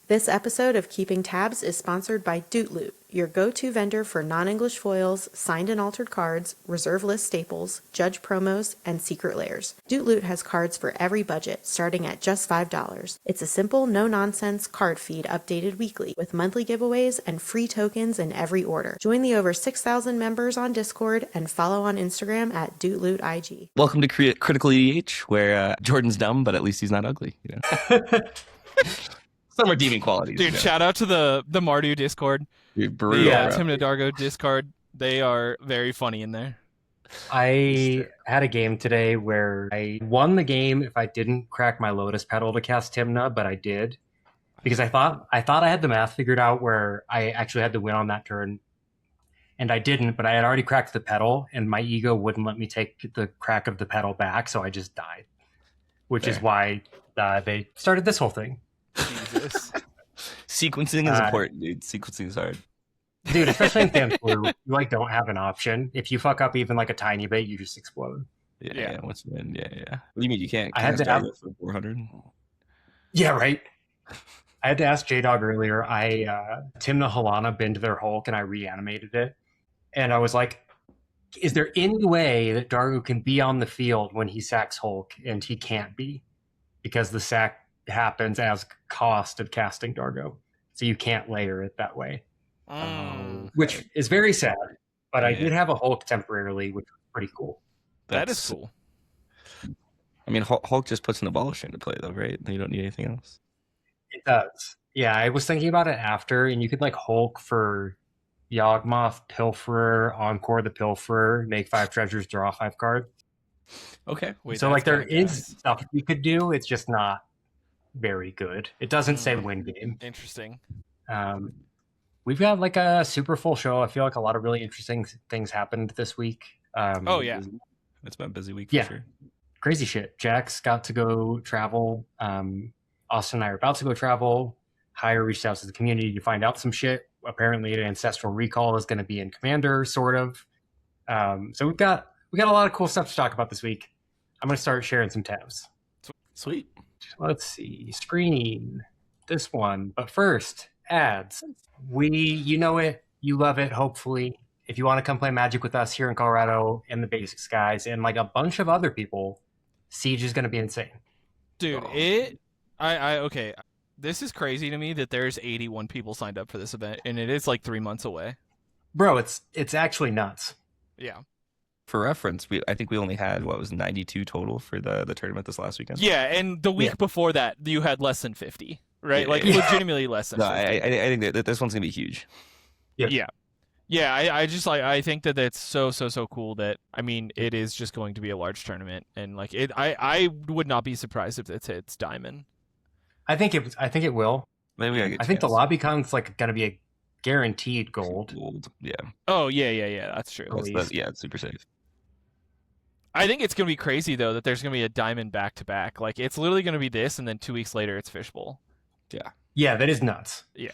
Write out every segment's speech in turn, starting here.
This episode of Keeping Tabs is sponsored by Dootloot, your go-to vendor for non-English foils, signed and altered cards, reserve list staples, judge promos, and secret layers. Dootloot has cards for every budget, starting at just $5. It's a simple, no-nonsense card feed updated weekly, with monthly giveaways and free tokens in every order. Join the over 6,000 members on Discord and follow on Instagram at DootlootIG. Welcome to Critical EDH, where Jordan's dumb, but at least he's not ugly. You know? Some redeeming qualities. Dude, shout out to the Mardu Discord. Dude, brutal, Tim and Dargo Discord. They are very funny in there. I had a game today where I won the game if I didn't crack my Lotus Petal to cast Timna, but I did. Because I thought I had the math figured out where I actually had to win on that turn. And I didn't, but I had already cracked the petal, and my ego wouldn't let me take the crack of the petal back, so I just died. Which is why they started this whole thing. Jesus. Sequencing is important, dude. Sequencing is hard. Dude, especially in Thames Blue, you don't have an option. If you fuck up even a tiny bit, you just explode. Yeah. Once you win, yeah. What do you mean you can't? I had to ask for 400. Yeah, right. I had to ask J-Dog earlier. I Timna Halana binned their Hulk and I reanimated it. And I was like, is there any way that Dargo can be on the field when he sacks Hulk? And he can't be, because the sack happens as cost of casting Dargo. So you can't layer it that way. Which is very sad. But I did have a Hulk temporarily, which was pretty cool. That is cool. I mean, Hulk just puts an abolish into play, though, right? You don't need anything else. It does. Yeah, I was thinking about it after, and you could Hulk for Yawgmoth, Pilferer, Encore the Pilferer, make 5 treasures, draw 5 cards. Okay. Wait, so there is stuff you could do. It's just not very good. It doesn't say win game. Interesting. We've got a super full show. I feel like a lot of really interesting things happened this week. It's been a busy week for sure. Crazy shit. Jack's got to go travel. Austin and I are about to go travel. Hire reached out to the community to find out some shit. Apparently, an ancestral recall is going to be in Commander, sort of. So we got a lot of cool stuff to talk about this week. I'm going to start sharing some tabs. Sweet. Let's see. Screening this one. But first, ads. You know it. You love it, hopefully. If you want to come play Magic with us here in Colorado and the Basics guys and a bunch of other people, Siege is going to be insane. Dude, okay. This is crazy to me that there's 81 people signed up for this event, and it is 3 months away. Bro, it's actually nuts. Yeah. For reference, I think we only had 92 total for the tournament this last weekend. Yeah, and the week before that, you had less than 50, right? Legitimately less than 50. I think that this one's gonna be huge. Yeah. Yeah, I just I think that it's so cool that it is just going to be a large tournament, and I would not be surprised if it hits Diamond. I think it will. Maybe I think the LobbyCon's going to be a guaranteed gold. Yeah. Oh yeah. That's true. It's super safe. I think it's going to be crazy though that there's going to be a Diamond back to back. It's literally going to be this, and then 2 weeks later it's Fishbowl. Yeah. Yeah, that is nuts. Yeah.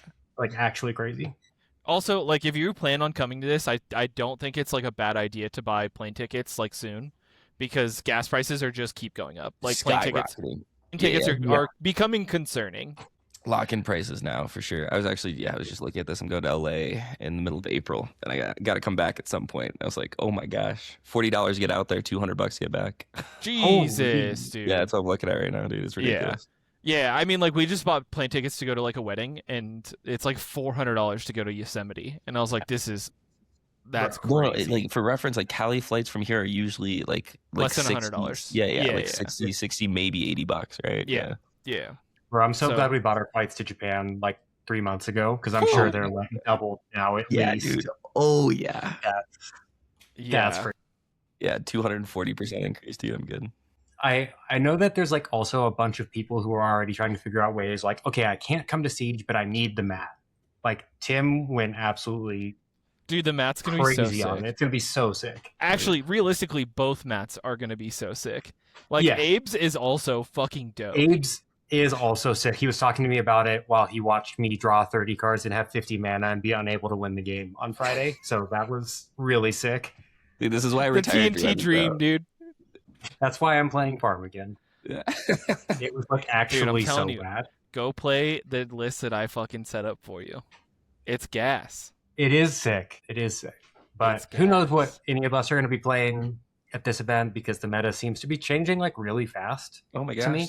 Actually crazy. Also, if you plan on coming to this, I don't think it's a bad idea to buy plane tickets soon, because gas prices are just keep going up. Plane tickets are becoming concerning. Lock-in prices now for sure. I was just looking at this. I'm going to LA in the middle of April, and I got to come back at some point. I was like, oh my gosh, $40 to get out there, $200 to get back. Jesus, dude. Yeah, that's what I'm looking at right now, dude. It's ridiculous. Yeah, we just bought plane tickets to go to a wedding, and it's $400 to go to Yosemite, and I was like, that's crazy. Well, for reference, Cali flights from here are usually less than $100. Yeah, 60, maybe $80, right? Yeah. Bro, I'm so glad we bought our flights to Japan 3 months ago, because I'm sure they're double now at least. Dude. Oh yeah. That's crazy. Yeah, 240% increase, dude. I'm good. I know that there's also a bunch of people who are already trying to figure out ways okay, I can't come to Siege, but I need the mat. Tim went absolutely dude, the mat's gonna be so sick. It's gonna be so sick. Actually, realistically, both mats are gonna be so sick. Abe's is also fucking dope. Abe's is also sick. He was talking to me about it while he watched me draw 30 cards and have 50 mana and be unable to win the game on Friday. So that was really sick. Dude, this is why I retired. The TNT dream, dude. That's why I'm playing Farm again. Yeah. It was actually so bad. go play the list that I fucking set up for you. It's gas. It is sick. It is sick. But who knows what any of us are going to be playing at this event, because the meta seems to be changing like really fast. Oh my to gosh. me.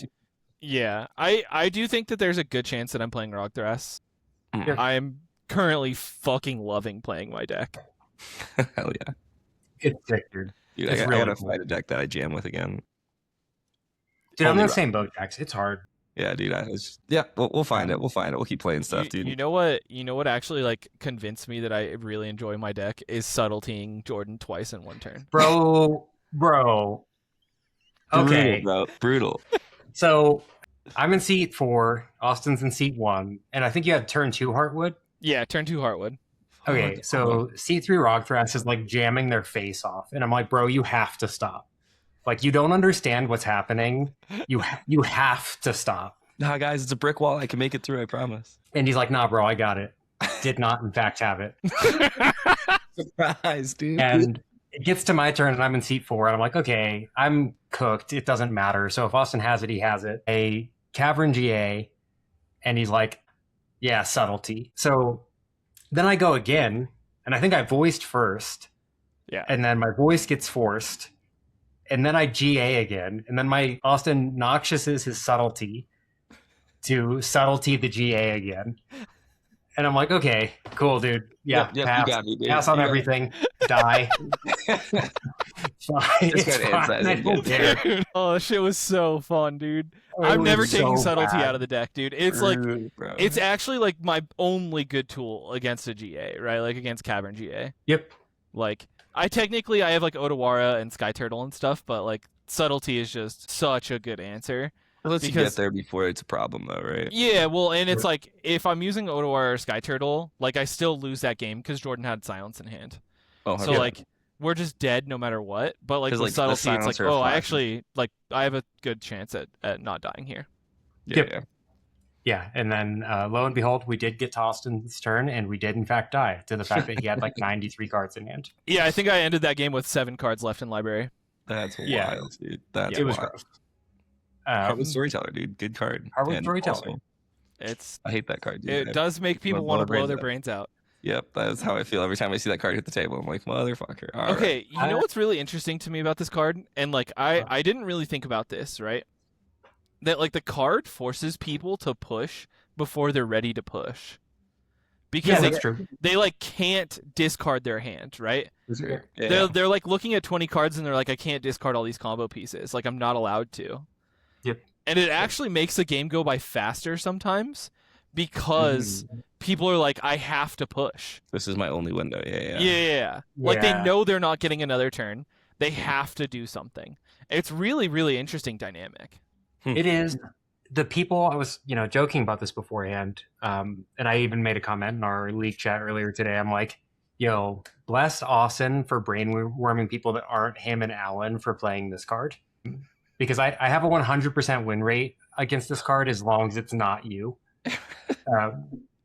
Yeah, I do think that there's a good chance that I'm playing Rogthras. Mm. I'm currently fucking loving playing my deck. Hell yeah. It's sick, dude. Dude, It's I really gotta cool. find a deck that I jam with again. Dude, I'm in Only the same boat, Jax. It's hard. Yeah, dude. We'll find it. We'll find it. We'll keep playing stuff, dude. You know what actually like convinced me that I really enjoy my deck is subtletying Jordan twice in one turn. Bro. Okay. Brutal. So I'm in seat 4, Austin's in seat 1, and I think you had turn 2 Heartwood. Yeah, turn 2 Heartwood. Okay, so seat 3 Rogthras is like jamming their face off, and I'm like, bro, you have to stop. Like, you don't understand what's happening. You have to stop. Nah, guys, it's a brick wall. I can make it through. I promise. And he's like, nah, bro, I got it. Did not, in fact, have it. Surprise, dude. And it gets to my turn, and I'm in seat 4, and I'm like, okay, I'm cooked. It doesn't matter. So if Austin has it, he has it. A Cavern GA, and he's like, yeah, subtlety. So then I go again, and I think I voiced first. Yeah. And then my voice gets forced. And then I GA again. And then my Austin noxiouses his subtlety to subtlety the GA again. And I'm like, okay, cool, dude. Yeah, Yep, pass, you got me, dude. pass on You got everything. Die. Fine. Just It's got fine. insight I don't again. care. Oh, that shit was so fun, dude. It I'm was never taking so subtlety bad. out of the deck, dude. It's like Bro. it's actually like my only good tool against a GA, right? Like against Cavern GA. Yep. Like I have like Otawara and Sky Turtle and stuff, but like subtlety is just such a good answer. Unless you because- get there before it's a problem, though, right? Yeah, well, and it's like if I'm using Otawara or Sky Turtle, like I still lose that game because Jordan had silence in hand. Oh, So 100%. like we're just dead no matter what. But like 'Cause, with like, the subtlety, it's like, silencer oh, I flashes. actually like I have a good chance at not dying here. Yeah. Yeah, and then lo and behold, we did get to Austin's turn, and we did in fact die to the fact that he had like 93 cards in hand. Yeah, I think I ended that game with 7 cards left in library. That's Yeah. wild, dude. That's It was wild. rough. Heartwood Storyteller, dude. Good card. Heartwood And Storyteller. also, It's I hate that card, dude. it does make people want to blow their brains out. Yep, that's how I feel every time I see that card hit the table. I'm like, motherfucker. All Okay, right. you know what's really interesting to me about this card, and like I didn't really think about this, right? That like the card forces people to push before they're ready to push, because Yeah, they, that's true. they like can't discard their hand, right? Yeah. They're like looking at 20 cards and they're like, I can't discard all these combo pieces. Like I'm not allowed to. Yep. And it actually makes the game go by faster sometimes because people are like, I have to push. This is my only window. Yeah. Yeah. Like they Yeah. know they're not getting another turn. They have to do something. It's really, really interesting dynamic. It is. The people, I was, joking about this beforehand, and I even made a comment in our league chat earlier today. I'm like, yo, bless Austin for brainworming people that aren't him and Alan for playing this card. Because I have a 100% win rate against this card as long as it's not you.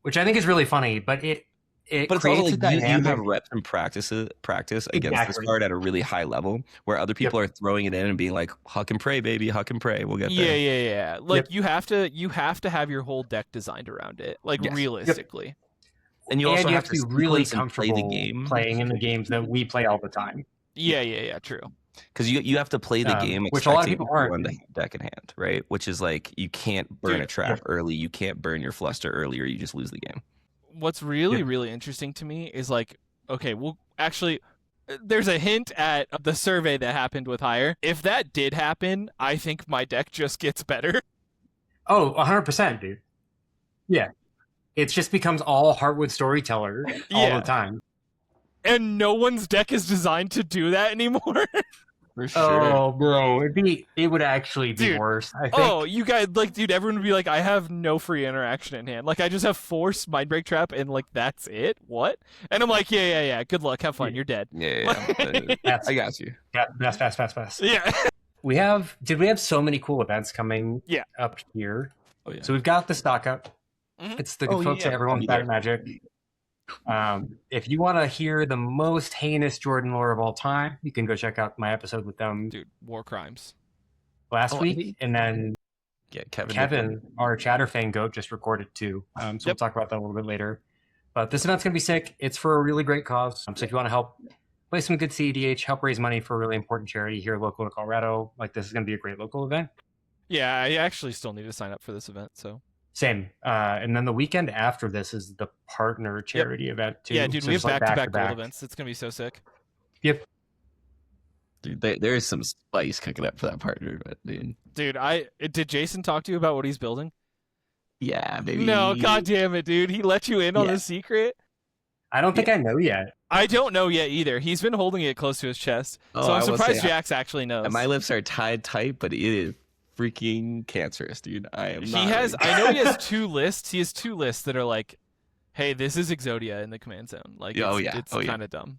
Which I think is really funny, but it But it's creates also a like you dynamic. have reps and practice against this Exactly. card at a really high level, where other people are throwing it in and being like, "Huck and pray, baby, huck and pray, we'll get there." Yeah. Like you have to have your whole deck designed around it. Like Yes. realistically. And you also and you have have to to be really sequence and play comfortable the game playing in the games that we play all the time. Yeah, true. because you have to play the game, which a lot of expecting people aren't. everyone to have deck in hand, right? Which is like you can't burn Dude, a trap early, you can't burn your fluster early, or you just lose the game. What's really, really interesting to me is like, okay, well, actually, there's a hint at the survey that happened with Hire. If that did happen, I think my deck just gets better. Oh, 100%, dude. Yeah. It just becomes all Heartwood Storyteller all Yeah. the time. And no one's deck is designed to do that anymore. For sure. Oh, bro. It would actually be Dude. worse, I think. Oh, you guys, like, dude, everyone would be like, I have no free interaction in hand. Like, I just have Force, Mindbreak Trap, and, like, that's it? What? And I'm like, yeah. Good luck. Have fun. You're dead. Yeah. That's, I got you. fast. Yeah. Did we have so many cool events coming up here? Oh yeah. So we've got the stock up. Mhm. It's the good folks yeah. at Everyone's Yeah. Back Magic. If you want to hear the most heinous Jordan lore of all time, you can go check out my episode with them Dude, war crimes. last week. And then Yeah, Kevin, our Chatterfang goat, just recorded too. So we'll talk about that a little bit later. But this event's going to be sick. It's for a really great cause. So if you want to help play some good cEDH, help raise money for a really important charity here local to Colorado, like this is going to be a great local event. Yeah, I actually still need to sign up for this event. So same. And then the weekend after this is the partner charity event too. Yeah, dude, so we have back-to-back back. gold events. It's going to be so sick. Yep. Dude, there is some spice cooking up for that partner, but dude. Dude, did Jason talk to you about what he's building? Yeah, maybe. No, god damn it, dude. He let you in on the secret? I don't think I know yet. I don't know yet either. He's been holding it close to his chest. So I'm surprised Jax actually knows. My lips are tied tight, but it is freaking cancerous, dude. I know he has 2 lists. He has 2 lists that are like, hey, this is Exodia in the command zone. Like, it's kind of dumb.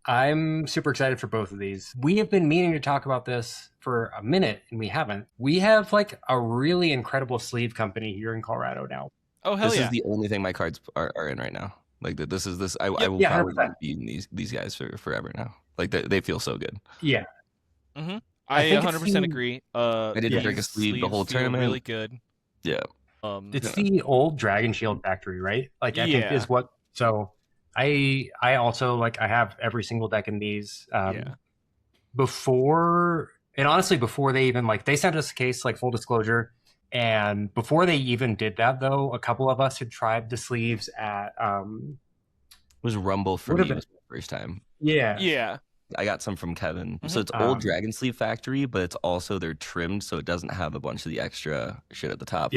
I'm super excited for both of these. We have been meaning to talk about this for a minute, and we haven't. We have like a really incredible sleeve company here in Colorado now. Oh, hell this yeah. is the only thing my cards are in right now. Like, this is this. I will probably be in these guys for forever now. Like, they feel so good. Yeah. Mm-hmm. I 100% agree. I didn't drink a sleeve the whole tournament. Really good. Yeah. It's the old Dragon Shield factory, right? Like, I think is what. So I also like I have every single deck in these. Before they even like they sent us a case, like full disclosure. And before they even did that, though, a couple of us had tried the sleeves at it was Rumble for me the first time. Yeah. I got some from Kevin. Mm-hmm. So it's old Dragon Sleeve factory, but it's also they're trimmed so it doesn't have a bunch of the extra shit at the top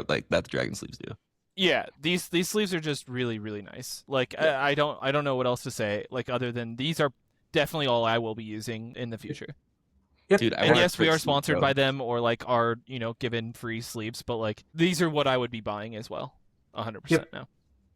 like that the Dragon Sleeves do. Yeah, these sleeves are just really, really nice. Like I don't know what else to say. Like other than these are definitely all I will be using in the future. Yep. Dude, and yes, we are sponsored by them or like are given free sleeves, but like these are what I would be buying as well, 100% now.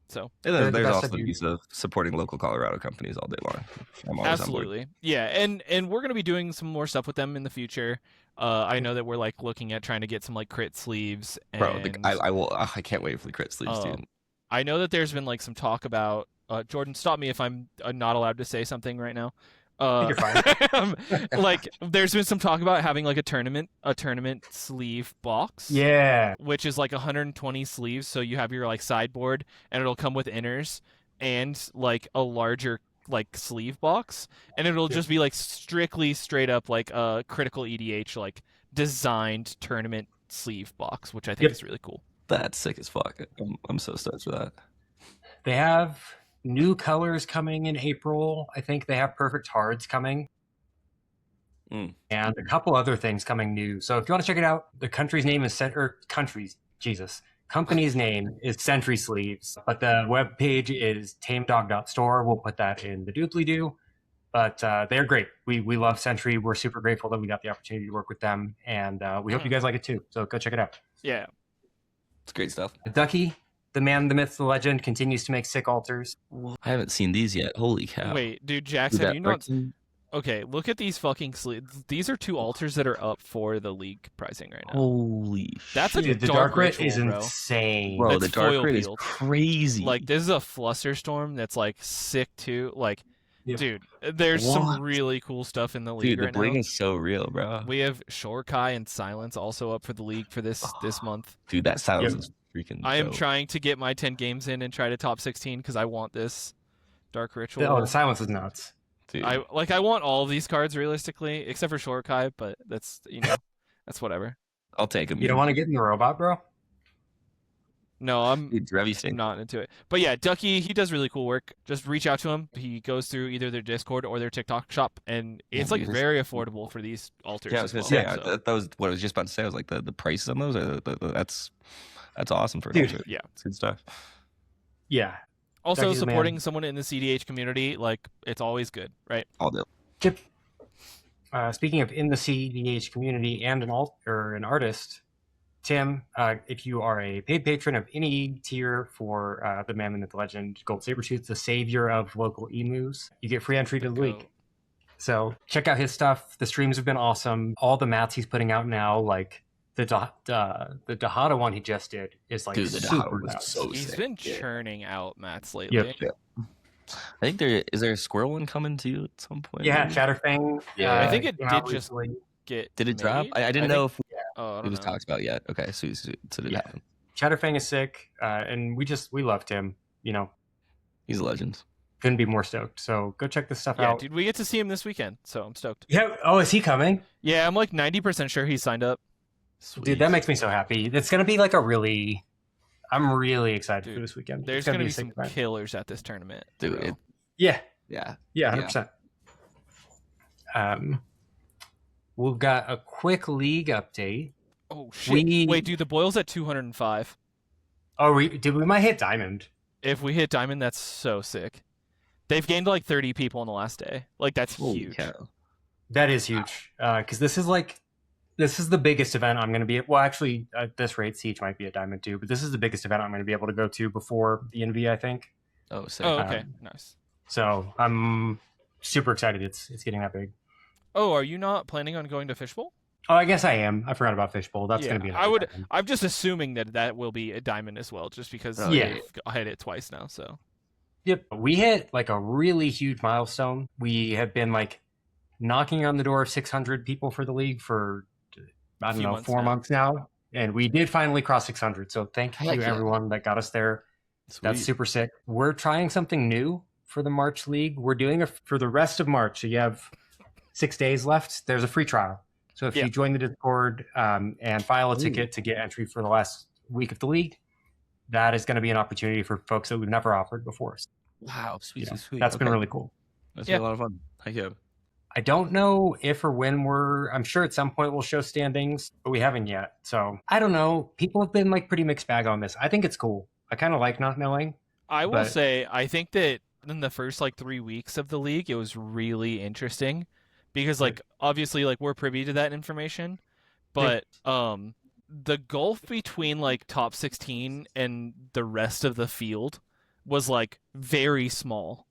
So and there's also the piece of supporting local Colorado companies all day long. Absolutely, yeah, and we're gonna be doing some more stuff with them in the future. I know that we're like looking at trying to get some like crit sleeves. And, bro, I can't wait for the crit sleeves, dude. I know that there's been like some talk about Jordan. Stop me if I'm not allowed to say something right now. You're fine. Like there's been some talk about having like a tournament sleeve box, which is like 120 sleeves, so you have your like sideboard and it'll come with inners and like a larger like sleeve box, and it'll just be like strictly straight up like a critical EDH like designed tournament sleeve box, which I think is really cool. That's sick as fuck. I'm so stoked for that. They have new colors coming in April. I think they have Perfect Hards coming. And a couple other things coming new. So if you want to check it out, the company's name is Sentry Sleeves, but the web page is tamedog.store. We'll put that in the doobly-doo. But they're great. We love Sentry. We're super grateful that we got the opportunity to work with them, and we hope you guys like it too. So go check it out. Yeah. It's great stuff. Ducky, the man, the myth, the legend, continues to make sick altars. I haven't seen these yet. Holy cow. Wait, dude, Jax, have you not... Okay, look at these fucking sleeves. These are 2 altars that are up for the league pricing right now. Holy That's shit. Like the dark ritual, is insane. Bro, that's the dark red is crazy. Like, this is a Flusterstorm that's like sick too. Like, dude, there's some really cool stuff in the league right now. Dude, the bling is so real, bro. We have Shorekai and Silence also up for the league for this month. Dude, that Silence is freaking I am dope. trying to get my 10 games in and try to top 16 because I want this Dark Ritual. Oh, the Silence is nuts. Dude. I want all of these cards realistically, except for Shorekai, but that's that's whatever. I'll take them. You don't want to get in the robot, bro? No, I'm Dude, not into it. But yeah, Ducky, he does really cool work. Just reach out to him. He goes through either their Discord or their TikTok shop, and it's like very affordable for these altars. Yeah, I was gonna say that was what I was just about to say. I was like the prices on those are that's awesome for an altar. Yeah, it's good stuff. Yeah. Also, Ducky's supporting someone in the cEDH community, like, it's always good, right? All do. Chip. Speaking of in the cEDH community and an artist, Tim, if you are a paid patron of any tier for the Man, the Myth, the Legend, Gold Sabertooth, the savior of local emus, you get free entry to the league. So check out his stuff. The streams have been awesome. All the mats he's putting out now, like the Dahada one he just did is like dude, the super was nuts. so He's sick. been churning out mats lately. Yep. I think there a squirrel one coming too at some point. Yeah, Chatterfang. I think it did just recently. get Did it drop? made. I didn't know if Oh, I It don't was know. talked about yet. Okay, so did it happen? Chatterfang is sick, and we loved him. You know, He's a legend. couldn't be more stoked. So go check this stuff out. Dude, we get to see him this weekend, so I'm stoked. Yeah. Oh, is he coming? Yeah, I'm like 90% sure he's signed up. Sweet. Dude, that makes me so happy. It's gonna be like I'm really excited for this weekend. There's gonna be some killers at this tournament. Dude, yeah, 100%. We've got a quick league update. Oh shit! Wait, dude, the Boyle's at 205. Oh, we might hit diamond. If we hit diamond, that's so sick. They've gained like 30 people in the last day. Like that's huge. Cow. That is huge. Because this is the biggest event I'm going to be at. Well, actually, at this rate, cEDH might be a diamond too. But this is the biggest event I'm going to be able to go to before the NV, I think. Oh, sick. Oh, okay, nice. So I'm super excited. It's getting that big. Oh, are you not planning on going to Fishbowl? Oh, I guess I am. I forgot about Fishbowl. That's going to be. Diamond. I'm just assuming that will be a diamond as well, just because I hit it twice now. So. Yep, we hit like a really huge milestone. We have been like knocking on the door of 600 people for the league for I don't know 4 months now, and we did finally cross 600. So thank you everyone that got us there. Sweet. That's super sick. We're trying something new for the March League. We're doing it for the rest of March. So you have 6 days left. There's a free trial. So if you join the Discord and file a ticket to get entry for the last week of the league, that is going to be an opportunity for folks that we've never offered before. Wow, sweet. That's been really cool. That's been a lot of fun. Heck yeah. I don't know if or when I'm sure at some point we'll show standings, but we haven't yet. So I don't know. People have been like pretty mixed bag on this. I think it's cool. I kind of like not knowing. I will say, I think that in the first like 3 weeks of the league, it was really interesting because like obviously like we're privy to that information, but the gulf between like top 16 and the rest of the field was like very small,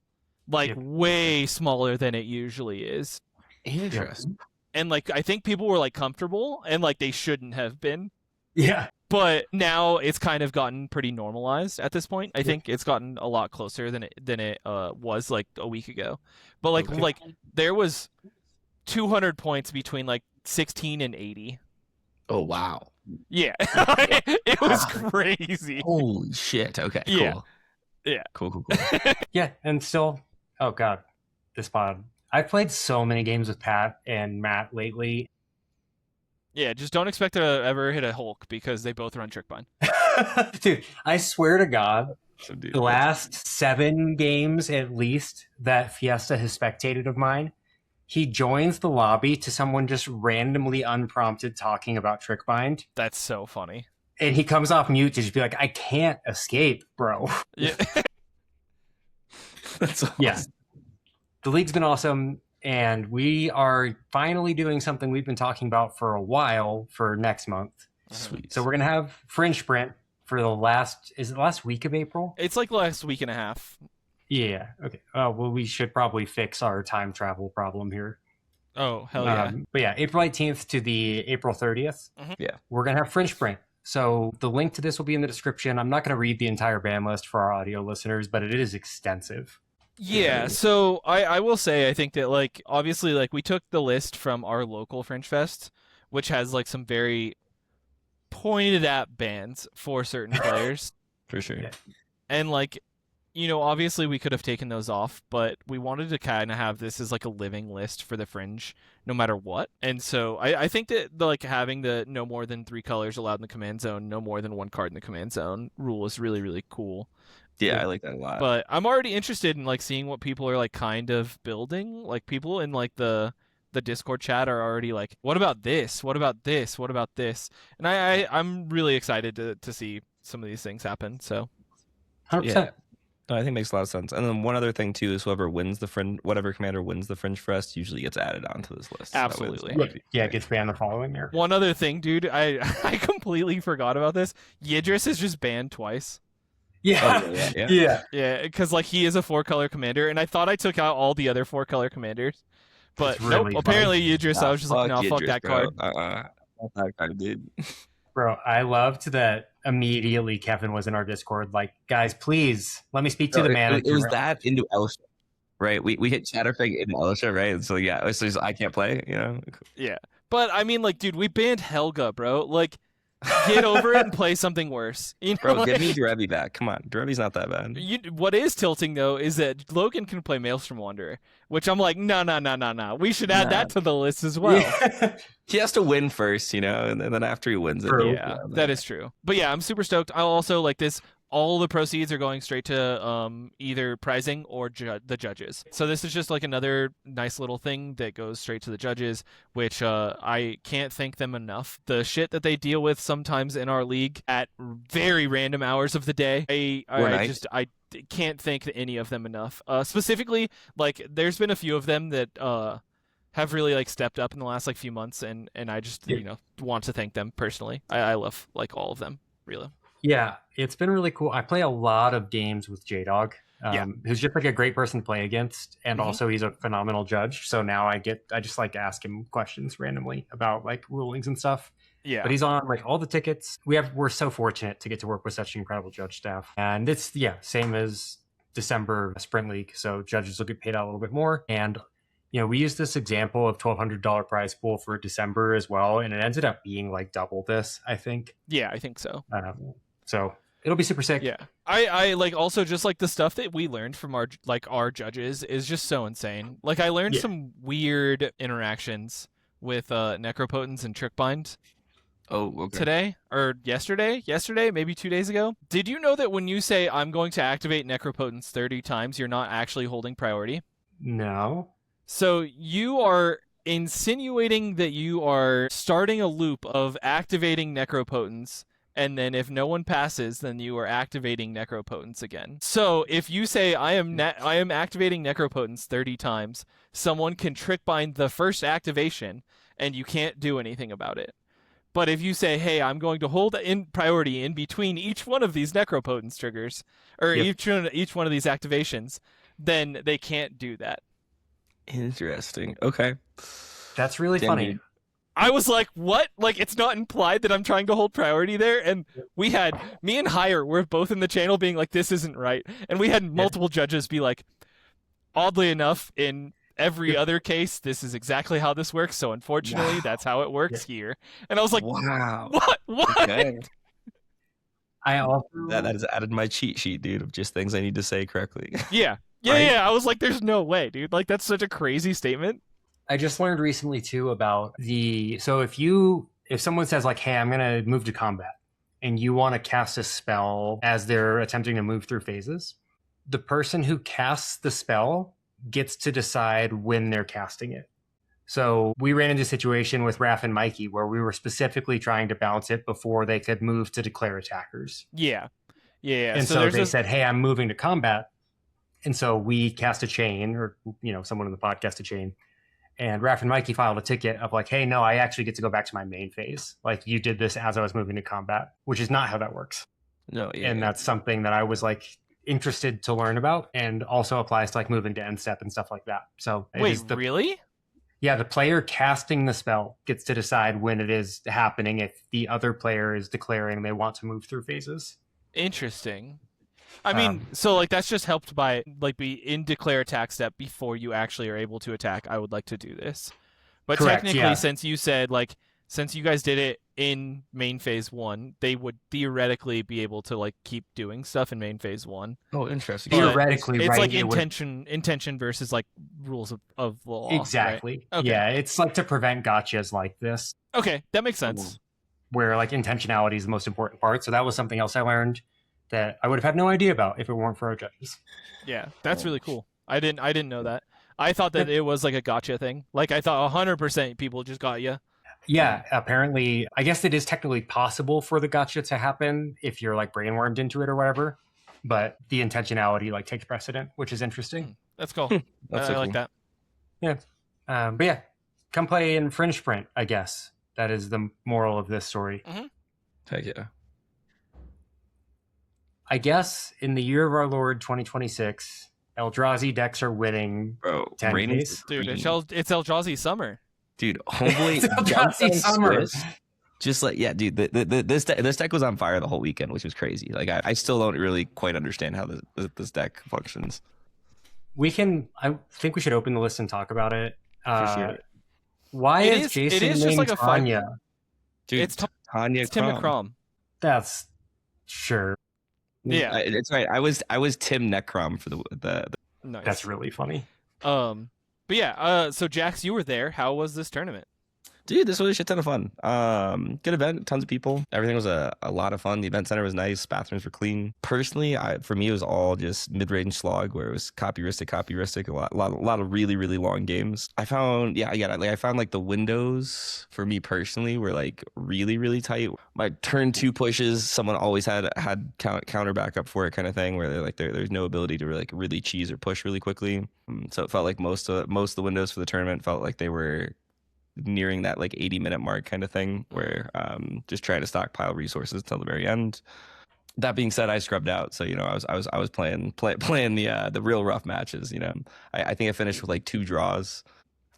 like way smaller than it usually is. Interesting. And like I think people were like comfortable and like they shouldn't have been. Yeah. But now it's kind of gotten pretty normalized at this point. I think it's gotten a lot closer than it was like a week ago. But like there was 200 points between like 16 and 80. Oh wow. Yeah. It was crazy. Holy shit. Okay. Cool. Yeah. Yeah. Cool. Yeah, and still, oh god, this pod. I've played so many games with Pat and Matt lately. Yeah, just don't expect to ever hit a Hulk because they both run Trickbind. Dude, I swear to God, the last 7 games at least that Fiesta has spectated of mine, he joins the lobby to someone just randomly unprompted talking about Trickbind. That's so funny. And he comes off mute to just be like, I can't escape, bro. Yeah. That's awesome. Yeah. The league's been awesome, and we are finally doing something we've been talking about for a while for next month. Sweet. So we're going to have Fringe Sprint for the last week of April? It's like the last week and a half. Yeah. Okay. Oh, well, we should probably fix our time travel problem here. Oh, hell yeah. But yeah, April 18th to the April 30th. Mm-hmm. Yeah. We're going to have Fringe Sprint. So the link to this will be in the description. I'm not going to read the entire ban list for our audio listeners, but it is extensive. Yeah, so I will say I think that like obviously like we took the list from our local Fringe Fest, which has like some very pointed at bans for certain players. For sure. Yeah. And like, you know, obviously we could have taken those off, but we wanted to kind of have this as like a living list for the Fringe no matter what. And so I think that like having the no more than 3 colors allowed in the command zone, no more than 1 card in the command zone rule is really, really cool. Yeah, I like that a lot. But I'm already interested in like seeing what people are like kind of building. Like people in like the Discord chat are already like, what about this? What about this? What about this? And I'm really excited to see some of these things happen. So 100%. Yeah. No, I think it makes a lot of sense. And then one other thing too is whoever wins the Fringe, whatever commander wins the Fringe Fest usually gets added onto this list. Absolutely. Yeah, it gets banned the following year. One other thing, dude, I completely forgot about this. Yidris is just banned twice. Yeah. Yeah, because like he is a 4-color commander, and I thought I took out all the other 4-color commanders, but really nope. funny. Apparently Yidris, I was just like, no, fuck Yidris, that bro. card. That card, dude. Bro, I loved that immediately Kevin was in our Discord like, guys, please let me speak to the manager. It was that into Elisha, right? We hit Chatterfang into Elisha, right? And so yeah, it's just, I can't play, you know? Yeah, But I mean, like, dude, we banned Helga, bro. Like, get over it and play something worse. You know, Bro, like, give me Derevi back. Come on, Derevi's not that bad. What is tilting though is that Logan can play Maelstrom Wanderer, which I'm like, no. We should add that to the list as well. Yeah. He has to win first, you know, and then after he wins it. Yeah, that is true. But yeah, I'm super stoked. I'll also like this. All the proceeds are going straight to either prizing or the judges. So this is just like another nice little thing that goes straight to the judges, which I can't thank them enough. The shit that they deal with sometimes in our league at very random hours of the day, I can't thank any of them enough. Specifically, like there's been a few of them that have really like stepped up in the last like few months, and I just want to thank them personally. I love like all of them, really. Yeah, it's been really cool. I play a lot of games with J-Dog, who's just like a great person to play against, and also he's a phenomenal judge. So now I just like ask him questions randomly about like rulings and stuff. Yeah, but he's on like all the tickets. We're so fortunate to get to work with such incredible judge staff, and it's same as December Sprint League. So judges will get paid out a little bit more, and we used this example of $1,200 prize pool for December as well, and it ended up being like double this, I think. Yeah, I think so. So it'll be super sick. Yeah, I like also just like the stuff that we learned from our judges is just so insane. Like I learned some weird interactions with Necropotence and Trickbind. Oh, okay. Today or yesterday, maybe 2 days ago. Did you know that when you say I'm going to activate Necropotence 30 times, you're not actually holding priority? No. So you are insinuating that you are starting a loop of activating Necropotence, and then if no one passes, then you are activating Necropotence again. So if you say I am activating Necropotence 30 times, someone can Trickbind the first activation, and you can't do anything about it. But if you say, hey, I'm going to hold in priority in between each one of these Necropotence triggers, or each one of these activations, then they can't do that. Interesting. Okay. That's really funny. I was like, what? Like, it's not implied that I'm trying to hold priority there? And me and Hire were both in the channel being like, this isn't right. And we had multiple judges be like, oddly enough, in every other case, this is exactly how this works. So unfortunately, that's how it works here. And I was like, wow. What? Okay. I also... That has added my cheat sheet, dude, of just things I need to say correctly. Yeah. I was like, there's no way, dude. Like, that's such a crazy statement. I just learned recently too about so if someone says like, hey, I'm gonna move to combat, and you want to cast a spell as they're attempting to move through phases, the person who casts the spell gets to decide when they're casting it. So we ran into a situation with Raph and Mikey where we were specifically trying to bounce it before they could move to declare attackers. Yeah. And so they said, hey, I'm moving to combat. And so we cast a chain, or someone in the pod cast a chain. And Raph and Mikey filed a ticket of like, hey, no, I actually get to go back to my main phase. Like, you did this as I was moving to combat, which is not how that works. No, yeah. And that's something that I was like interested to learn about, and also applies to like moving to end step and stuff like that. So wait, really? Yeah, the player casting the spell gets to decide when it is happening if the other player is declaring they want to move through phases. Interesting. I mean, so like that's just helped by like be in declare attack step before you actually are able to attack. I would like to do this, but correct, technically, since you said like since you guys did it in main phase 1, they would theoretically be able to like keep doing stuff in main phase 1. Oh, interesting. Theoretically, it's right? Like intention versus like rules of the law. Exactly. Right? Okay. Yeah, it's like to prevent gotchas like this. Okay, that makes sense. Where like intentionality is the most important part. So that was something else I learned that I would have had no idea about if it weren't for our judges. Yeah, that's really cool. I didn't know that. I thought that it was like a gotcha thing. Like I thought 100% people just got you. Yeah, apparently, I guess it is technically possible for the gotcha to happen if you're like brainwormed into it or whatever. But the intentionality like takes precedent, which is interesting. That's cool. That's I like that. Yeah. But yeah, come play in Fringe Sprint, I guess. That is the moral of this story. Mm-hmm. Heck yeah. I guess in the year of our Lord 2026, Eldrazi decks are winning. Bro, 10 days. Dude, it's Eldrazi summer. Dude, homeboy, Eldrazi summer. Just like, yeah, dude, this deck was on fire the whole weekend, which was crazy. Like, I still don't really quite understand how this deck functions. I think we should open the list and talk about it. For sure. Why It is is- Jason it is just named like a Tanya? Dude, It's Tanya Tim Crom. McCrom. That's sure. Yeah. It's right. I was Tim Necrom for the Nice. That's really funny. But yeah, so Jax, you were there. How was this tournament? Dude, this was a shit ton of fun. Good event, tons of people. Everything was a lot of fun. The event center was nice. Bathrooms were clean. Personally, for me, it was all just mid-range slog where it was copy-ristic, a lot of really, really long games. I found, I found like the windows for me personally were like really, really tight. My turn 2 pushes, someone always had counter backup for it kind of thing where they're like there's no ability to really cheese or push really quickly. So it felt like most of the windows for the tournament felt like they were nearing that like 80-minute mark kind of thing where just trying to stockpile resources till the very end. That being said, I scrubbed out, so I was playing the real rough matches. I think I finished with like 2 draws.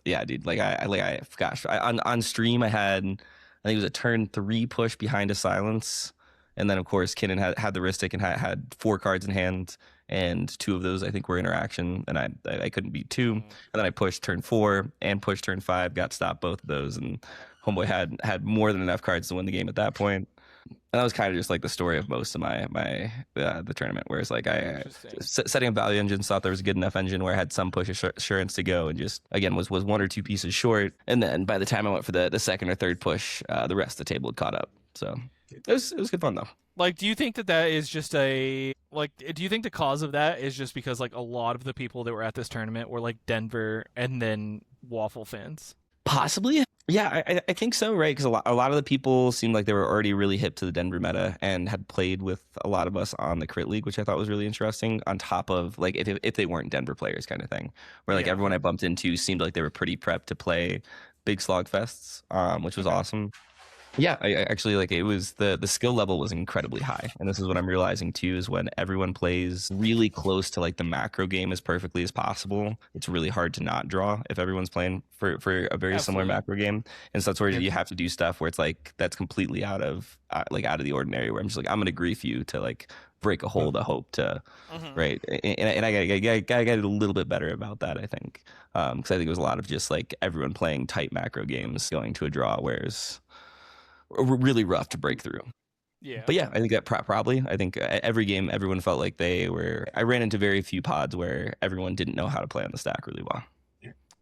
Yeah, dude, on stream I think it was a turn 3 push behind a silence, and then of course Kinnan had the Rystic and had 4 cards in hand, and 2 of those I think were interaction, and I couldn't beat 2. And then I pushed turn 4 and pushed turn 5, got stopped both of those, and homeboy had more than enough cards to win the game at that point. And that was kind of just like the story of most of the tournament, whereas like I setting up value engines, thought there was a good enough engine where I had some push assurance to go, and just again was 1 or 2 pieces short. And then by the time I went for the second or third push, the rest of the table had caught up. So it was good fun though. Like, do you think that is just do you think the cause of that is just because like a lot of the people that were at this tournament were like Denver and then Waffle fans? Possibly. Yeah, I think so, right? Because a lot of the people seemed like they were already really hip to the Denver meta and had played with a lot of us on the Crit League, which I thought was really interesting, on top of like if they weren't Denver players kind of thing, where like everyone I bumped into seemed like they were pretty prepped to play big slog fests, which was awesome. Yeah, I actually like it was the skill level was incredibly high, and this is what I'm realizing too is when everyone plays really close to like the macro game as perfectly as possible, it's really hard to not draw if everyone's playing for a very similar macro game. And so that's where you have to do stuff where it's like that's completely out of the ordinary, where I'm just like I'm gonna grief you to like break a hole to hope to right, and I gotta get a little bit better about that, I think, because I think it was a lot of just like everyone playing tight macro games going to a draw, whereas really rough to break through. Yeah. But yeah, I think that probably. I think every game, everyone felt like they were. I ran into very few pods where everyone didn't know how to play on the stack really well.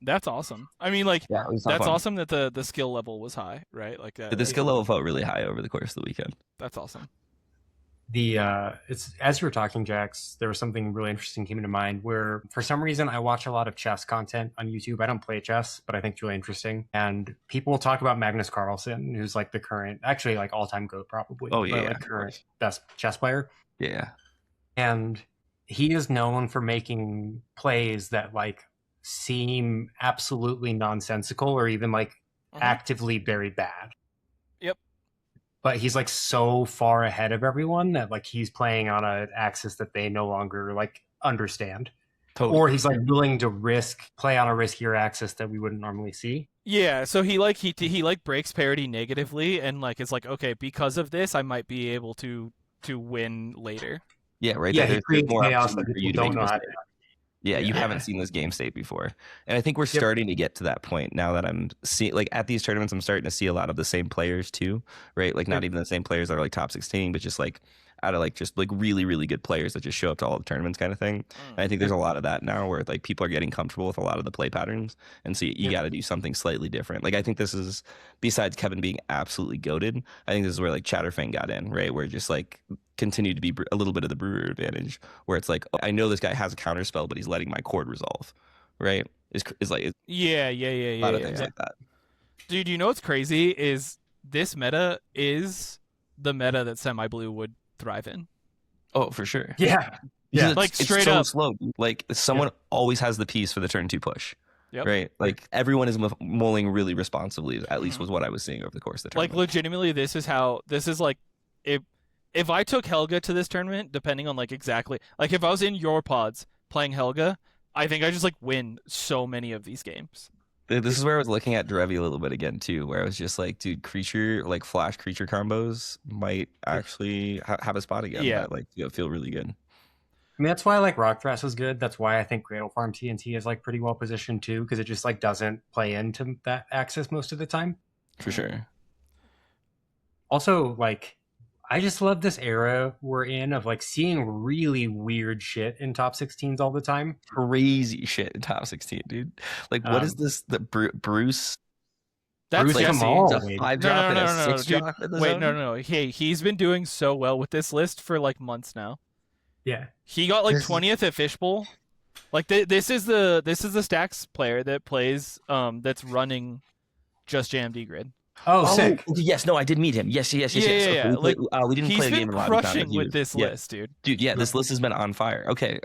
That's awesome. I mean, like, that's awesome that the skill level was high, right? Like that. The skill level felt really high over the course of the weekend. That's awesome. It's as you were talking, Jax, there was something really interesting came to mind where for some reason I watch a lot of chess content on YouTube. I don't play chess, but I think it's really interesting. And people will talk about Magnus Carlsen, who's like the current, actually like all-time GOAT probably. Oh yeah, like current best chess player. Yeah. And he is known for making plays that like seem absolutely nonsensical or even like actively very bad. But he's like so far ahead of everyone that like he's playing on an axis that they no longer like understand. Totally. Or he's like willing to play on a riskier axis that we wouldn't normally see. Yeah, so he breaks parity negatively and like it's like, okay, because of this I might be able to win later. Yeah, right. Yeah, he creates chaos that people don't know how to. Yeah, you haven't seen this game state before. And I think we're starting to get to that point now that I'm seeing, like, at these tournaments, I'm starting to see a lot of the same players too, right? Like, not even the same players that are like top 16, but just like out of like just like really, really good players that just show up to all the tournaments kind of thing. And I think there's a lot of that now where like people are getting comfortable with a lot of the play patterns. And so you got to do something slightly different. Like, I think this is, besides Kevin being absolutely goated, I think this is where like Chatterfang got in, right? Where just like continued to be a little bit of the brewer advantage, where it's like, oh, I know this guy has a counter spell, but he's letting my cord resolve, right? Is like a lot of things like that. Dude, you know what's crazy is this meta is the meta that Semi-Blue would thrive in. Oh, for sure. Yeah. Yeah. Like straight so up slow. Like someone always has the piece for the turn 2 push. Yep. Right? Like everyone is mulling really responsibly, at least was what I was seeing over the course of the tournament. Like legitimately, this is like if I took Helga to this tournament, depending on like exactly, like if I was in your pods playing Helga, I think I just like win so many of these games. This is where I was looking at Derevi a little bit again too, where I was just like, dude, flash creature combos might actually have a spot again. Yeah. That, like, feel really good. mean, that's why I like Rock Thrash was good. That's why I think Cradle Farm TNT is like pretty well positioned too, because it just like doesn't play into that axis most of the time. For sure. Also, like, I just love this era we're in of like seeing really weird shit in top 16s all the time. Crazy shit in top 16, dude. Like, what is this? The Bruce. That's Bruce Jesse. Kamal. A 5-drop and a 6-drop in the Wait, zone? no. Hey, he's been doing so well with this list for like months now. Yeah, he got like 20th at Fishbowl. Like this is the Stacks player that plays that's running just JMD Grid. Oh, sick. Yes, no, I did meet him. Yes. Yeah. Okay, Like, we didn't play a game in He's live. been crushing with this list, dude. Dude, yeah, this list has been on fire. Okay.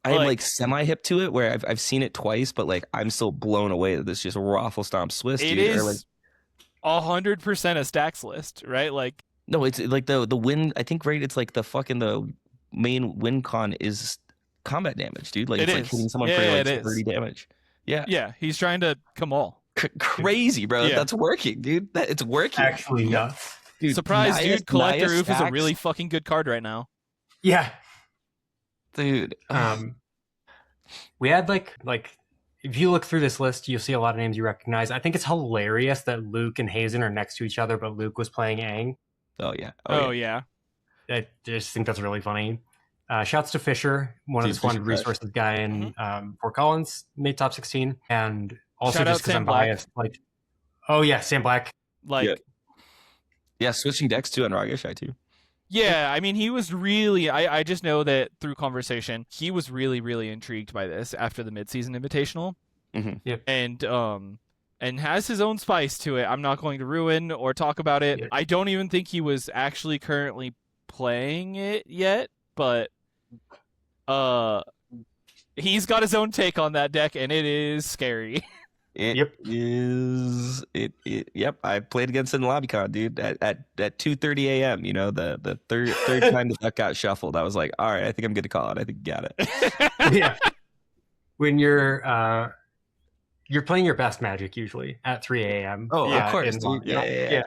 I am like semi-hip to it, where I've seen it twice, but like I'm still blown away that this just raffle stomp Swiss. It dude, is 100% a Stacks list, right? Like, no, it's like the win. I think it's like the main win con is combat damage, dude. Like it's like hitting someone for like 30 damage. Yeah, he's trying to Kamal. Crazy, bro. Yeah. That's working, dude. It's working. Actually, nuts. Dude, Surprise, dude. Collector Oof is a really fucking good card right now. Yeah. Dude. We had like if you look through this list, you'll see a lot of names you recognize. I think it's hilarious that Luke and Hazen are next to each other, but Luke was playing Aang. Oh yeah. Yeah. I just think that's really funny. Shouts to Fisher, one of the Splendid Resources guy in Fort Collins, made top 16, and also Shout just because I'm biased, like, oh yeah, Sam Black, like, yeah, switching decks too on Ragesh too. Yeah, I mean, he was really. I just know that through conversation, he was really, really intrigued by this after the midseason invitational. Mm-hmm. Yep. And has his own spice to it. I'm not going to ruin or talk about it. Yep. I don't even think he was actually currently playing it yet, but he's got his own take on that deck, and it is scary. Yep. I played against it in LobbyCon, dude, at 2:30 a.m. You know, the third time the deck got shuffled, I was like, all right, I think I'm good to call it. I think you got it. Yeah. When you're playing your best Magic usually at 3 a.m. Oh, Yeah, of course, dude. Yeah.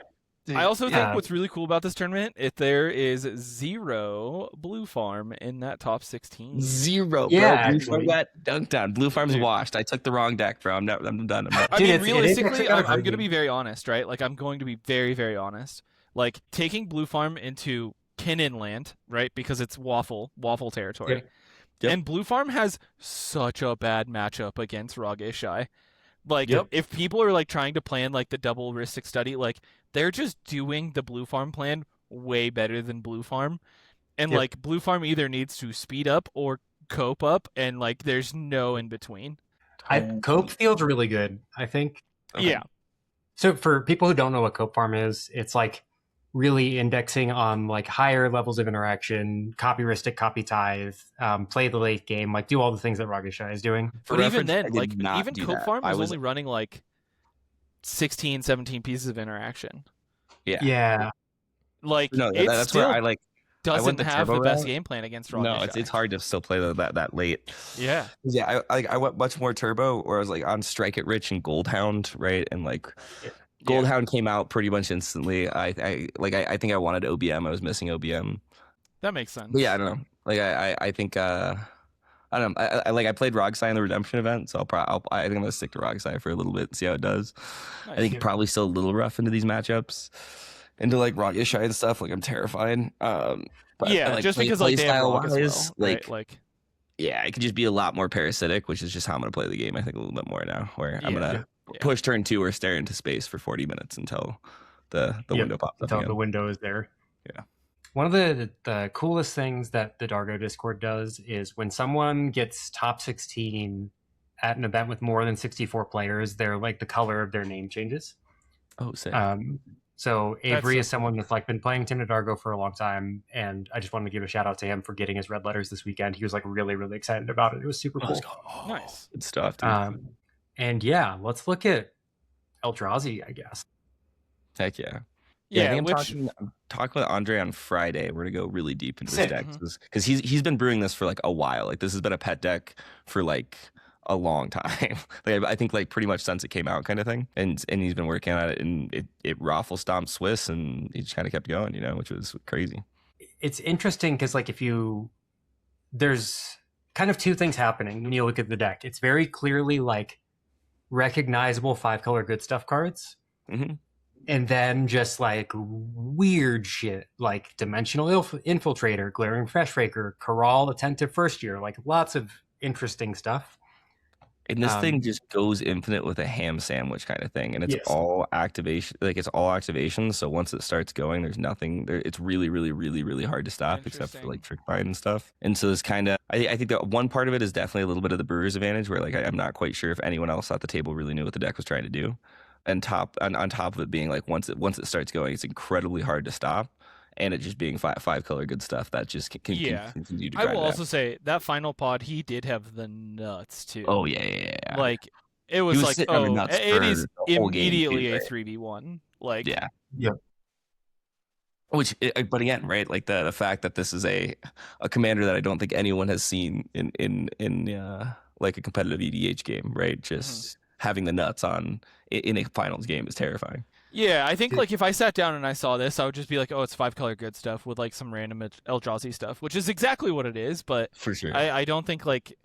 Dude, I also think what's really cool about this tournament, if there is 0 blue farm in that top 16. 0, Yeah, bro. Blue farm got dunked on. Blue farm's washed. I took the wrong deck, bro. I'm done. I mean, realistically, I'm going to be very honest, right? Like, I'm going to be very, very honest. Like, taking blue farm into Kinnan land, right? Because it's waffle territory. Yep. And blue farm has such a bad matchup against Ragesh. Like, if people are like trying to plan like the double Rystic Study, like they're just doing the blue farm plan way better than blue farm. And like blue farm either needs to speed up or cope up, and like there's no in between. Cope feels really good, I think. Okay. Yeah. So for people who don't know what Cope Farm is, it's like really indexing on like higher levels of interaction, copy Rystic, copy Tithe, play the late game, like do all the things that Ragesh is doing. But even then, like even Cope Farm was only running like 16, 17 pieces of interaction. Yeah. Like no, that's where I like doesn't have the best game plan against Ragesh. No, it's hard to still play that late. Yeah. Yeah, I went much more turbo, where I was like on Strike It Rich and Goldhound, right? And like Goldhound came out pretty much instantly. I think I wanted OBM. I was missing OBM. That makes sense. But yeah, I don't know. Like I think I don't know. I played Rogsai in the Redemption event, so I think I'm gonna stick to Rogsai for a little bit and see how it does. Nice. I think probably still a little rough into these matchups, into like Ragesh and stuff. Like I'm terrified. But like, just because like they have wise, yeah, it could just be a lot more parasitic, which is just how I'm gonna play the game. I think a little bit more now, where I'm gonna push turn 2 or stare into space for 40 minutes until the window pops up until again. the window is there. Yeah. One of the coolest things that the Dargo Discord does is when someone gets top 16 at an event with more than 64 players, they're like the color of their name changes. Oh, sick. So Avery is someone that's like been playing Tim Dargo for a long time, and I just wanted to give a shout out to him for getting his red letters this weekend. He was like really, really excited about it. It was super cool. Nice. Good stuff, dude. And yeah, let's look at Eldrazi, I guess. Heck yeah. Yeah, I'm talking with Andre on Friday. We're gonna go really deep into this deck because he's been brewing this for like a while. Like this has been a pet deck for like a long time. Like I think like pretty much since it came out, kind of thing. And he's been working on it, and it raffle stomped Swiss, and he just kind of kept going, you know, which was crazy. It's interesting because like if you there's kind of two things happening when you look at the deck. It's very clearly like recognizable 5-color good stuff cards. Mm-hmm. And then just like weird shit like Dimensional Infiltrator, Glaring Freshraker, Corral Attentive First Year, like lots of interesting stuff. And this thing just goes infinite with a ham sandwich kind of thing. And it's Yes. all activation. Like it's all activation. So once it starts going, there's nothing there. It's really, really, really, really hard to stop except for like trick bind and stuff. And so it's kind of, I think that one part of it is definitely a little bit of the brewer's advantage where like I'm not quite sure if anyone else at the table really knew what the deck was trying to do. And on top of it being like once it starts going, it's incredibly hard to stop. And it just being 5-color good stuff that just can continue to grind. I will also say that final pod, he did have the nuts too. Oh yeah. Like it was like, oh, it is immediately game, a 3v1. Like yeah. Which, but again, right? Like the fact that this is a commander that I don't think anyone has seen in like a competitive EDH game, right? Just having the nuts on in a finals game is terrifying. Yeah, I think like if I sat down and I saw this, I would just be like, oh, it's 5-color good stuff with like some random Eldrazi stuff, which is exactly what it is. But for sure, I don't think like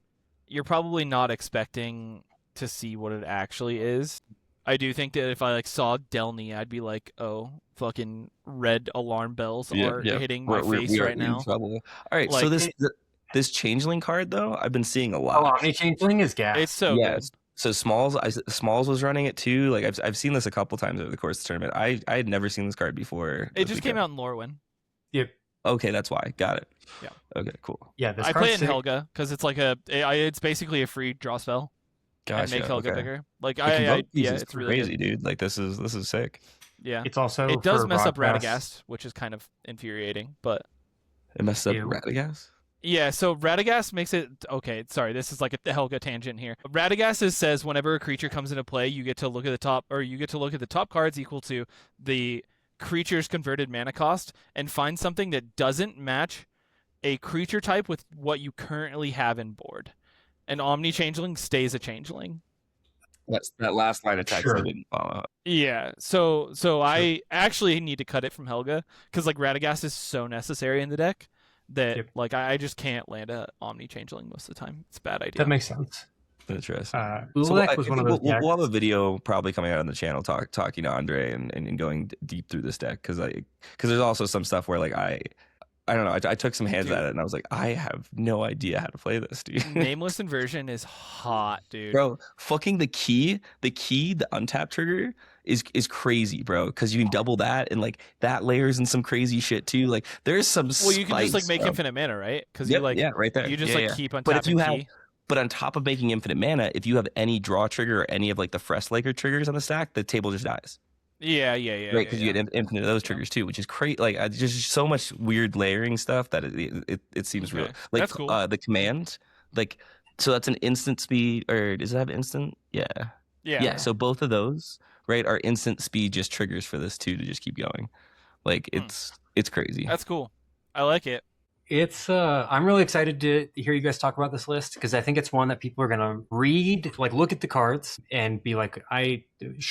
you're probably not expecting to see what it actually is. I do think that if I like saw Delny, I'd be like, oh, fucking red alarm bells are hitting my face right now. All right, like, so this changeling card though, I've been seeing a lot. Oh, Omni Changeling is gas. It's so good. So Smalls was running it too. Like I've seen this a couple times over the course of the tournament. I had never seen this card before. It just came out in Lorwyn. Yep. Okay, that's why. Got it. Yeah. Okay, cool. Yeah, I play it in Helga because it's like it's basically a free draw spell. Gotcha. And make Helga bigger. Like it's really crazy, good. dude. Like this is sick. Yeah. It's also it does mess up broadcast. Radagast, which is kind of infuriating, but it messed up Radagast. Yeah, so Radagast makes it okay. Sorry, this is like a Helga tangent here. Radagast says whenever a creature comes into play, you get to look at the top cards equal to the creature's converted mana cost and find something that doesn't match a creature type with what you currently have in board. And Omni Changeling stays a Changeling. That last line of text I didn't follow. Yeah, so I actually need to cut it from Helga because like Radagast is so necessary in the deck that like I just can't land a Omni Changeling most of the time. It's a bad idea. That makes sense. Interesting. Ulek was one of those. We'll have a video probably coming out on the channel talking to Andre and going deep through this deck because there's also some stuff where like I don't know. I took some hands at it and I was like, I have no idea how to play this, dude. Nameless Inversion is hot, dude. Bro, fucking the untap trigger is crazy, bro. Because you can double that and like that layers in some crazy shit too. Like there's some. Well, you can just like make infinite mana, right? Because you like right there. You just keep untapping. But if you have, but on top of making infinite mana, if you have any draw trigger or any of like the fresh laker triggers on the stack, the table just dies. Yeah. Right, because you get infinite of those triggers too, which is crazy. Like just so much weird layering stuff that it seems real. Like that's cool. The command, like so that's an instant speed, or does it have instant? Yeah. So both of those, right, are instant speed just triggers for this too to just keep going. Like it's crazy. That's cool. I like it. It's I'm really excited to hear you guys talk about this list because I think it's one that people are gonna read, like look at the cards and be like, I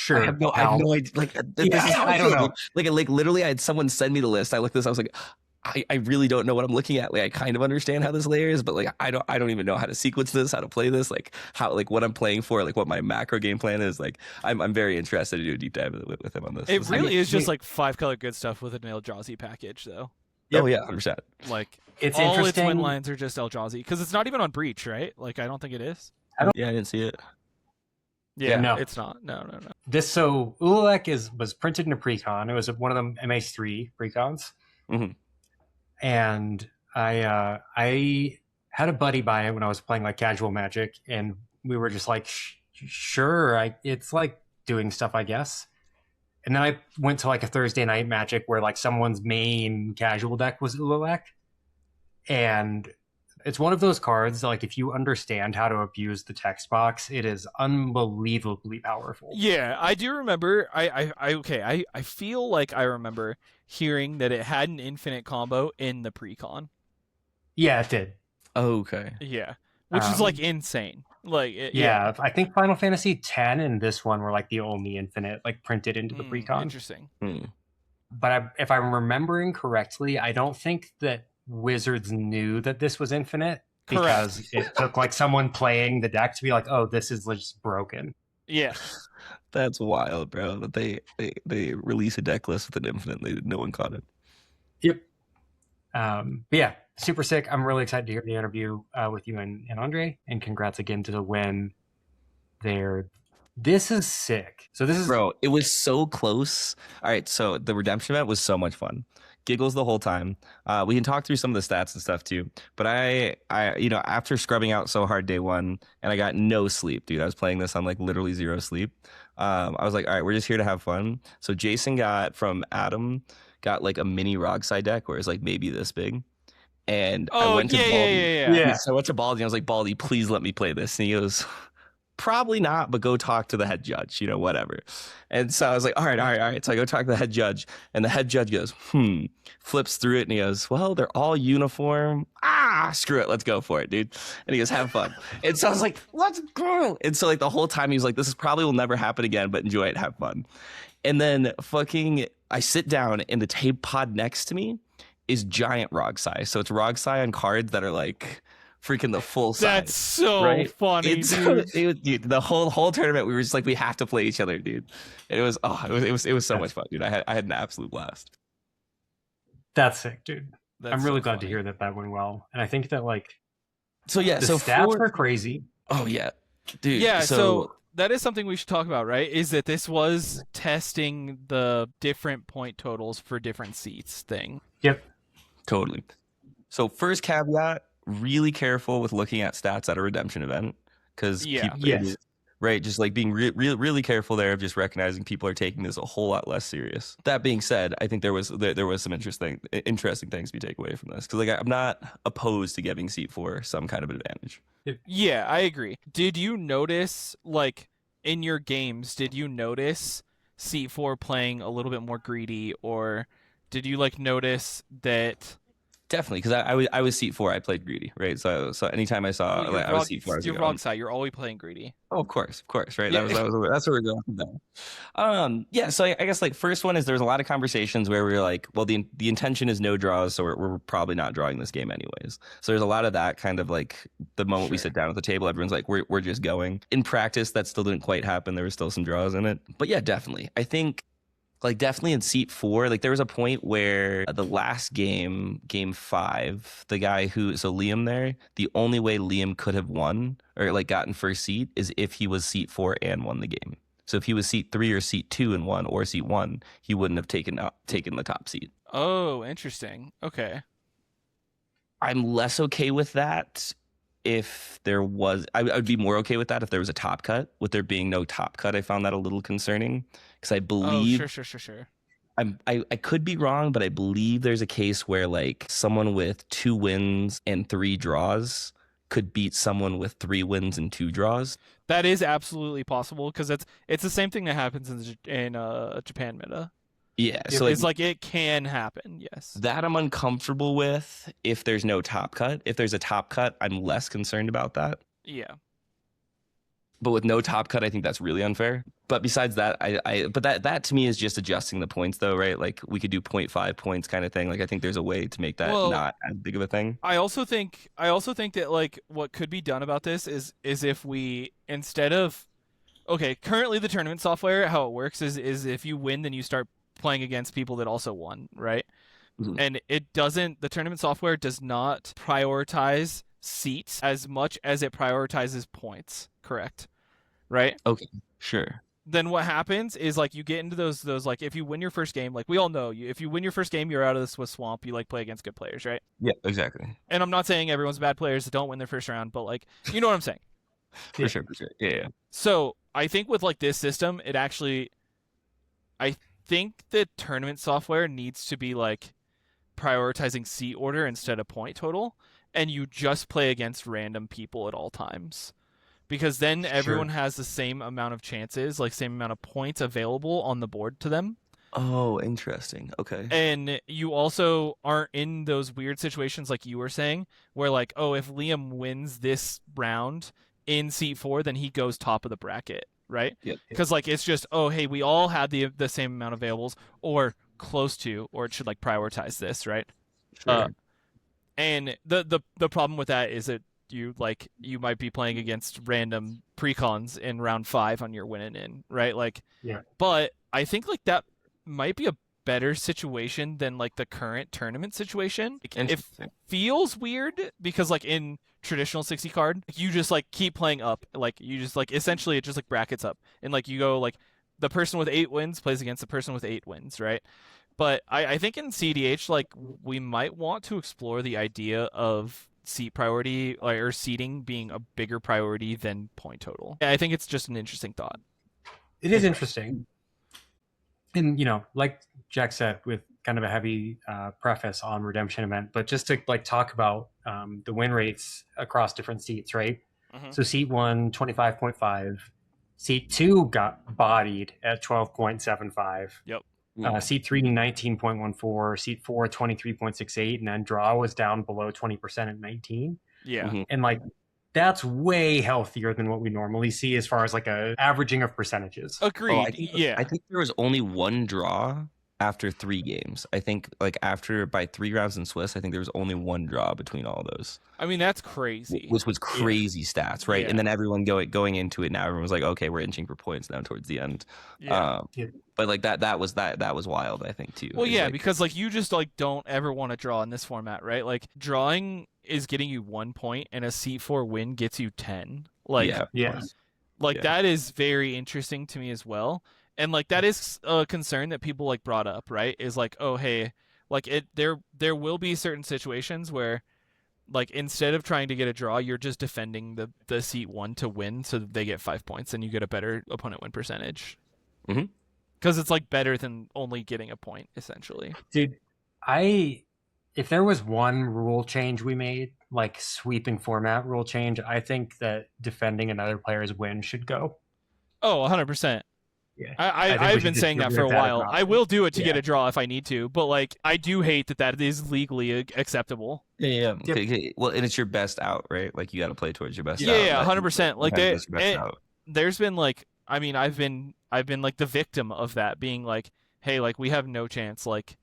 have no idea. Like I don't know. Like literally, I had someone send me the list. I looked at this. I was like, I really don't know what I'm looking at. Like I kind of understand how this layers, but like I don't even know how to sequence this, how to play this, like how like what I'm playing for, like what my macro game plan is. Like I'm very interested to do a deep dive with him on this. It really is just like 5-color good stuff with an Eldrazi package, though. Yep. Oh yeah, 100%. Like it's all interesting. Its win lines are just Eldrazi because it's not even on Breach, right? Like I don't think it is. I didn't see it. Yeah, no, it's not. No. This Ulek was printed in a precon. It was one of the MH3 precons, and I had a buddy buy it when I was playing like casual Magic, and we were just like, sure, it's like doing stuff, I guess. And then I went to like a Thursday night Magic where like someone's main casual deck was Ulek. And it's one of those cards that, like, if you understand how to abuse the text box, it is unbelievably powerful. Yeah, I do remember. I feel like I remember hearing that it had an infinite combo in the precon. Yeah, it did. Oh, okay. Yeah, which is like insane. Like I think Final Fantasy X and this one were like the only infinite like printed into the precon. Interesting. But if I'm remembering correctly, I don't think that Wizards knew that this was infinite because it took like someone playing the deck to be like, oh, this is just broken. Yeah. That's wild, bro. That they release a deck list with an infinite, no one caught it. Yep. But yeah, super sick. I'm really excited to hear the interview with you and Andre, and congrats again to the win there. This is sick. So this is, bro, it was so close. All right, so the redemption event was so much fun. Giggles the whole time. We can talk through some of the stats and stuff too. But I after scrubbing out so hard day one, and I got no sleep, dude. I was playing this on like literally zero sleep. I was like, all right, we're just here to have fun. So Jason got from Adam like a mini Rogside deck where it's like maybe this big. And I went to Baldy. Yeah. So I went to Baldy and I was like, Baldy, please let me play this. And he goes, probably not, but go talk to the head judge, whatever. And so I was like, all right. So I go talk to the head judge, and the head judge goes, flips through it, and he goes, well, they're all uniform. Screw it. Let's go for it, dude. And he goes, have fun. And so I was like, let's go. And so like the whole time he was like, this is probably will never happen again, but enjoy it, have fun. And then I sit down, and the tape pod next to me is giant Rogsai. So it's Rogsai on cards that are like freaking the full size. That's so funny, dude. The whole tournament, we were just like, we have to play each other, dude. And it was so much fun, dude. I had an absolute blast. That's sick, dude. I'm really glad funny to hear that went well, and I think that like, so yeah, the stats are crazy. Oh yeah, dude. Yeah, so that is something we should talk about, right? Is that this was testing the different point totals for different seats thing. Yep, totally. So first caveat. Really careful with looking at stats at a redemption event, because right, just like being really careful there of just recognizing people are taking this a whole lot less serious. That being said, I think there was some interesting things we take away from this, because like I'm not opposed to giving seat 4 some kind of advantage. Yeah, I agree. Did you notice, like, in your games, seat 4 playing a little bit more greedy, or did you like notice that? Definitely, because I was seat 4. I played greedy, right? So anytime I saw I was seat 4, you're wrong side. You're always playing greedy. Oh, of course, right? Yeah. That's where we're going from there. Yeah. So I guess like first one is there's a lot of conversations where we're like, well, the intention is no draws, so we're probably not drawing this game anyways. So there's a lot of that kind of like the moment we sit down at the table, everyone's like, we're just going. In practice, that still didn't quite happen. There were still some draws in it, but yeah, definitely. I think. Like definitely in seat 4, like there was a point where the last game 5, the guy Liam there, the only way Liam could have won or like gotten first seat is if he was seat 4 and won the game. So if he was seat 3 or seat 2 and won, or seat 1, he wouldn't have taken the top seat. Oh, interesting. Okay. I'm less okay with that. If there was, I would be more okay with that if there was a top cut. With there being no top cut, I found that a little concerning, because I believe. Oh, sure. I could be wrong, but I believe there's a case where like someone with 2 wins and 3 draws could beat someone with 3 wins and 2 draws. That is absolutely possible, because it's the same thing that happens in Japan meta. Yeah, so it's like it can happen, yes. That I'm uncomfortable with if there's no top cut. If there's a top cut, I'm less concerned about that. Yeah. But with no top cut, I think that's really unfair. But besides that, but that to me is just adjusting the points though, right? Like we could do 0.5 points kind of thing. Like I think there's a way to make that not as big of a thing. I also think that like what could be done about this is if we, instead of, okay, currently the tournament software, how it works is if you win, then you start playing against people that also won, right? Mm-hmm. And the tournament software does not prioritize seats as much as it prioritizes points, correct? Right? Okay, sure. Then what happens is like you get into those like if you win your first game, like we all know, if you win your first game, you're out of the Swiss swamp. You like play against good players, right? Yeah, exactly. And I'm not saying everyone's bad players that don't win their first round, but like you know what I'm saying. For sure. Yeah. So I think with like this system, I think the tournament software needs to be like prioritizing seat order instead of point total, and you just play against random people at all times, because then everyone has the same amount of chances, like same amount of points available on the board to them. Oh, interesting. Okay. And you also aren't in those weird situations like you were saying, where like, oh, if Liam wins this round in seat 4, then he goes top of the bracket. Right? Because like it's just, oh hey, we all had the same amount of availables, or close to, or it should like prioritize this, right? Sure. And the problem with that is that you might be playing against random precons in round 5 on your winning in, right? Like, Yeah. But I think like that might be a better situation than like the current tournament situation. It feels weird because like in traditional 60 card, you just like keep playing up, like you just like essentially it just like brackets up, and like you go like the person with 8 wins plays against the person with 8 wins, right? But I think in cEDH, like we might want to explore the idea of seat priority or seating being a bigger priority than point total. I think it's just an interesting thought. It is interesting. And, you know, like Jack said, with kind of a heavy preface on Redemption Event, but just to like talk about the win rates across different seats, right? Mm-hmm. So seat 1, 25.5. Seat 2 got bodied at 12.75. Yep. Seat 3, 19.14. Seat 4, 23.68. And then draw was down below 20% at 19. Yeah. Mhm. And like, that's way healthier than what we normally see as far as like a averaging of percentages. Agreed. I think there was only one draw after 3 games. I think like by 3 rounds in Swiss, I think there was only one draw between all those. I mean, that's crazy. Which was crazy stats, right? Yeah. And then everyone going into it now, everyone was like, okay, we're inching for points now towards the end. Yeah. But like that was wild, I think, too. Well, yeah, like, because like you just like don't ever want to draw in this format, right? Like drawing is getting you 1 point, and a seat 4 win gets you 10. Like, that is very interesting to me as well. And like that is a concern that people like brought up, right? Is like, oh hey, like there will be certain situations where like instead of trying to get a draw, you're just defending the seat 1 to win so that they get 5 points and you get a better opponent win percentage. Mm-hmm. Because it's like better than only getting a point, essentially. Dude, if there was one rule change we made, like sweeping format rule change, I think that defending another player's win should go. Oh, 100%. Yeah. I've been saying that for a while. I will do it to get a draw if I need to, but like I do hate that is legally acceptable. Yeah. Okay. Well, and it's your best out, right? Like you got to play towards your best out. Yeah, 100%. Like there's been like, I mean, I've been like the victim of that, being like, hey, like we have no chance. Like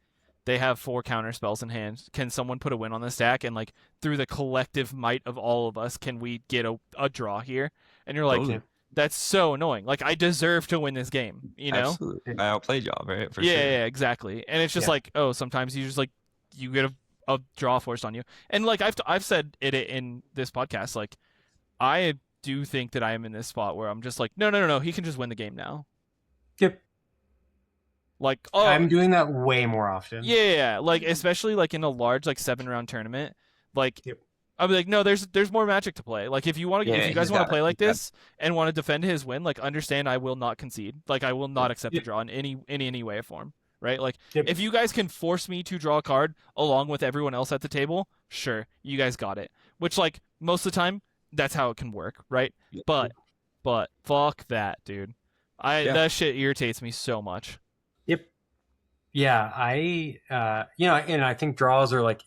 they have 4 counter spells in hand. Can someone put a win on the stack? And like through the collective might of all of us, can we get a draw here? And you're like, that's so annoying. Like I deserve to win this game, you know? Absolutely. I outplayed y'all, right? For sure. Sure. Yeah, exactly. And it's just like, oh, sometimes you just like you get a draw forced on you. And like I've said it in this podcast, like I do think that I am in this spot where I'm just like, no, he can just win the game now. Yep. Like, I'm doing that way more often. Yeah, like especially like in a large like 7-round tournament, like I'll be like, no, there's more Magic to play. Like if you want to, if you guys want to play like this and want to defend his win, like understand I will not concede. Like I will not accept a draw in any way or form. Right? Like if you guys can force me to draw a card along with everyone else at the table, sure, you guys got it. Which like most of the time, that's how it can work, right? But fuck that, dude. That shit irritates me so much. Yep. Yeah, and I think draws are like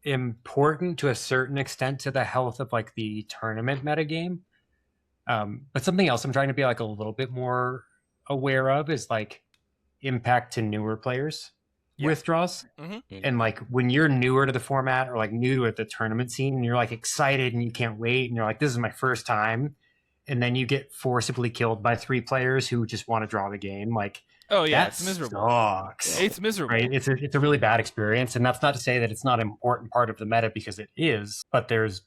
important to a certain extent to the health of like the tournament metagame. But something else I'm trying to be like a little bit more aware of is like impact to newer players with draws. Mm-hmm. And like when you're newer to the format or like new to the tournament scene and you're like excited and you can't wait and you're like, this is my first time, and then you get forcibly killed by 3 players who just want to draw the game, like, oh yeah, that it's miserable. Sucks. It's miserable, right? It's a really bad experience, and that's not to say that it's not an important part of the meta, because it is. But there's,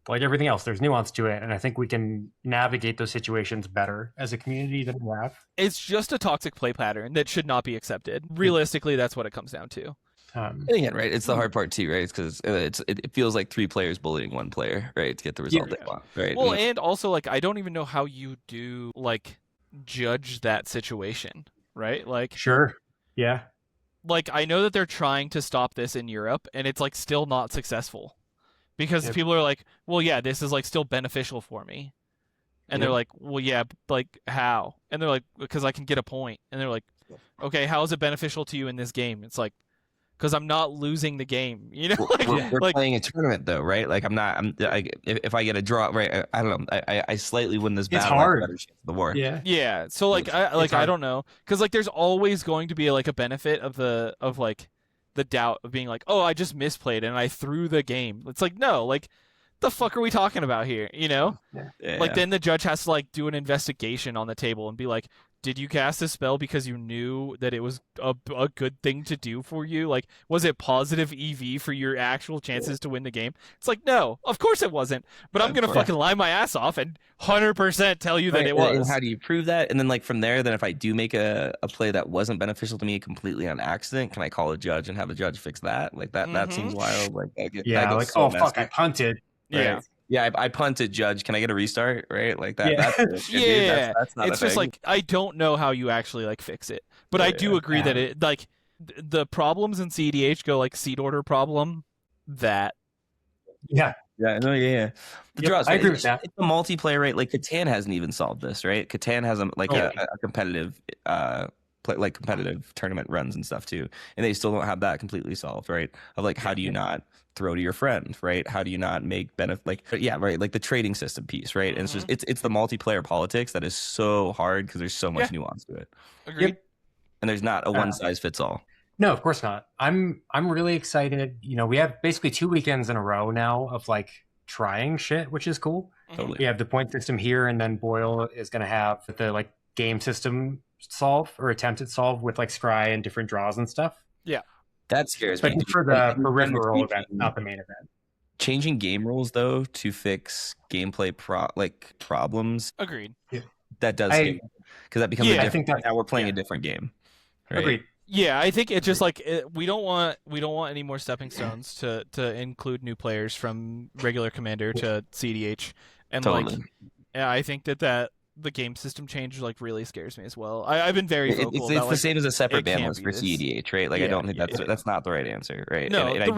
like everything else, there's nuance to it, and I think we can navigate those situations better as a community than we have. It's just a toxic play pattern that should not be accepted. Realistically, that's what it comes down to. And again, right, it's the hard part too, right? It's because it feels like 3 players bullying 1 player, right, to get the result they want, right? Well, and also like I don't even know how you do like judge that situation. Right? Like, sure. Yeah. Like, I know that they're trying to stop this in Europe, and it's like still not successful because people are like, well, yeah, this is like still beneficial for me. And they're like, well, yeah, like how? And they're like, because I can get a point. And they're like, okay, how is it beneficial to you in this game? It's like, because I'm not losing the game, you know. We're playing a tournament though, right? Like if I get a draw, right? I don't know. I slightly win this battle. It's hard. Chance of the war. Yeah. So like I don't know, because like there's always going to be like a benefit of the the doubt of being like, oh, I just misplayed and I threw the game. It's like, no, like, the fuck are we talking about here? You know? Like, then the judge has to like do an investigation on the table and be like, did you cast a spell because you knew that it was a good thing to do for you? Like, was it positive EV for your actual chances to win the game? It's like, no, of course it wasn't. But I'm going to fucking lie my ass off and 100% tell you that it was. And how do you prove that? And then, like, from there, then if I do make a play that wasn't beneficial to me completely on accident, can I call a judge and have a judge fix that? Like, that seems wild. Like, that like, so fuck, I punted. Right? Yeah. Yeah, I punted, judge. Can I get a restart? Right, like that. Yeah, that's not it's just like, I don't know how you actually like fix it, but I do agree that it like the problems in cEDH go like seed order problem. The draws. I agree with that. It's a multiplayer, right? Like Catan hasn't even solved this, right? Catan has a competitive competitive tournament runs and stuff too, and they still don't have that completely solved, right? Of like, how do you not throw to your friend, right? How do you not make benefit, like the trading system piece, right? And it's just it's the multiplayer politics that is so hard because there's so much nuance to it. Agreed. And there's not a one size fits all. No, of course not. I'm really excited. You know, we have basically 2 weekends in a row now of like trying shit, which is cool. Totally. We have the point system here, and then Boyle is going to have the like game system solve or attempted solve with like scry and different draws and stuff. Yeah. That scares me. But for the peripheral event, not the main event. Changing game rules though to fix gameplay problems. Agreed. Yeah. That does scare me, because that becomes a different. I think that, now we're playing a different game. Right? Agreed. Yeah, I think it's just like we don't want any more stepping stones to include new players from regular Commander to cEDH, and totally. like, yeah, I think that the game system change like really scares me as well. I've been very vocal. It's about, the same as a separate ban list for this. cEDH, right? Like I don't think that's not the right answer, right? No, and the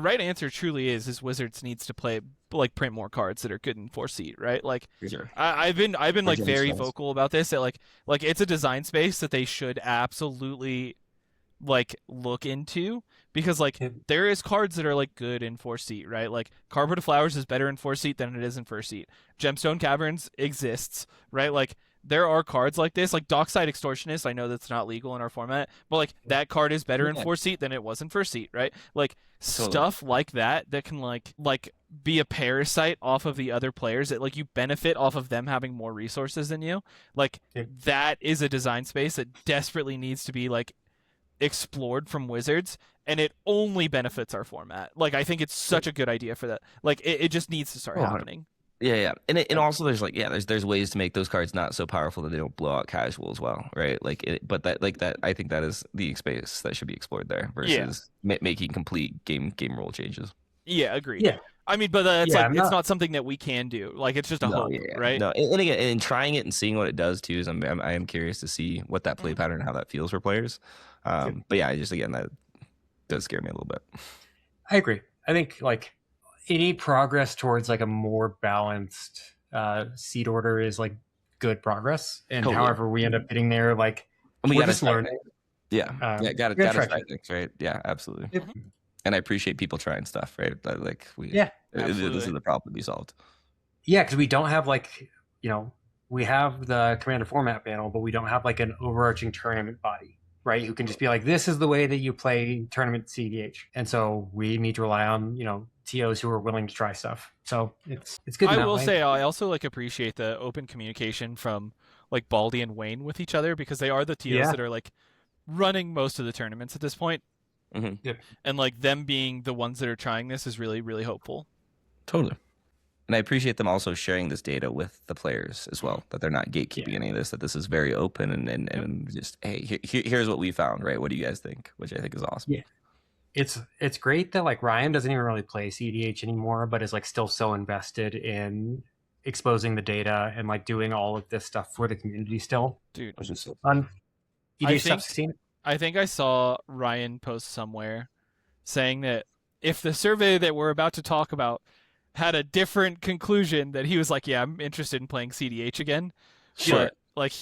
right answer truly is Wizards needs to print more cards that are good in 4-seat, right? Like sure. I've been like very vocal about this, that like it's a design space that they should absolutely like look into, because like there is cards that are like good in 4-seat, right? Like Carpet of Flowers is better in 4-seat than it is in 1st-seat. Gemstone Caverns exists, right? Like there are cards like this, like Dockside Extortionist. I know that's not legal in our format, but like that card is better in 4-seat than it was in 1st-seat, right? Like stuff like that can like be a parasite off of the other players, that like you benefit off of them having more resources than you. Like that is a design space that desperately needs to be like explored from Wizards, and it only benefits our format. Like I think it's such a good idea for that. Like it just needs to start happening. Yeah, and also there's like there's ways to make those cards not so powerful that they don't blow out casual as well, right? Like that I think that is the space that should be explored there versus making complete game rule changes. Yeah, agreed. Yeah. I mean, but it's it's not something that we can do. Like it's just a hope, right? No, and again, and trying it and seeing what it does too is I am curious to see what that play pattern and how that feels for players. But yeah, that does scare me a little bit. I agree. I think like any progress towards like a more balanced seed order is like good progress, and however we end up getting there, like we gotta just learn. Gotta try things, right? Yeah, absolutely. Yep. And I appreciate people trying stuff, right? Like this is the problem to be solved. Yeah, because we don't have like, we have the Commander format panel, but we don't have like an overarching tournament body, right? Who can just be like, this is the way that you play tournament cEDH. And so we need to rely on, TOs who are willing to try stuff. So it's good. I will say I also like appreciate the open communication from like Baldy and Wayne with each other, because they are the TOs that are like running most of the tournaments at this point. Mm-hmm. Yep. And like them being the ones that are trying this is really, really hopeful. Totally. And I appreciate them also sharing this data with the players as well, that they're not gatekeeping any of this, that this is very open and just, hey, here's what we found, right? What do you guys think? Which I think is awesome. Yeah. It's great that like Ryan doesn't even really play cEDH anymore, but is like still so invested in exposing the data and like doing all of this stuff for the community still. Dude, which is so fun. I think I saw Ryan post somewhere saying that if the survey that we're about to talk about had a different conclusion, that he was like, yeah, I'm interested in playing cEDH again. Sure. But, like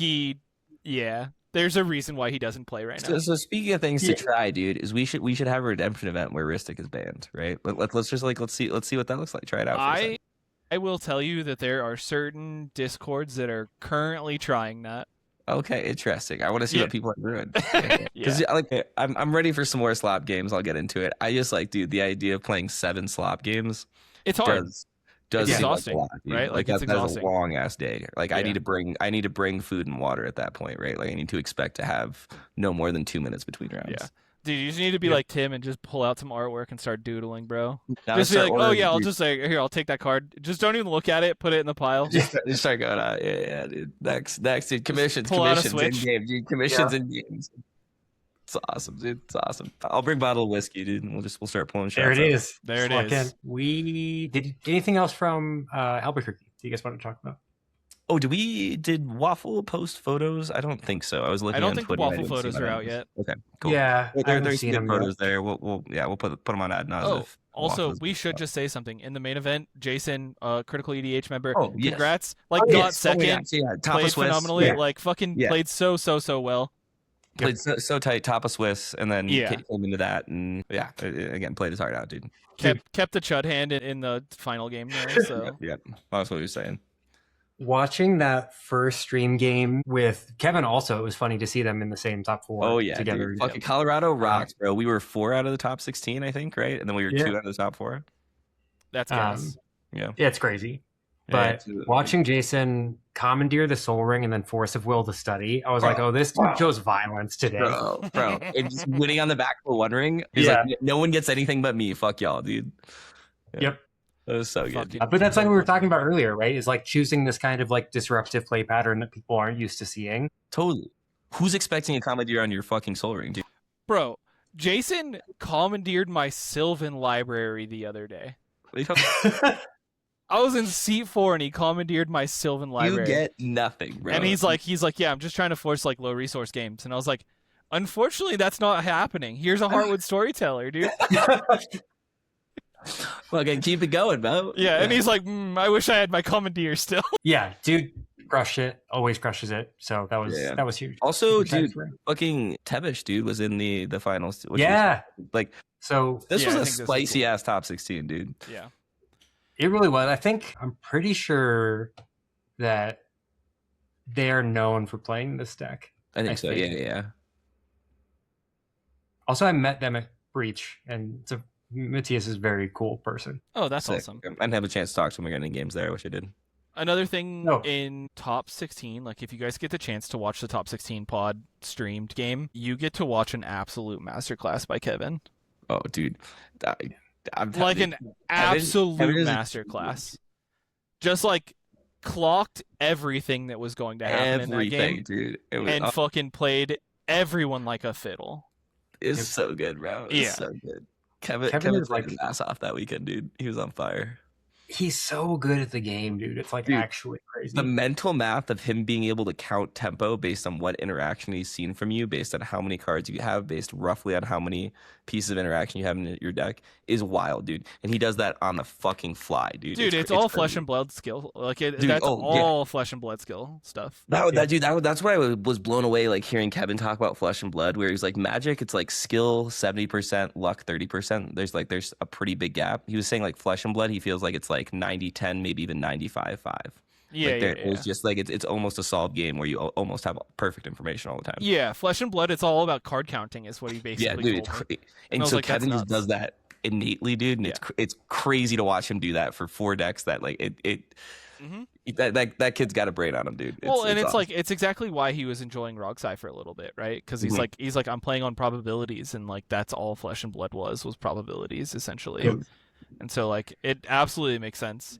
there's a reason why he doesn't play right now. So speaking of things to try, dude, is we should have a redemption event where Rystic is banned, right? Let's see what that looks like. Try it out. I will tell you that there are certain discords that are currently trying that. Okay, interesting. I want to see what people have ruined. Because Yeah. I'm ready for some more slop games. I'll get into it. I just like, dude, the idea of playing 7 slop games It's hard. does It's seem exhausting, like a lot, dude. right? Like, that, it's that is a exhausting. long ass day. Like I Yeah. need to bring food and water at that point, right? Like I need to expect to have no more than 2 minutes between rounds. Yeah. Dude, you just need to be like Tim and just pull out some artwork and start doodling, bro. Now Just be start like, oh ordering, yeah, I'll dude. just say, here, I'll take that card. Just don't even look at it. Put it in the pile. Just start going, yeah, dude. Next, dude. Commissions pull out a in Switch. game, dude. Commissions in games. It's awesome, dude. It's awesome. I'll bring a bottle of whiskey, dude, and we'll start pulling shots. There it is. There it is. We did anything else from Albuquerque? Do you guys want to talk about? Oh, did Waffle post photos? I don't think so. I was looking. I don't on think Twitter, the I Waffle didn't see photos my are out numbers. yet. Okay, cool. Yeah, There's seen good them photos yet. there. We'll put them on ad nauseam. Oh, also, we should just say something. In the main event, Jason, critical EDH member, Oh, yes. congrats. Like, Oh, got yes. second, Yeah. Top played of Swiss. phenomenally, Yeah. like, fucking Yeah. played so well. Played so tight, top of Swiss, and then Yeah. came into that, and again, played his heart out, dude. Kept the chud hand in the final game there, so. Yeah, that's what he was saying. Watching that first stream game with Kevin, also, it was funny to see them in the same top 4. Oh yeah, together. dude. Fucking Colorado rocks, bro. We were 4 out of the top 16, I think, right? And then we were 2 out of the top 4. That's gas. Yeah, it's crazy. Yeah, But watching Jason commandeer the Soul Ring and then Force of Will to study, I was Bro. like, oh, this dude shows violence today. bro. And just winning on the back for One Ring. He's like, no one gets anything but me. Fuck y'all, dude. Yeah. Yep. That was so good. Fucking- But that's like we were talking about earlier, right? Is like choosing this kind of like disruptive play pattern that people aren't used to seeing. Totally. Who's expecting a commandeer on your fucking Soul Ring, dude? Bro, Jason commandeered my Sylvan library the other day. What are you talking about? I was in seat 4 and he commandeered my Sylvan library. You get nothing, bro. And he's like, yeah, I'm just trying to force like low resource games. And I was like, unfortunately, that's not happening. Here's a Heartwood Storyteller, dude. Fucking keep it going, bro. Yeah, and he's like, I wish I had my commandeer still. Yeah, dude crushed it. Always crushes it. So that was huge. Also, Super dude, excited for him. fucking Tebish, dude, was in the finals. Which Yeah. was, like, So this Yeah, was I a think this was spicy cool. ass top 16, dude. Yeah. it really was. I'm pretty sure that they are known for playing this deck. I think so. think. Yeah. Also, I met them at Breach, and Matthias is a very cool person. Oh, that's Sick. awesome. I didn't have a chance to talk to him again in games there. I wish I did. Another thing No. in top 16, like if you guys get the chance to watch the top 16 pod streamed game, you get to watch an absolute masterclass by Kevin. Oh, dude. I'm Like an absolute Kevin is a- masterclass. Just like clocked everything that was going to happen in that everything, game dude. It was and fucking played everyone like a fiddle. it's so good, bro. It's Yeah. so good. Kevin Kevin is is like like- his ass off that weekend, dude. He was on fire. He's so good at the game, dude. It's like Dude, actually crazy. The mental math of him being able to count tempo based on what interaction he's seen from you, based on how many cards you have, based roughly on how many pieces of interaction you have in your deck, is wild, dude. And he does that on the fucking fly, dude. Dude, it's all flesh and blood skill. Like Dude, that's oh, yeah. all flesh and blood skill stuff. That's why I was blown away, like hearing Kevin talk about Flesh and Blood, where he's like, Magic, it's like skill 70%, luck 30%. There's a pretty big gap. He was saying like Flesh and Blood, he feels like it's like 90-10, maybe even 95-5. Yeah, like yeah. It's just like it's almost a solved game where you almost have perfect information all the time. Yeah, Flesh and Blood, it's all about card counting is what he basically Yeah, dude. told me. And I was so like, that's Kevin just nuts. does that innately, dude. And it's crazy to watch him do that for 4 decks. That like that kid's got a brain on him, dude. Well, and it's awesome. like it's exactly why he was enjoying Rogsai for a little bit, right? Because he's like I'm playing on probabilities, and like that's all Flesh and Blood was probabilities essentially. Yep. And so like it absolutely makes sense.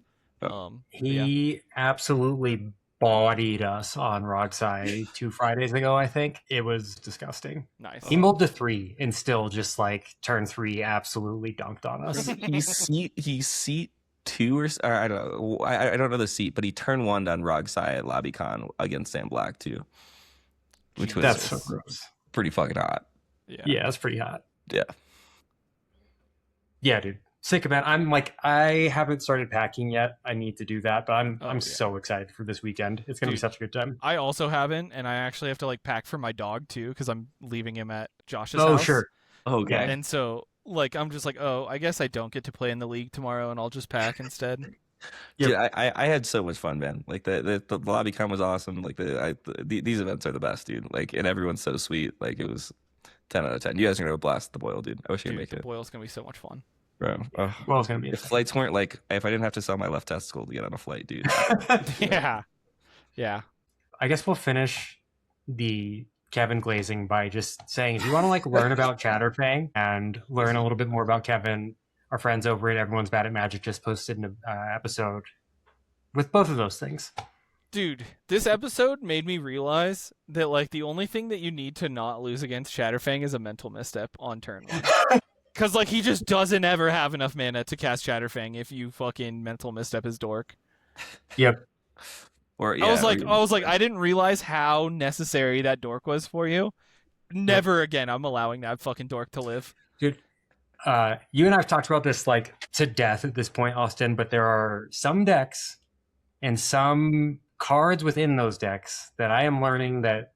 He absolutely bodied us on Rogsai 2 Fridays ago, I think. It was disgusting. Nice. He mulled to 3 and still just like turn 3 absolutely dunked on us. he's seat 2 or I don't know. I don't know the seat, but he turned 1 on Rogsai at LobbyCon against Sam Black too, which was That's so gross. pretty fucking hot. Yeah, that's pretty hot. Yeah. Yeah, dude. Sick about it. I'm like, I haven't started packing yet. I need to do that, but I'm so excited for this weekend. It's gonna be such a good time. I also haven't, and I actually have to like pack for my dog too because I'm leaving him at Josh's Oh, house. sure. Okay. And so like I'm just like, oh, I guess I don't get to play in the league tomorrow, and I'll just pack instead. Yep. Dude, I had so much fun, man. Like the lobby con was awesome. Like these events are the best, dude. Like, and everyone's so sweet. Like, it was 10 out of 10. You guys are gonna blast the boil, dude. I wish you could Dude, make the it, boil's gonna be so much fun. bro. Well, it's gonna be if flights weren't like, if I didn't have to sell my left testicle to get on a flight, dude. Yeah. I guess we'll finish the Kevin glazing by just saying, if you want to like learn about Chatterfang and learn a little bit more about Kevin, our friends over at Everyone's Bad at Magic just posted an episode with both of those things. Dude, this episode made me realize that like the only thing that you need to not lose against Chatterfang is a mental misstep on turn 1. Because like he just doesn't ever have enough mana to cast Chatterfang if you fucking mental misstep his dork. Yep. Or yeah, I was like, I didn't realize how necessary that dork was for you. Never again. I'm allowing that fucking dork to live. Dude, you and I have talked about this like to death at this point, Austin, but there are some decks and some cards within those decks that I am learning that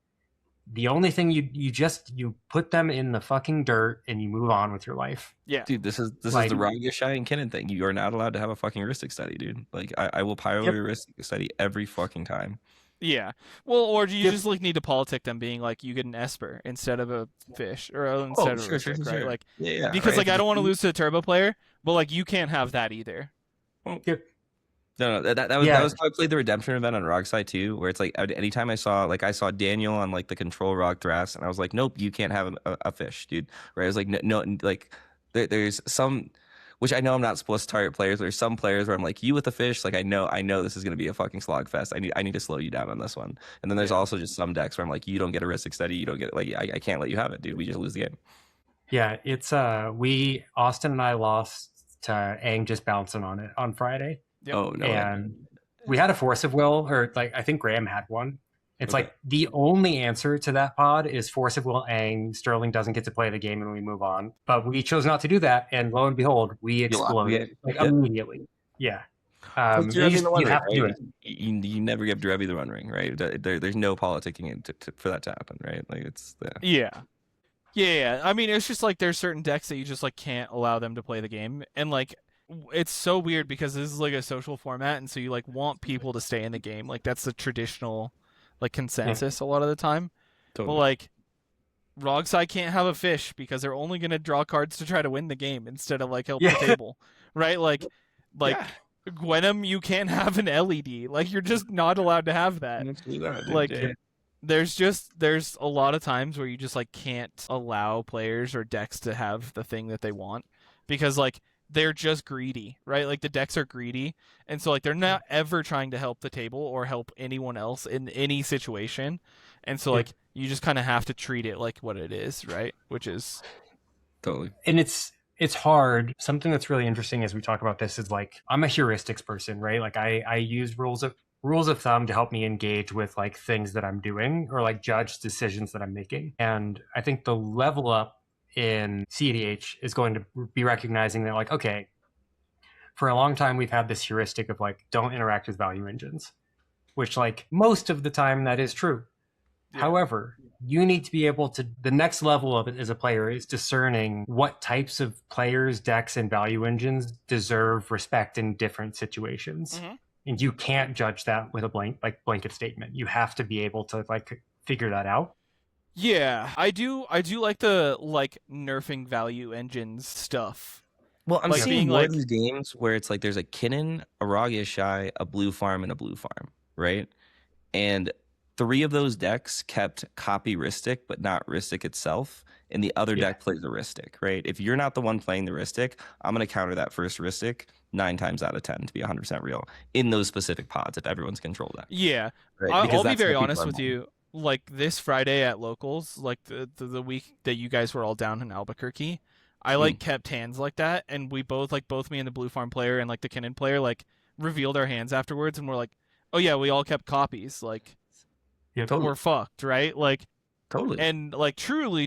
the only thing you put them in the fucking dirt and you move on with your life. Yeah. dude, this is Like- the Ragia Shy and Kinnan thing. You are not allowed to have a fucking heuristic study, dude. Like, I will pile a heuristic study every fucking time. Yeah. Well, or do you just like need to politic them being like you get an Esper instead of a fish or instead of a Rystic, right? Like Yeah, because right? like I don't want to lose to a turbo player, but like you can't have that either. Yep. No, that was how I played the redemption event on Rockside too, where it's like anytime I saw Daniel on like the control Rock Thras, and I was like, nope, you can't have a fish, dude. Right? I was like, no, like there's some, which I know I'm not supposed to target players. There's some players where I'm like, you with the fish, like I know this is gonna be a fucking slog fest. I need to slow you down on this one. And then there's also just some decks where I'm like, you don't get a Rystic study, you don't get like I can't let you have it, dude. We just lose the game. Yeah, it's Austin and I lost to Aang just bouncing on it on Friday. Yep. Oh no. And we had a force of will, or like I think Graham had one. It's Okay. like the only answer to that pod is force of will Aang. Sterling doesn't get to play the game and we move on. But we chose not to do that, and lo and behold, we exploded immediately. Yeah. Like you have to do it. You never give Drevi the run ring, right? There's no politicking for that to happen, right? Like it's Yeah. I mean, it's just like there's certain decks that you just like can't allow them to play the game, and like it's so weird because this is like a social format, and so you like want people to stay in the game. Like that's the traditional like consensus a lot of the time. totally. But like Rogside can't have a fish because they're only gonna draw cards to try to win the game instead of like help the table, right? Like Gwenum, you can't have an LED. Like you're just not allowed to have that. Like there's a lot of times where you just like can't allow players or decks to have the thing that they want because like they're just greedy, right? Like the decks are greedy, and so like they're not ever trying to help the table or help anyone else in any situation, and so like you just kind of have to treat it like what it is, right? Which is totally. And it's hard. Something that's really interesting as we talk about this is like I'm a heuristics person, right? Like I use rules of thumb to help me engage with like things that I'm doing or like judge decisions that I'm making. And I think the level up in cEDH is going to be recognizing that like, okay, for a long time we've had this heuristic of like don't interact with value engines, which like most of the time that is true. Yeah. However, you need to be able to, the next level of it as a player is discerning what types of players, decks, and value engines deserve respect in different situations. Mm-hmm. And you can't judge that with a blanket statement. You have to be able to like figure that out. Yeah, I do like the like nerfing value engines stuff. Well, I'm like seeing more of these games where it's like there's a Kinnan, a Ragia Shy, a blue farm, and a blue farm, right? And 3 of those decks kept copy Rystic, but not Rystic itself. And the other deck plays the Rystic, right? If you're not the one playing the Rystic, I'm going to counter that first Rystic 9 times out of 10 to be 100% real in those specific pods if everyone's controlled that. Yeah. Right? I'll be very honest with you. Like this Friday at locals, like the week that you guys were all down in Albuquerque, I like kept hands like that, and we both me and the blue farm player and like the Kinnan player like revealed our hands afterwards, and we're like, oh yeah, we all kept copies, like we're fucked, right? Like totally. And like truly,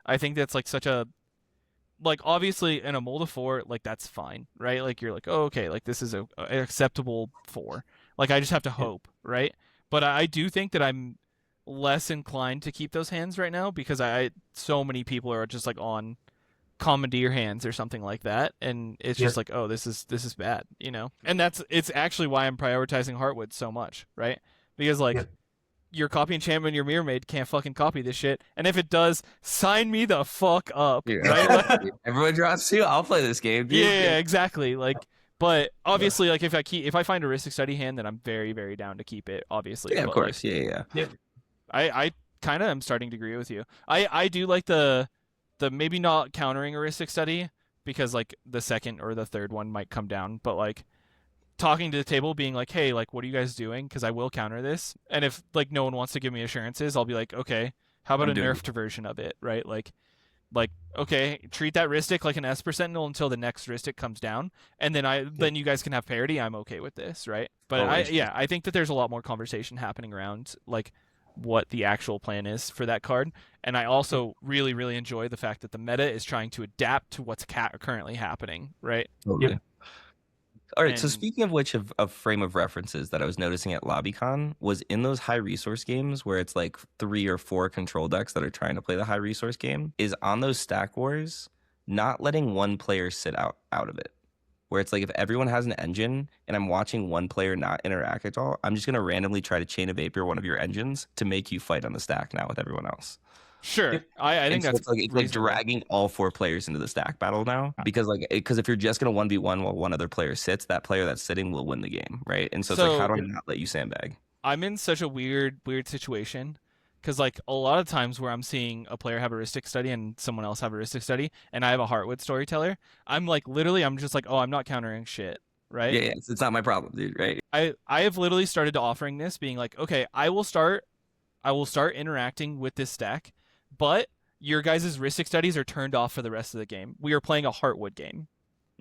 I think that's like such a like obviously in a mold of 4, like that's fine, right? Like you're like, oh okay, like this is an acceptable 4. Like I just have to hope, right? But I do think that I'm less inclined to keep those hands right now because so many people are just like on commandeer hands or something like that, and it's just like, oh, this is bad, you know. And it's actually why I'm prioritizing Heartwood so much, right? Because like your copy enchantment and your mirror maid can't fucking copy this shit, and if it does, sign me the fuck up. Right? Like, everyone draws 2. I'll play this game, dude. Yeah, exactly. Like, but obviously, like if I find a Rystic Study hand, then I'm very, very down to keep it. Obviously, yeah, of course, like, yeah. I kind of am starting to agree with you. I do like the maybe not countering a Rystic Study, because like the second or the third one might come down, but like talking to the table, being like, hey, like, what are you guys doing? Because I will counter this. And if like no one wants to give me assurances, I'll be like, okay, how about a nerfed version of it, right? Like, okay, treat that Rystic like an Esper Sentinel until the next Rystic comes down, and then you guys can have parity. I'm okay with this, right? But I think that there's a lot more conversation happening around like what the actual plan is for that card. And I also really, really enjoy the fact that the meta is trying to adapt to what's currently happening, right? Totally. Yep. All right, so speaking of which, of frame of references that I was noticing at LobbyCon was in those high resource games where it's like 3 or 4 control decks that are trying to play the high resource game, is on those stack wars, not letting one player sit out of it. Where it's like if everyone has an engine and I'm watching one player not interact at all, I'm just going to randomly try to chain a vapor one of your engines to make you fight on the stack now with everyone else. Sure, I think that's it's like dragging all 4 players into the stack battle now, because if you're just gonna 1v1 while one other player sits, that player that's sitting will win the game, right? And so it's like, how do I not let you sandbag? I'm in such a weird situation, because like a lot of times where I'm seeing a player have a Rystic Study and someone else have a Rystic Study, and I have a Heartwood Storyteller, I'm like I'm just like, oh, I'm not countering shit, right? Yeah, it's not my problem, dude, right? I have literally started offering this, being like, okay, I will start interacting with this stack, but your guys' Rystic Studies are turned off for the rest of the game. We are playing a Heartwood game.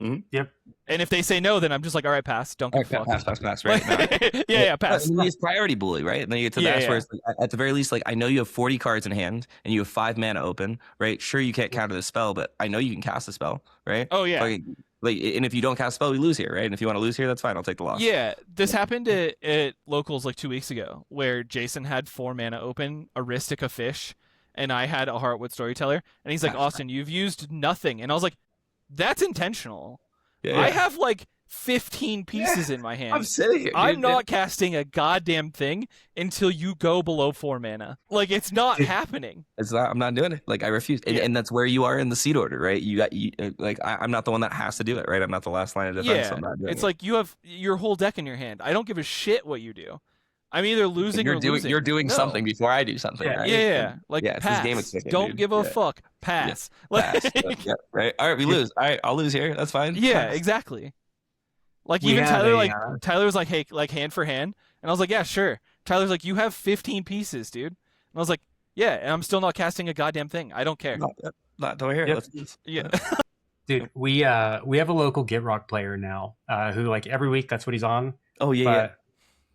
Mm-hmm. Yep. And if they say no, then I'm just like, all right, pass. Don't give a fuck. Pass, right? yeah, pass. And it's priority bully, right? And then you get to that where it's like, at the very least, like, I know you have 40 cards in hand and you have 5 mana open, right? Sure, you can't counter the spell, but I know you can cast a spell, right? Oh, yeah. Like, and if you don't cast a spell, we lose here, right? And if you want to lose here, that's fine. I'll take the loss. Yeah, this happened at Locals like 2 weeks ago, where Jason had 4 mana open, a Rystic, a Fish, and I had a Heartwood Storyteller, and he's like, Austin, you've used nothing. And I was like, that's intentional. Yeah. I have like 15 pieces in my hand. I'm sitting here. I'm not casting a goddamn thing until you go below 4 mana. Like, it's not happening. It's not. I'm not doing it. Like, I refuse. And that's where you are in the seed order, right? I'm not the one that has to do it, right? I'm not the last line of defense. So I'm not doing it's like you have your whole deck in your hand. I don't give a shit what you do. I'm either losing or losing. You're doing something before I do something, right? Yeah. Like, pass. Game exciting, don't give a fuck. Pass. Pass. Right. All right, we lose. All right, I'll lose here. That's fine. Yeah, exactly. Like, even Tyler, Tyler was like, hey, like, hand for hand. And I was like, yeah, sure. Tyler's like, you have 15 pieces, dude. And I was like, yeah, and I'm still not casting a goddamn thing. I don't care. Not over here. Yeah. Dude, we have a local Gitrock player now, who, like, every week that's what he's on. Oh, yeah.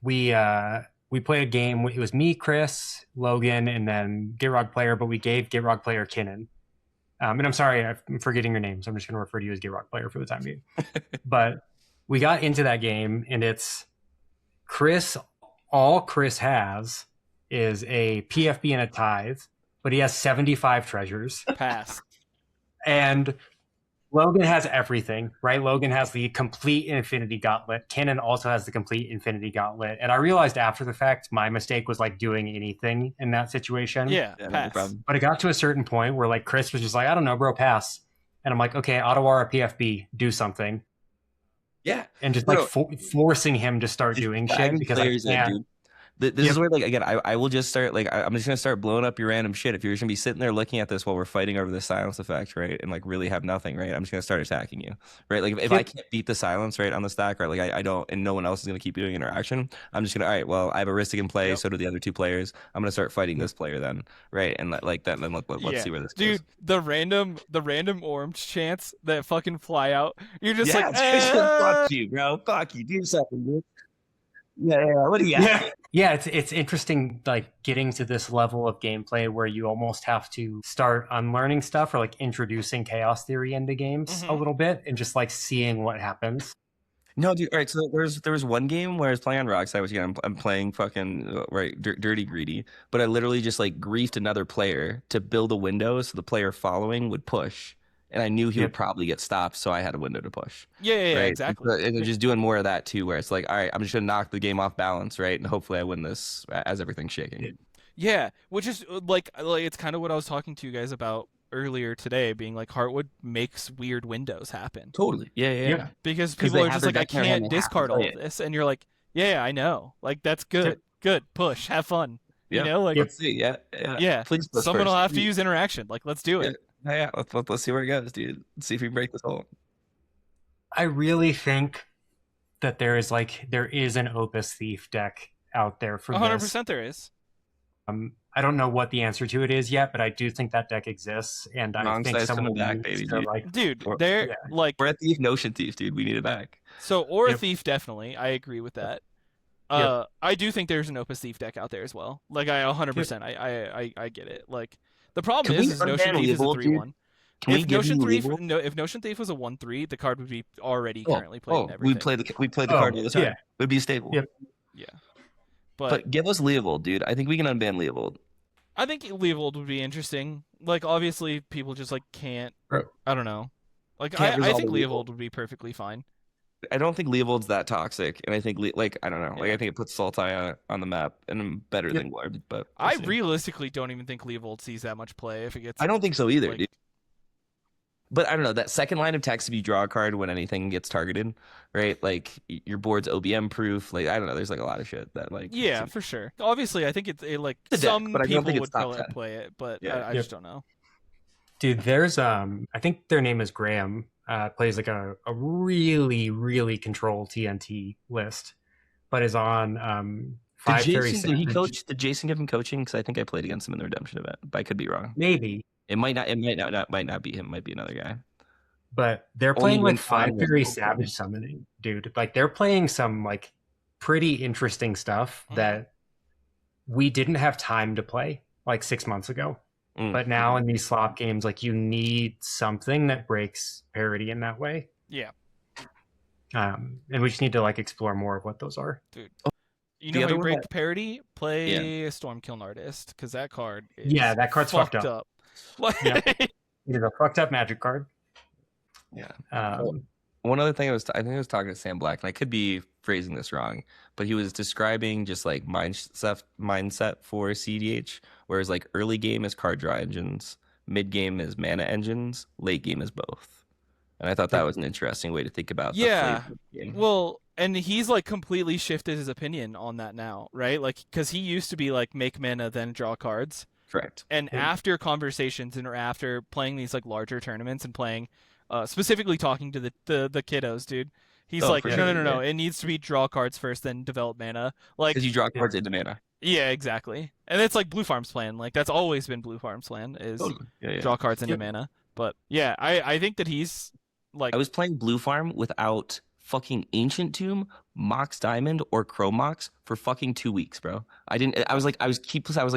We played a game. It was me, Chris, Logan, and then Gitrock player, but we gave Gitrock player Kinnan. And I'm sorry, I'm forgetting your name, so I'm just going to refer to you as Gitrock player for the time being. But we got into that game, and it's Chris. All Chris has is a PFB and a Tithe, but he has 75 treasures. Pass. And Logan has everything, right? Logan has the complete Infinity Gauntlet. Kinnan also has the complete Infinity Gauntlet. And I realized after the fact, my mistake was like doing anything in that situation. Yeah, pass. No, but it got to a certain point where like Chris was just like, I don't know, bro, pass. And I'm like, okay, Ottawara PFB, do something. Yeah. And just like forcing him to start doing shit because I can't. This is where, like, again, I will just start, like, I'm just going to start blowing up your random shit. If you're just going to be sitting there looking at this while we're fighting over the silence effect, right, and, like, really have nothing, right, I'm just going to start attacking you, right? Like, if I can't beat the silence, right, on the stack, right, like, I don't, and no one else is going to keep doing interaction, I'm just going to, all right, well, I have a Rystic in play, so do the other 2 players. I'm going to start fighting this player then, right? And, like, that, then let's see where this goes. Dude, the random orange chants that fucking fly out, you're just like, fuck you, bro. Fuck you. Do something, dude. Yeah. What do you got? Yeah, it's interesting, like, getting to this level of gameplay where you almost have to start unlearning stuff or like introducing chaos theory into games a little bit and just like seeing what happens. No, dude. All right, so there was one game where I was playing on Rockside, which again I'm playing fucking dirty greedy, but I literally just like griefed another player to build a window so the player following would push, and I knew he would probably get stopped, so I had a window to push. Yeah, right? Exactly. And just doing more of that too, where it's like, all right, I'm just gonna knock the game off balance, right, and hopefully I win this as everything's shaking. Yeah, which is like it's kind of what I was talking to you guys about earlier today, being like Heartwood makes weird windows happen. Totally. Yeah. Because people are just like, I can't discard all of this, and you're like, yeah, I know. Like that's good. Good. Push. Have fun. You know, like let's see. Yeah. Please. Someone will have to use interaction. Like, let's do it. Yeah. Let's see where it goes, dude. Let's see if we can break this hole. I really think that there is an Opus Thief deck out there for 100% there is. I don't know what the answer to it is yet, but I do think that deck exists, and I think someone back, baby, dude. They're like we're a Thief, Notion Thief, dude. We need it back. So a Thief, definitely. I agree with that. I do think there's an Opus Thief deck out there as well. Like I 100%. I get it. Like the problem is Notion Thief is a 3/1. If Notion Thief was a 1/3, the card would be already currently played. And everything. We played the card all the time. It would be stable. Yeah. But give us Leovold, dude. I think we can unban Leovold. I think Leovold would be interesting. Like obviously people just like can't. I don't know. Like I think Leovold would be perfectly fine. I don't think Leovold's that toxic, and I think I don't know. Like I think it puts Sultai on the map and I'm better than Glorb. But I realistically don't even think Leovold sees that much play if it gets. I don't think so either, dude. But I don't know, that second line of text, if you draw a card when anything gets targeted, right? Like your board's OBM proof. Like I don't know, there's like a lot of shit that like. Yeah, for sure. Obviously, I think it's like some people would probably play it, but I just don't know. Dude, there's I think their name is Graham. Plays like a really, really controlled TNT list, but is on 5 Fairy Savage. Did he coach? Did Jason give him coaching? Because I think I played against him in the redemption event, but I could be wrong. Maybe it might not be him. It might be another guy. But they're playing like 5 Fairy Savage summoning, dude. Like they're playing some like pretty interesting stuff that we didn't have time to play like 6 months ago. But now in these slop games, like you need something that breaks parity in that way. Yeah. And we just need to like explore more of what those are. Dude. You know how you break parity? Play Stormkiln Artist, because that card is that card's fucked up. It is a fucked up Magic card. Yeah. One other thing I think I was talking to Sam Black, and I could be phrasing this wrong, but he was describing just like mindset for cEDH, whereas like early game is card draw engines, mid game is mana engines, late game is both. And I thought that was an interesting way to think about the game. Well, and he's like completely shifted his opinion on that now, right? Like because he used to be like make mana then draw cards. Correct. And after conversations and after playing these like larger tournaments and playing specifically talking to the kiddos, dude. He's like, no. It needs to be draw cards first, then develop mana. Like because you draw cards into mana. Yeah, exactly. And it's like Blue Farm's plan. Like that's always been Blue Farm's plan is draw cards into mana. But yeah, I think that he's like I was playing Blue Farm without fucking Ancient Tomb, Mox Diamond, or Chrome Mox for fucking 2 weeks, bro. I was like,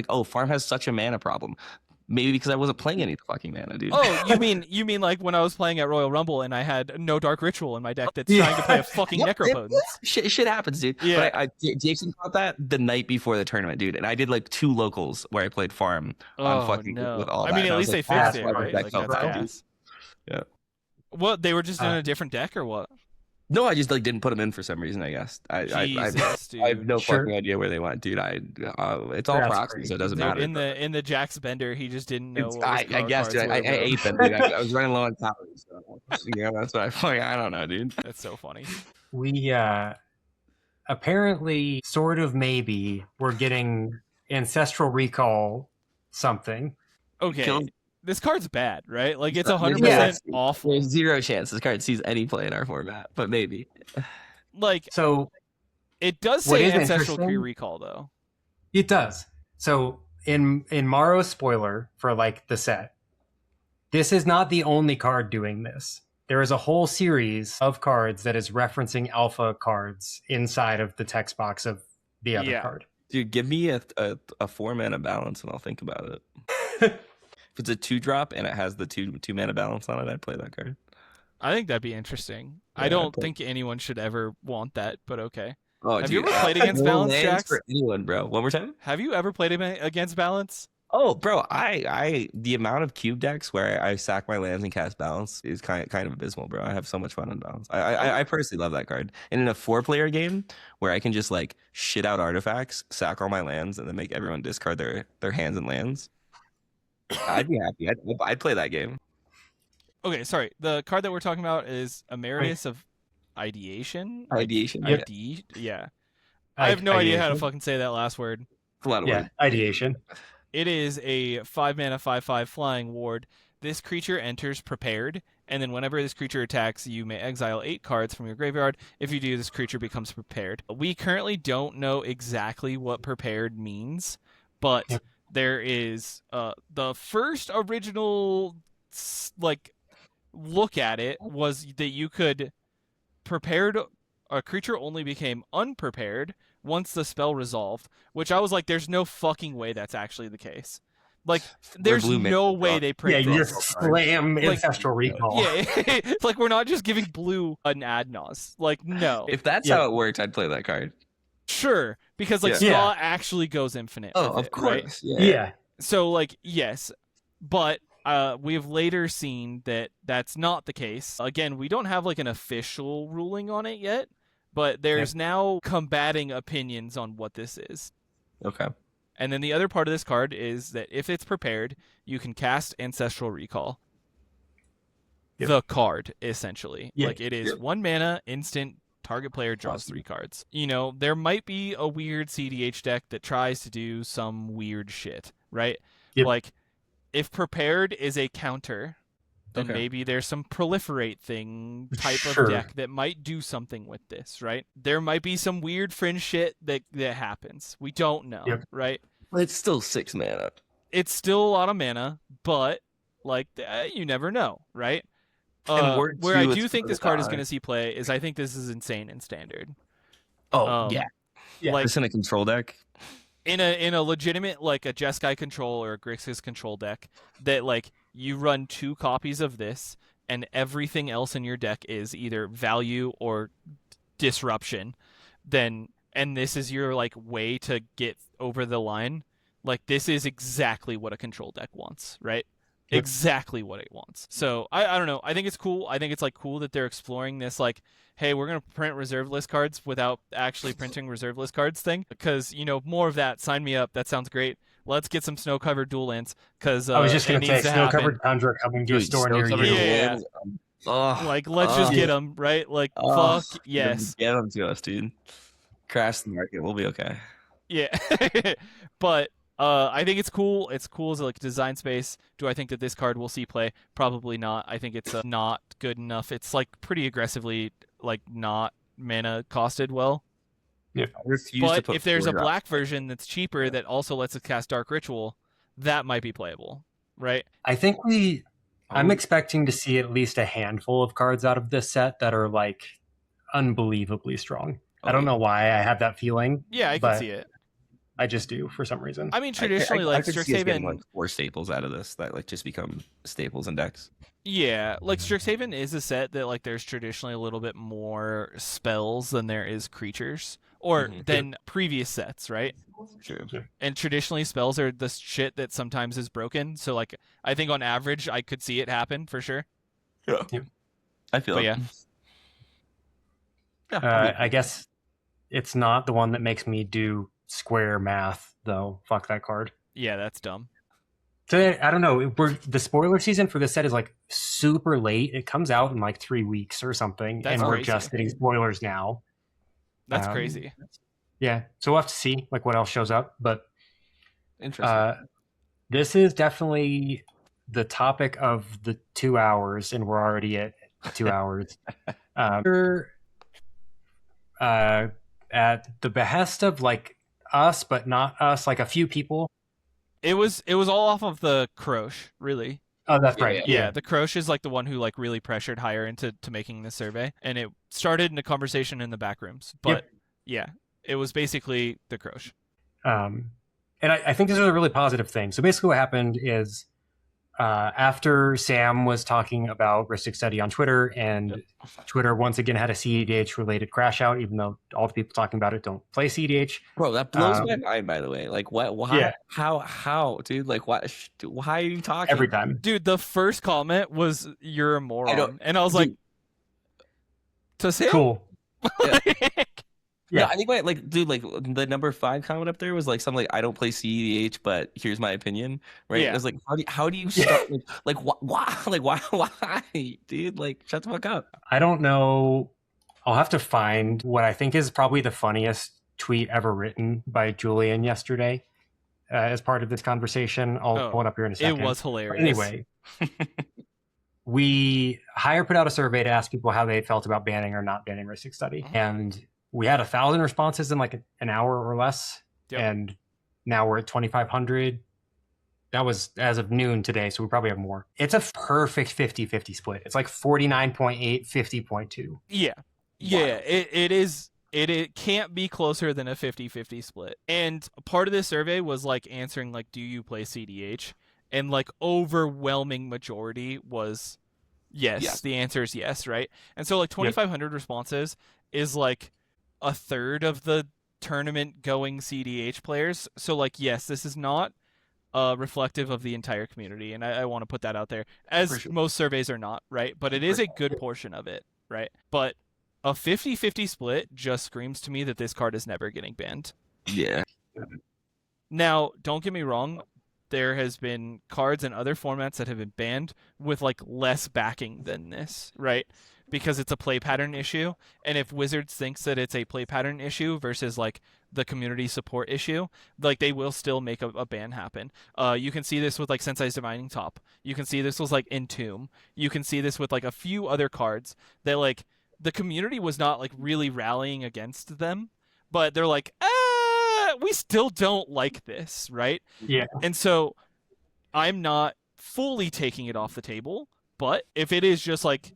oh, Farm has such a mana problem. Maybe because I wasn't playing any fucking mana, dude. Oh, you mean like when I was playing at Royal Rumble and I had no Dark Ritual in my deck that's trying to play a fucking Necropotence. Shit happens, dude. Yeah. But Jason caught that the night before the tournament, dude. And I did like 2 locals where I played Farm on fucking with all that. I mean, at least they fixed it, right? Like, that's yeah. What, they were just in a different deck or what? No, I just like didn't put them in for some reason. I guess I have no fucking idea where they went, dude. It's all proxy, so it doesn't matter. In the Jax Bender, he just didn't know. I guess, dude. I ate them, dude. I was running low on calories, so that's what I don't know, dude. That's so funny. We apparently, sort of, maybe we're getting Ancestral Recall something. Okay. This card's bad, right? Like it's 100% awful. There's 0 chance this card sees any play in our format, but maybe. Like so, it does say Ancestral Recall though. It does. So in Maro's spoiler for like the set, this is not the only card doing this. There is a whole series of cards that is referencing alpha cards inside of the text box of the other card. Dude, give me a 4-mana balance and I'll think about it. If it's a 2-drop and it has the 2 mana balance on it, I'd play that card. I think that'd be interesting. Yeah, I don't think anyone should ever want that, but okay. Oh, have you ever played against Balance, Jax? For anyone, bro. One more time. Have you ever played against Balance? Oh, bro, I the amount of cube decks where I sack my lands and cast balance is kind of abysmal, bro. I have so much fun on balance. I personally love that card. And in a 4-player game where I can just like shit out artifacts, sack all my lands, and then make everyone discard their hands and lands, I'd be happy. I'd play that game. Okay, sorry. The card that we're talking about is Emeritus of Ideation. Ideation. Yeah. I have no idea how to fucking say that last word. It's a lot of words. Ideation. It is a 5-mana 5/5 flying ward. This creature enters prepared, and then whenever this creature attacks, you may exile 8 cards from your graveyard. If you do, this creature becomes prepared. We currently don't know exactly what prepared means, but there is the first original like look at it was that you could prepared. A creature only became unprepared once the spell resolved, which I was like, there's no fucking way that's actually the case. Like, there's no way they print you this. just slam Ancestral Recall. Yeah, it's like we're not just giving blue an ad nos. Like, no. If that's how it works, I'd play that card. Sure, because like Straw actually goes infinite. Oh, of course. Right? Yeah. So like, yes, but we have later seen that that's not the case. Again, we don't have like an official ruling on it yet. But there's now combating opinions on what this is. Okay. And then the other part of this card is that if it's prepared, you can cast Ancestral Recall. The card, essentially. Like, it is 1 mana, instant, target player draws 3 cards. You know, there might be a weird cEDH deck that tries to do some weird shit, right? Like, if prepared is a counter, then maybe there's some proliferate thing type of deck that might do something with this, right? There might be some weird fringe shit that happens. We don't know, right? Well, it's still 6 mana. It's still a lot of mana, but like you never know, right? Where I do think this card is going to see play is I think this is insane in Standard. Oh, like this in a control deck. In a legitimate like a Jeskai control or a Grixis control deck that like you run 2 copies of this and everything else in your deck is either value or disruption, then and this is your like way to get over the line, like this is exactly what a control deck wants, right? Exactly what it wants. So I don't know. I think it's cool. I think it's like cool that they're exploring this like, hey, we're gonna print reserve list cards without actually printing reserve list cards thing. Because, you know, more of that. Sign me up. That sounds great. Let's get some snow covered dual lands. Because I was just gonna say snow covered Tundra coming to a store near you. Yeah. Like let's just get them, right? Like fuck yes. Get them to us, dude. Crash the market. We'll be okay. Yeah. But I think it's cool. It's cool as a like design space. Do I think that this card will see play? Probably not. I think it's not good enough. It's like pretty aggressively like not mana costed well. Yeah. But if there's a black version that's cheaper that also lets us cast Dark Ritual, that might be playable, right? I think I'm expecting to see at least a handful of cards out of this set that are like unbelievably strong. I don't know why I have that feeling. Yeah, I can see it. I just do for some reason. I mean, traditionally, like Strixhaven, like 4 staples out of this that like just become staples in decks. Yeah, like Strixhaven is a set that like there's traditionally a little bit more spells than there is creatures, or than previous sets, right? True. And traditionally, spells are the shit that sometimes is broken. So like, I think on average, I could see it happen for sure. Yeah. I feel. But I guess it's not the one that makes me do square math, though. Fuck that card. Yeah, that's dumb. So I don't know. The spoiler season for this set is like super late. It comes out in like 3 weeks or something, and we're just getting spoilers now. That's crazy. Yeah, so we'll have to see like what else shows up. But interesting. This is definitely the topic of the 2 hours, and we're already at 2 hours. At the behest of like us, but not us, like a few people. It was all off of the Croche, really. Oh, that's right. Yeah, the Croche is like the one who like really pressured Hire into making this survey, and it started in a conversation in the back rooms. But yeah, it was basically the Croche. And I think this is a really positive thing. So basically, what happened is After Sam was talking about Rystic Study on Twitter, and Twitter once again had a cEDH related crash out, even though all the people talking about it don't play cEDH. Bro, that blows my mind, by the way. Like, what? Why? Yeah. How, dude? Like, what? Why are you talking? Every time. Dude, the first comment was, "You're a moron." And I was like, to Sam? Cool. Yeah, I think dude, the number 5 comment up there was like something like, I don't play cEDH, but here's my opinion, right? Yeah. It was like, how do you start? Why, dude? Like, shut the fuck up. I don't know. I'll have to find what I think is probably the funniest tweet ever written by Julian yesterday as part of this conversation. I'll pull it up here in a second. It was hilarious. But anyway, Hire put out a survey to ask people how they felt about banning or not banning Rystic Study, and we had 1,000 responses in like an hour or less. Yep. And now we're at 2,500. That was as of noon today, so we probably have more. It's a perfect 50-50 split. It's like 49.8, 50.2. Yeah. Wow. Yeah, it is. It can't be closer than a 50-50 split. And part of this survey was like answering like, do you play cEDH? And like overwhelming majority was yes. The answer is yes, right? And so like 2,500 responses is like a third of the tournament going cEDH players. So like, yes, this is not reflective of the entire community. And I want to put that out there, as most surveys are not, right? But it is a good portion of it, right? But a 50-50 split just screams to me that this card is never getting banned. Yeah. Now, don't get me wrong. There has been cards in other formats that have been banned with like less backing than this, right? Because it's a play pattern issue. And if Wizards thinks that it's a play pattern issue versus like the community support issue, like they will still make a ban happen. You can see this with like Sensei's Divining Top. You can see this was like Entomb. You can see this with like a few other cards that like the community was not like really rallying against them, but they're like, we still don't like this, right? Yeah. And so I'm not fully taking it off the table, but if it is just like,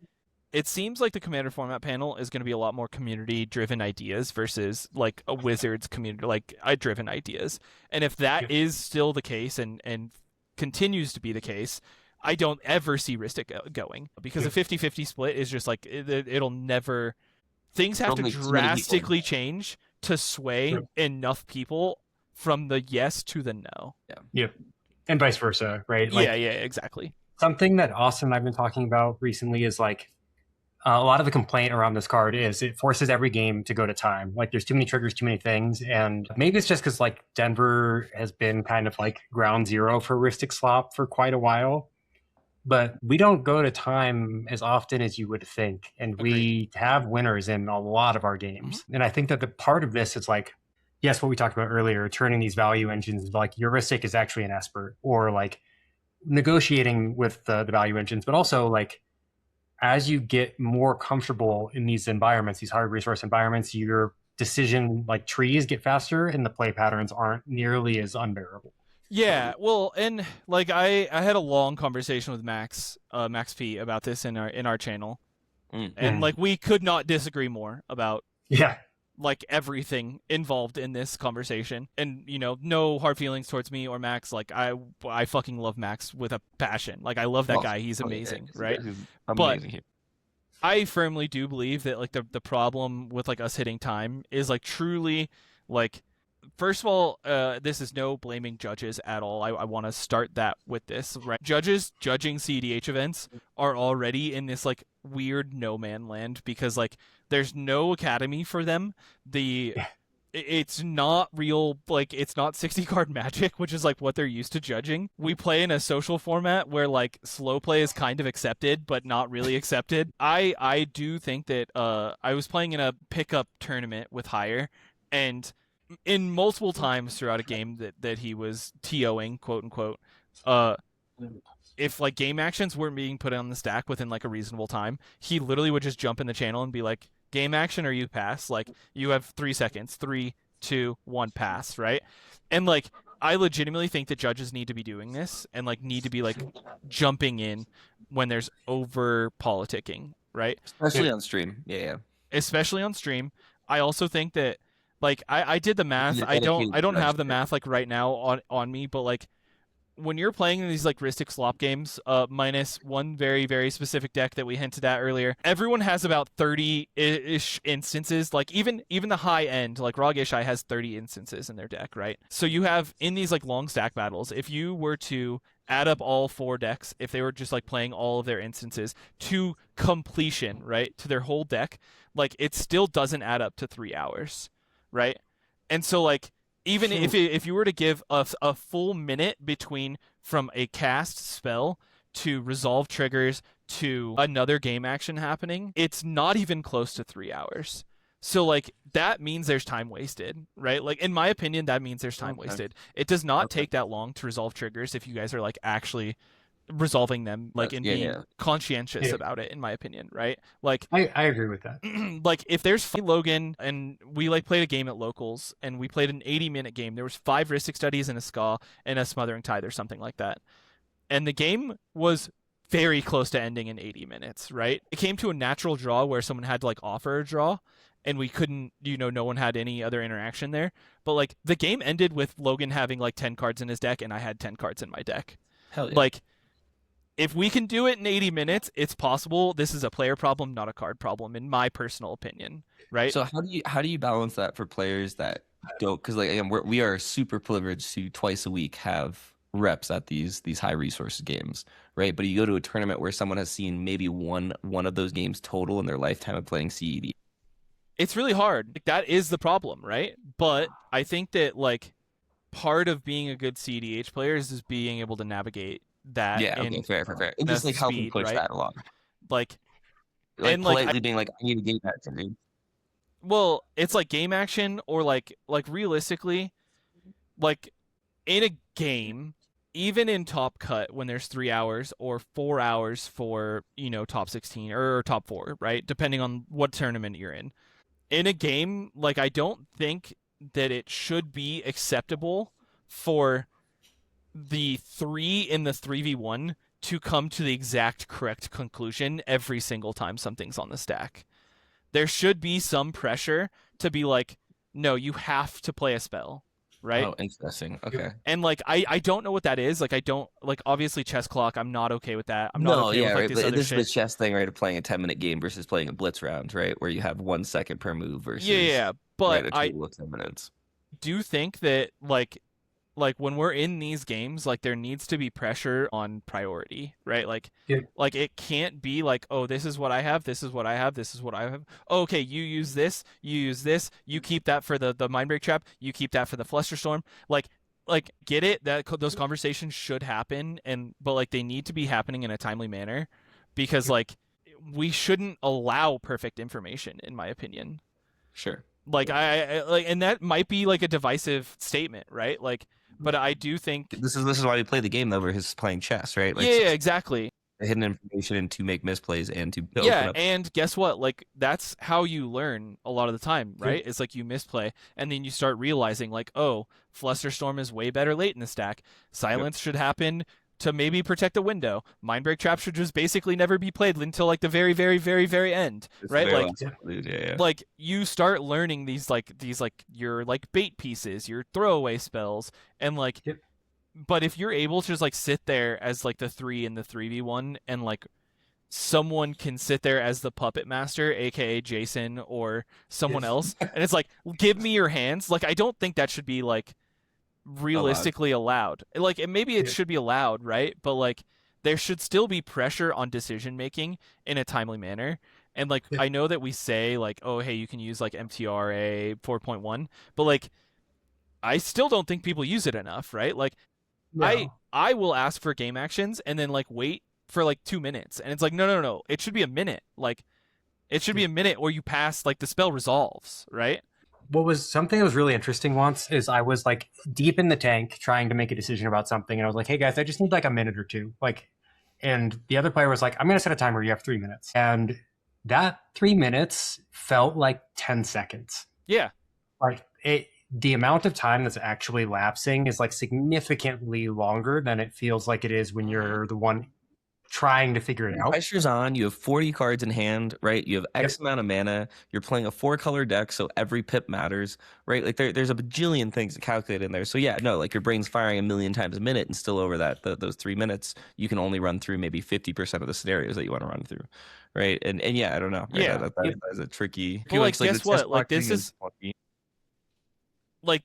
it seems like the Commander format panel is going to be a lot more community-driven ideas versus like a Wizards community, like driven ideas. And if that is still the case and continues to be the case, I don't ever see Rystic going, because a 50-50 split is just like, it'll never, things have to drastically change to sway enough people from the yes to the no. Yeah. And vice versa, right? Like, yeah, exactly. Something that Austin and I've been talking about recently is like, a lot of the complaint around this card is it forces every game to go to time. Like there's too many triggers, too many things. And maybe it's just because like Denver has been kind of like ground zero for Rystic Slop for quite a while. But we don't go to time as often as you would think. And we have winners in a lot of our games. Mm-hmm. And I think that the part of this is like, yes, what we talked about earlier, turning these value engines, like your Rystic is actually an Esper, or like negotiating with the value engines, but also like, as you get more comfortable in these environments, these hard resource environments, your decision like trees get faster and the play patterns aren't nearly as unbearable. Yeah, well, and like I had a long conversation with Max P about this in our channel. And like we could not disagree more about like everything involved in this conversation. And you know, no hard feelings towards me or Max. Like I fucking love Max with a passion. Like I love that guy. He's amazing, right? He's amazing. But I firmly do believe that like the problem with like us hitting time is like truly like, first of all, this is no blaming judges at all. I want to start that with this, right? Judges judging cEDH events are already in this like weird no man land, because like there's no academy for them. It's not real, like it's not 60 card Magic, which is like what they're used to judging. We play in a social format where like slow play is kind of accepted but not really accepted. I do think that I was playing in a pickup tournament with Hire, and in multiple times throughout a game that he was TOing, quote unquote, if like game actions weren't being put on the stack within like a reasonable time, he literally would just jump in the channel and be like, game action or you pass, like you have 3 seconds, 3, 2, 1, pass, right? And like I legitimately think that judges need to be doing this and like need to be like jumping in when there's over politicking, right? Especially on stream. Yeah. Especially on stream. I also think that like I did the math. I don't have the math like right now on me, but like when you're playing in these like Rystic slop games, minus one very, very specific deck that we hinted at earlier, everyone has about 30-ish instances. Like even the high end, like Rog Ishai has 30 instances in their deck, right? So you have in these like long stack battles, if you were to add up all 4 decks, if they were just like playing all of their instances to completion, right, to their whole deck, like it still doesn't add up to 3 hours, right? And so like even if you were to give a full minute between from a cast spell to resolve triggers to another game action happening, it's not even close to 3 hours. So like that means there's time wasted, right? Like in my opinion, that means there's time wasted. It does not take that long to resolve triggers if you guys are like actually resolving them, like and being conscientious about it, in my opinion, right? Like I agree with that. Like if there's Logan and we like played a game at locals and we played an 80-minute game, there was 5 Rystic Studies and a Ska and a Smothering Tithe or something like that, and the game was very close to ending in 80 minutes, right? It came to a natural draw where someone had to like offer a draw and we couldn't, no one had any other interaction there, but like the game ended with Logan having like 10 cards in his deck and I had 10 cards in my deck. Hell yeah. Like if we can do it in 80 minutes, it's possible. This is a player problem, not a card problem, in my personal opinion, right? So how do you balance that for players that don't? Because like again, we are super privileged to twice a week have reps at these high resource games, right? But you go to a tournament where someone has seen maybe one of those games total in their lifetime of playing CED. It's really hard. Like, that is the problem, right? But I think that like part of being a good cEDH player is just being able to navigate that. Yeah, okay, fair. And just like helping push that along. Like and politely being like, I need a game action, dude. Well, it's like game action or like realistically, like in a game, even in top cut when there's 3 hours or 4 hours for, top 16 or top 4, right? Depending on what tournament you're in. In a game, like I don't think that it should be acceptable for the 3 in the 3v1 to come to the exact correct conclusion every single time something's on the stack. There should be some pressure to be like, no, you have to play a spell, right? Oh, interesting. Okay. And like I don't know what that is. Like I don't like obviously chess clock. I'm not okay with that. I'm not okay with like this other this shit. is the chess thing, right? Of playing a 10-minute game versus playing a blitz round, right? Where you have 1 second per move versus But a total of 10 minutes. Do think that like when we're in these games, like there needs to be pressure on priority, right? Like it can't be like, oh, this is what I have, this is what I have, this is what I have. Oh, okay, you use this, you keep that for the Mindbreak Trap, you keep that for the Flusterstorm. Like get it that those conversations should happen, but like they need to be happening in a timely manner, because like we shouldn't allow perfect information, in my opinion. Sure. Like I like, and that might be like a divisive statement, right? Like, but I do think this is why we play the game though, versus playing chess, right? Like, yeah, exactly. Hidden information and to make misplays and to and guess what? Like that's how you learn a lot of the time, right? It's like you misplay and then you start realizing like, oh, Flusterstorm is way better late in the stack. Silence should happen to maybe protect a window. Mindbreak Trap should just basically never be played until like the very, very, very, very end, right? Like, like you start learning these like your like bait pieces, your throwaway spells, and like. But if you're able to just like sit there as like the 3 in the 3v1, and like someone can sit there as the puppet master, aka Jason or someone else, and it's like, give me your hands. Like I don't think that should be like realistically allowed. Like maybe it should be allowed, right? But like there should still be pressure on decision making in a timely manner. And like I know that we say like, oh hey, you can use like MTRA 4.1, but like I still don't think people use it enough, right? Like I will ask for game actions and then like wait for like 2 minutes, and it's like no, it should be a minute. Like it should be a minute, or you pass like the spell resolves, right? What was something that was really interesting once is I was like deep in the tank trying to make a decision about something, and I was like, hey guys, I just need like a minute or two. Like, and the other player was like, I'm going to set a timer. You have 3 minutes. And that 3 minutes felt like 10 seconds. Yeah. Like the amount of time that's actually lapsing is like significantly longer than it feels like it is when you're the one trying to figure it out. Pressure's on. You have 40 cards in hand, right? You have X amount of mana. You're playing a 4-color deck, so every pip matters, right? Like there's a bajillion things to calculate in there. So yeah, no, like your brain's firing a million times a minute, and still over those 3 minutes, you can only run through maybe 50% of the scenarios that you want to run through, right? And yeah, I don't know. Right? Yeah, that is a tricky. But like, guess what? Like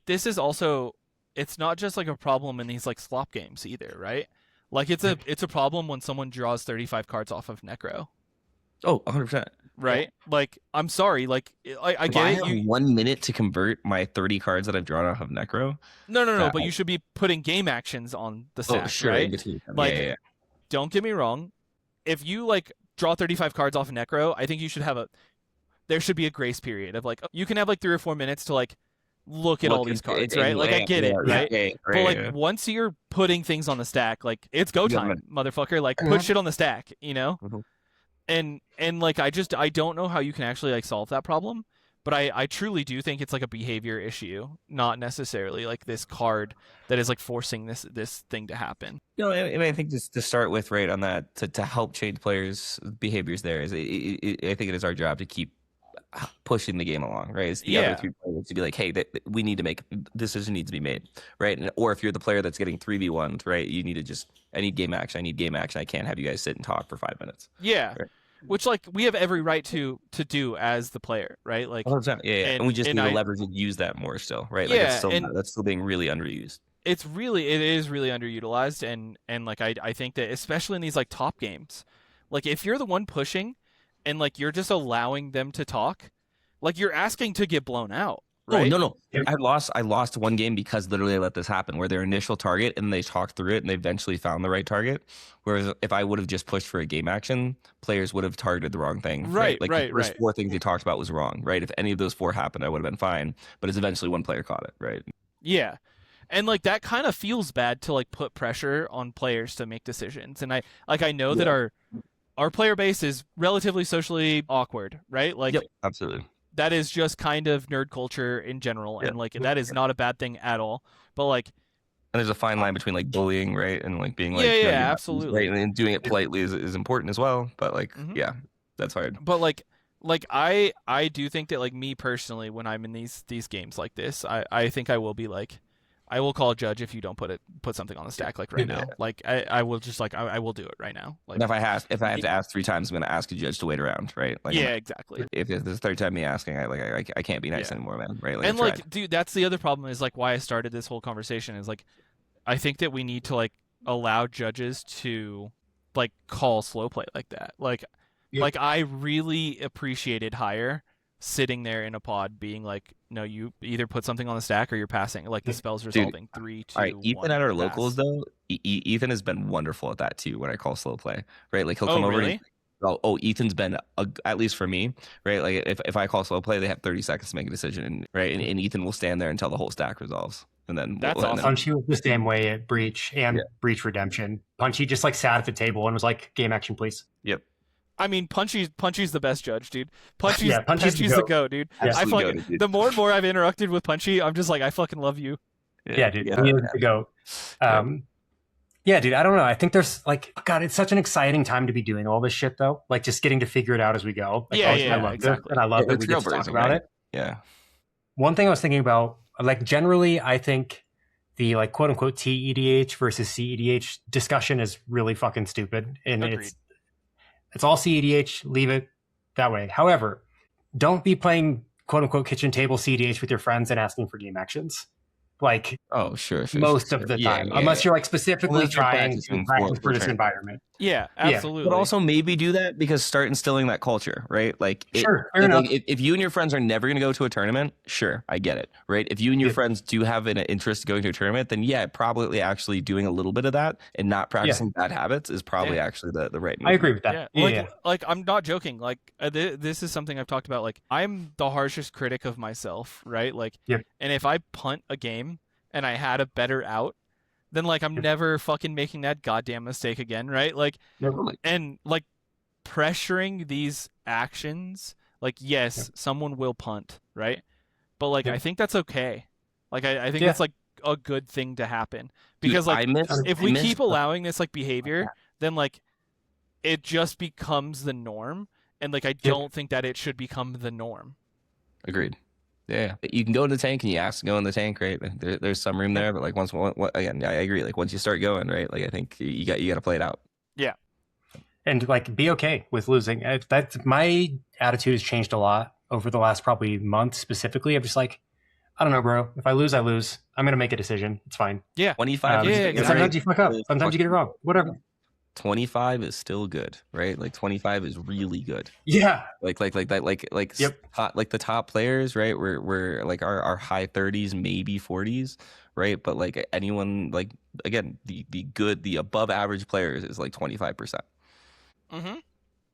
this is also, it's not just like a problem in these like slop games either, right? Like it's a problem when someone draws 35 cards off of Necro. Oh, 100%. Right? Like, I'm sorry. Like, I get I it. have 1 minute to convert my 30 cards that I've drawn off of Necro. No. But you should be putting game actions on the stack, right? In between. Like, don't get me wrong. If you like draw 35 cards off of Necro, I think you should have there should be a grace period of like, you can have like 3 or 4 minutes to like look at all these cards, right? Like, I get it, right? But like, once you're putting things on the stack, like, it's go time, motherfucker. Like, put shit on the stack, you know? And like, I don't know how you can actually like solve that problem, but I truly do think it's like a behavior issue, not necessarily like this card that is like forcing this thing to happen. You know, and I think just to start with, right, on that, to help change players' behaviors there is, I think it is our job to keep pushing the game along, right? It's the other 3 players to be like, hey, we need to make decision needs to be made, right? Or if you're the player that's getting 3v1'd, right, you need to I need game action. I can't have you guys sit and talk for 5 minutes. Yeah. Right? Which, like, we have every right to do as the player, right? Like, 100%. And we just need to leverage and use that more still, right? Like, that's still being really underused. It is really underutilized, and like, I think that especially in these like top games, like, if you're the one pushing and like you're just allowing them to talk, like, you're asking to get blown out, right? Oh, no. I lost one game because literally I let this happen, where their initial target, and they talked through it and they eventually found the right target. Whereas if I would have just pushed for a game action, players would have targeted the wrong thing. Right. Like, the first 4 things they talked about was wrong, right? If any of those 4 happened, I would have been fine. But it's eventually one player caught it, right? Yeah. And like, that kind of feels bad to like put pressure on players to make decisions. And I know that our player base is relatively socially awkward, right? Like, absolutely. That is just kind of nerd culture in general, and like, that is not a bad thing at all. But like, and there's a fine line between like bullying, right, and like being like, absolutely, right, and doing it politely is important as well. But like, that's hard. But like I do think that, like, me personally, when I'm in these games like this, I think I will be like, I will call a judge if you don't put something on the stack, like, right now. Like, I will just, like, I will do it right now. Like, and if I have to ask 3 times, I'm going to ask a judge to wait around, right? Like, exactly. If it's the 3rd time me asking, I can't be nice anymore, man. Right? Like, and like, dude, that's the other problem, is like why I started this whole conversation, is like, I think that we need to like allow judges to like call slow play like that. Like, like, I really appreciated Hire sitting there in a pod being like, no, you either put something on the stack or you're passing. Like, the spell's resolving. 3, 2, all right, Ethan 1, at our pass. locals, though, Ethan has been wonderful at that too when I call slow play, right? Like, he'll come over really? and Ethan's been, at least for me, right? Like, if I call slow play, they have 30 seconds to make a decision, right? And Ethan will stand there until the whole stack resolves. And then that's awesome. Punchy was the same way at Breach and Breach Redemption. Punchy just like sat at the table and was like, game action, please. Yep. I mean, Punchy's the best judge, dude. Punchy's Punchy's the goat, dude. Yeah. I fucking, the more and more I've interacted with Punchy, I'm just like, I fucking love you. Yeah, dude. He is the goat. Yeah, dude. I don't know. I think there's like, God, it's such an exciting time to be doing all this shit, though. Like, just getting to figure it out as we go. Like, I love exactly. And I love that we get to talk about it. Yeah. One thing I was thinking about, like, generally, I think the like quote unquote cEDH versus cEDH discussion is really fucking stupid, and Agreed. it's all cEDH. Leave it that way. However, don't be playing quote unquote kitchen table cEDH with your friends and asking for game actions. Like, sure, most of the time, unless you're like specifically trying to practice for this environment. Yeah, absolutely. But also maybe do that because start instilling that culture, right? Like, fair enough. If you and your friends are never going to go to a tournament, sure, I get it, right? If you and your friends do have an interest in going to a tournament, then probably actually doing a little bit of that and not practicing bad habits is probably actually the right move. I agree with that. Like, I'm not joking. Like, this is something I've talked about. Like, I'm the harshest critic of myself, right? Like, and if I punt a game and I had a better out, then like, I'm never fucking making that goddamn mistake again, right? Like, and like, pressuring these actions, like, yes, someone will punt, right? But like, I think that's okay. Like, I think it's like a good thing to happen, because like, if we keep allowing this like behavior, then like, it just becomes the norm, and like I don't think that it should become the norm. Agreed. Yeah, you can go in the tank and you ask to go in the tank, right? There's some room there, but like again, I agree. Like once you start going, right? Like I think you got to play it out. Yeah, and like be okay with losing. That's my attitude has changed a lot over the last probably month specifically. I'm just like, I don't know, bro. If I lose, I lose. I'm gonna make a decision. It's fine. Yeah, 25. Exactly. Sometimes you fuck up. Sometimes you get it wrong. Whatever. 25 is still good, right? Like 25 is really good. Yeah. Like Yep. like the top players, right? We're like our high 30s, maybe 40s, right? But like anyone, like again, the above average players is like 25%.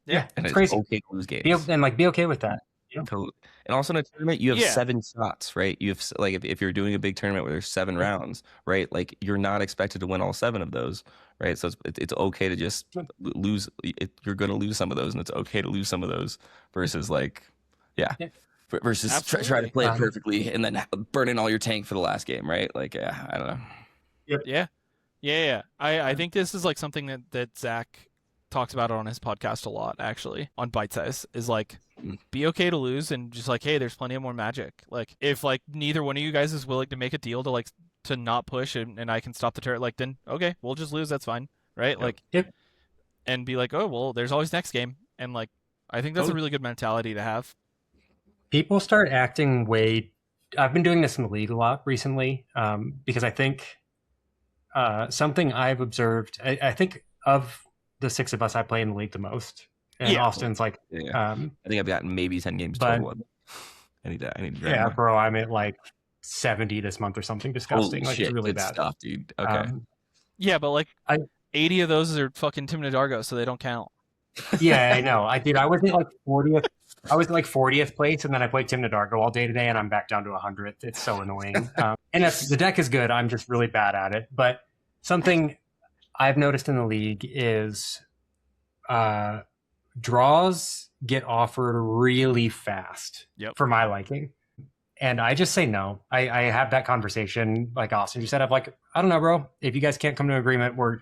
Yeah, and it's crazy. Okay to lose games. Be okay with that. Totally. And also in a tournament, you have 7 shots, right? You have like if you're doing a big tournament where there's 7 rounds, right? Like you're not expected to win all 7 of those, right? So it's okay to just lose. You're going to lose some of those, and it's okay to lose some of those versus like, versus try to play it perfectly and then burn in all your tank for the last game, right? Like, I don't know. Yeah. I think this is like something that Zach talks about it on his podcast a lot, actually, on Bite Size, is like, be okay to lose and just like, hey, there's plenty of more Magic. Like, if like neither one of you guys is willing to make a deal to like to not push and I can stop the turret, like then okay, we'll just lose. That's fine, right? Like, and be like, oh well, there's always next game, and like, I think that's a really good mentality to have. People start acting I've been doing this in the league a lot recently, because I think something I've observed. I think of the 6 of us, I play in the league the most. And Austin's like, I think I've gotten maybe 10 games total. I need to bro, I'm at like 70 this month or something disgusting. Holy like shit, it's really good bad stuff, dude. Okay. Yeah, but like 80 of those are fucking Tim Dargo, so they don't count. Yeah, I know. I was at like 40th. I was at like 40th place, and then I played Tim Dargo all day today, and I'm back down to 100th. It's so annoying. And the deck is good. I'm just really bad at it. But something I've noticed in the league is draws get offered really fast for my liking. And I just say no. I have that conversation, like Austin just said. I'm like, I don't know, bro. If you guys can't come to an agreement, we'll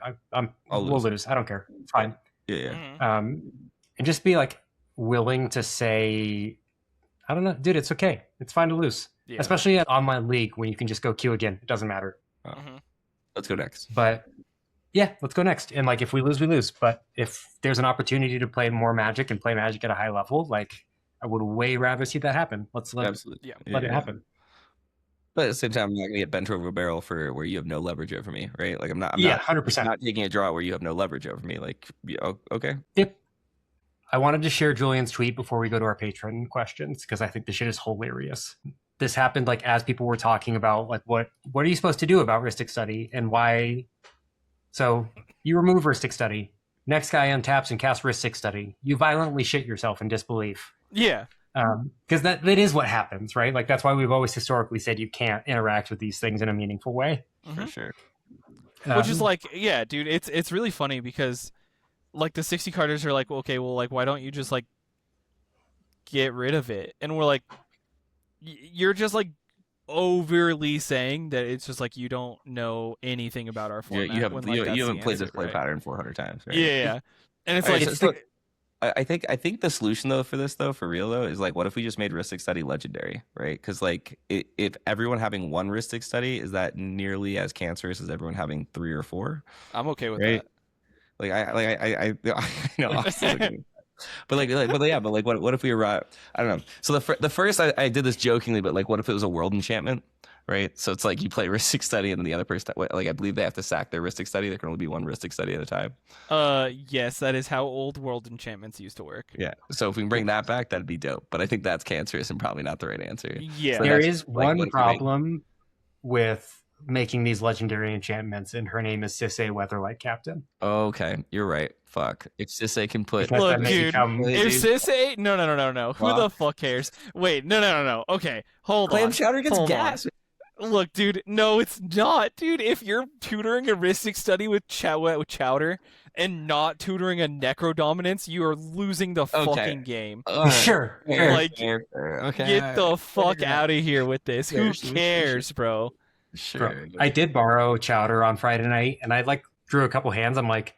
lose. I don't care. It's fine. And just be like willing to say, I don't know, dude, it's okay. It's fine to lose. Yeah. Especially at online league when you can just go queue again. It doesn't matter. Let's go next. But yeah, let's go next. And like, if we lose, we lose. But if there's an opportunity to play more Magic and play Magic at a high level, like I would way rather see that happen. Let's let it happen. But at the same time, I'm not going to get bent over a barrel for where you have no leverage over me, right? Like I'm not 100%. Not taking a draw where you have no leverage over me. Like, okay. Yep. I wanted to share Julian's tweet before we go to our patron questions, because I think the shit is hilarious. This happened like as people were talking about like what are you supposed to do about Rystic Study and why. So you remove Rystic Study. Next guy untaps and casts Rystic Study. You violently shit yourself in disbelief. Yeah. Because that is what happens, right? Like that's why we've always historically said you can't interact with these things in a meaningful way. For sure. Which is like, yeah, dude, it's really funny because like the 60 carders are like, okay, well, like why don't you just like get rid of it? And we're like, you're just like overly saying that it's just like you don't know anything about our format. You haven't played this play pattern 400 times, right? Yeah. And it's I think the solution though for this for real though is like, what if we just made Rystic Study legendary, right? Because like if everyone having 1 Rystic Study is that nearly as cancerous as everyone having 3 or 4, I'm okay with that. Like I know, but what if we were I don't know. So the first I did this jokingly, but like what if it was a world enchantment? Right, so it's like you play Rystic Study, and then the other person, like I believe they have to sack their Rystic Study. There can only be 1 Rystic Study at a time. Yes, that is how old world enchantments used to work. Yeah, so if we can bring that back, that'd be dope. But I think that's cancerous and probably not the right answer. Yeah, so there is one problem with making these legendary enchantments, and her name is Sisay Weatherlight Captain. Okay, you're right. Fuck, if Sisay can put. Look, dude, if Sisay, no. Who the fuck cares? Wait, no. Okay, hold on. Clam Chowder gets gas. Look, dude, no, it's not, dude. If you're tutoring a Rystic Study with Chowder and not tutoring a Necro Dominance, you are losing the fucking game. Sure. Like, okay. Get the fuck out of here with this. Who cares, bro? Sure. Bro, I did borrow Chowder on Friday night, and I like drew a couple hands. I'm like,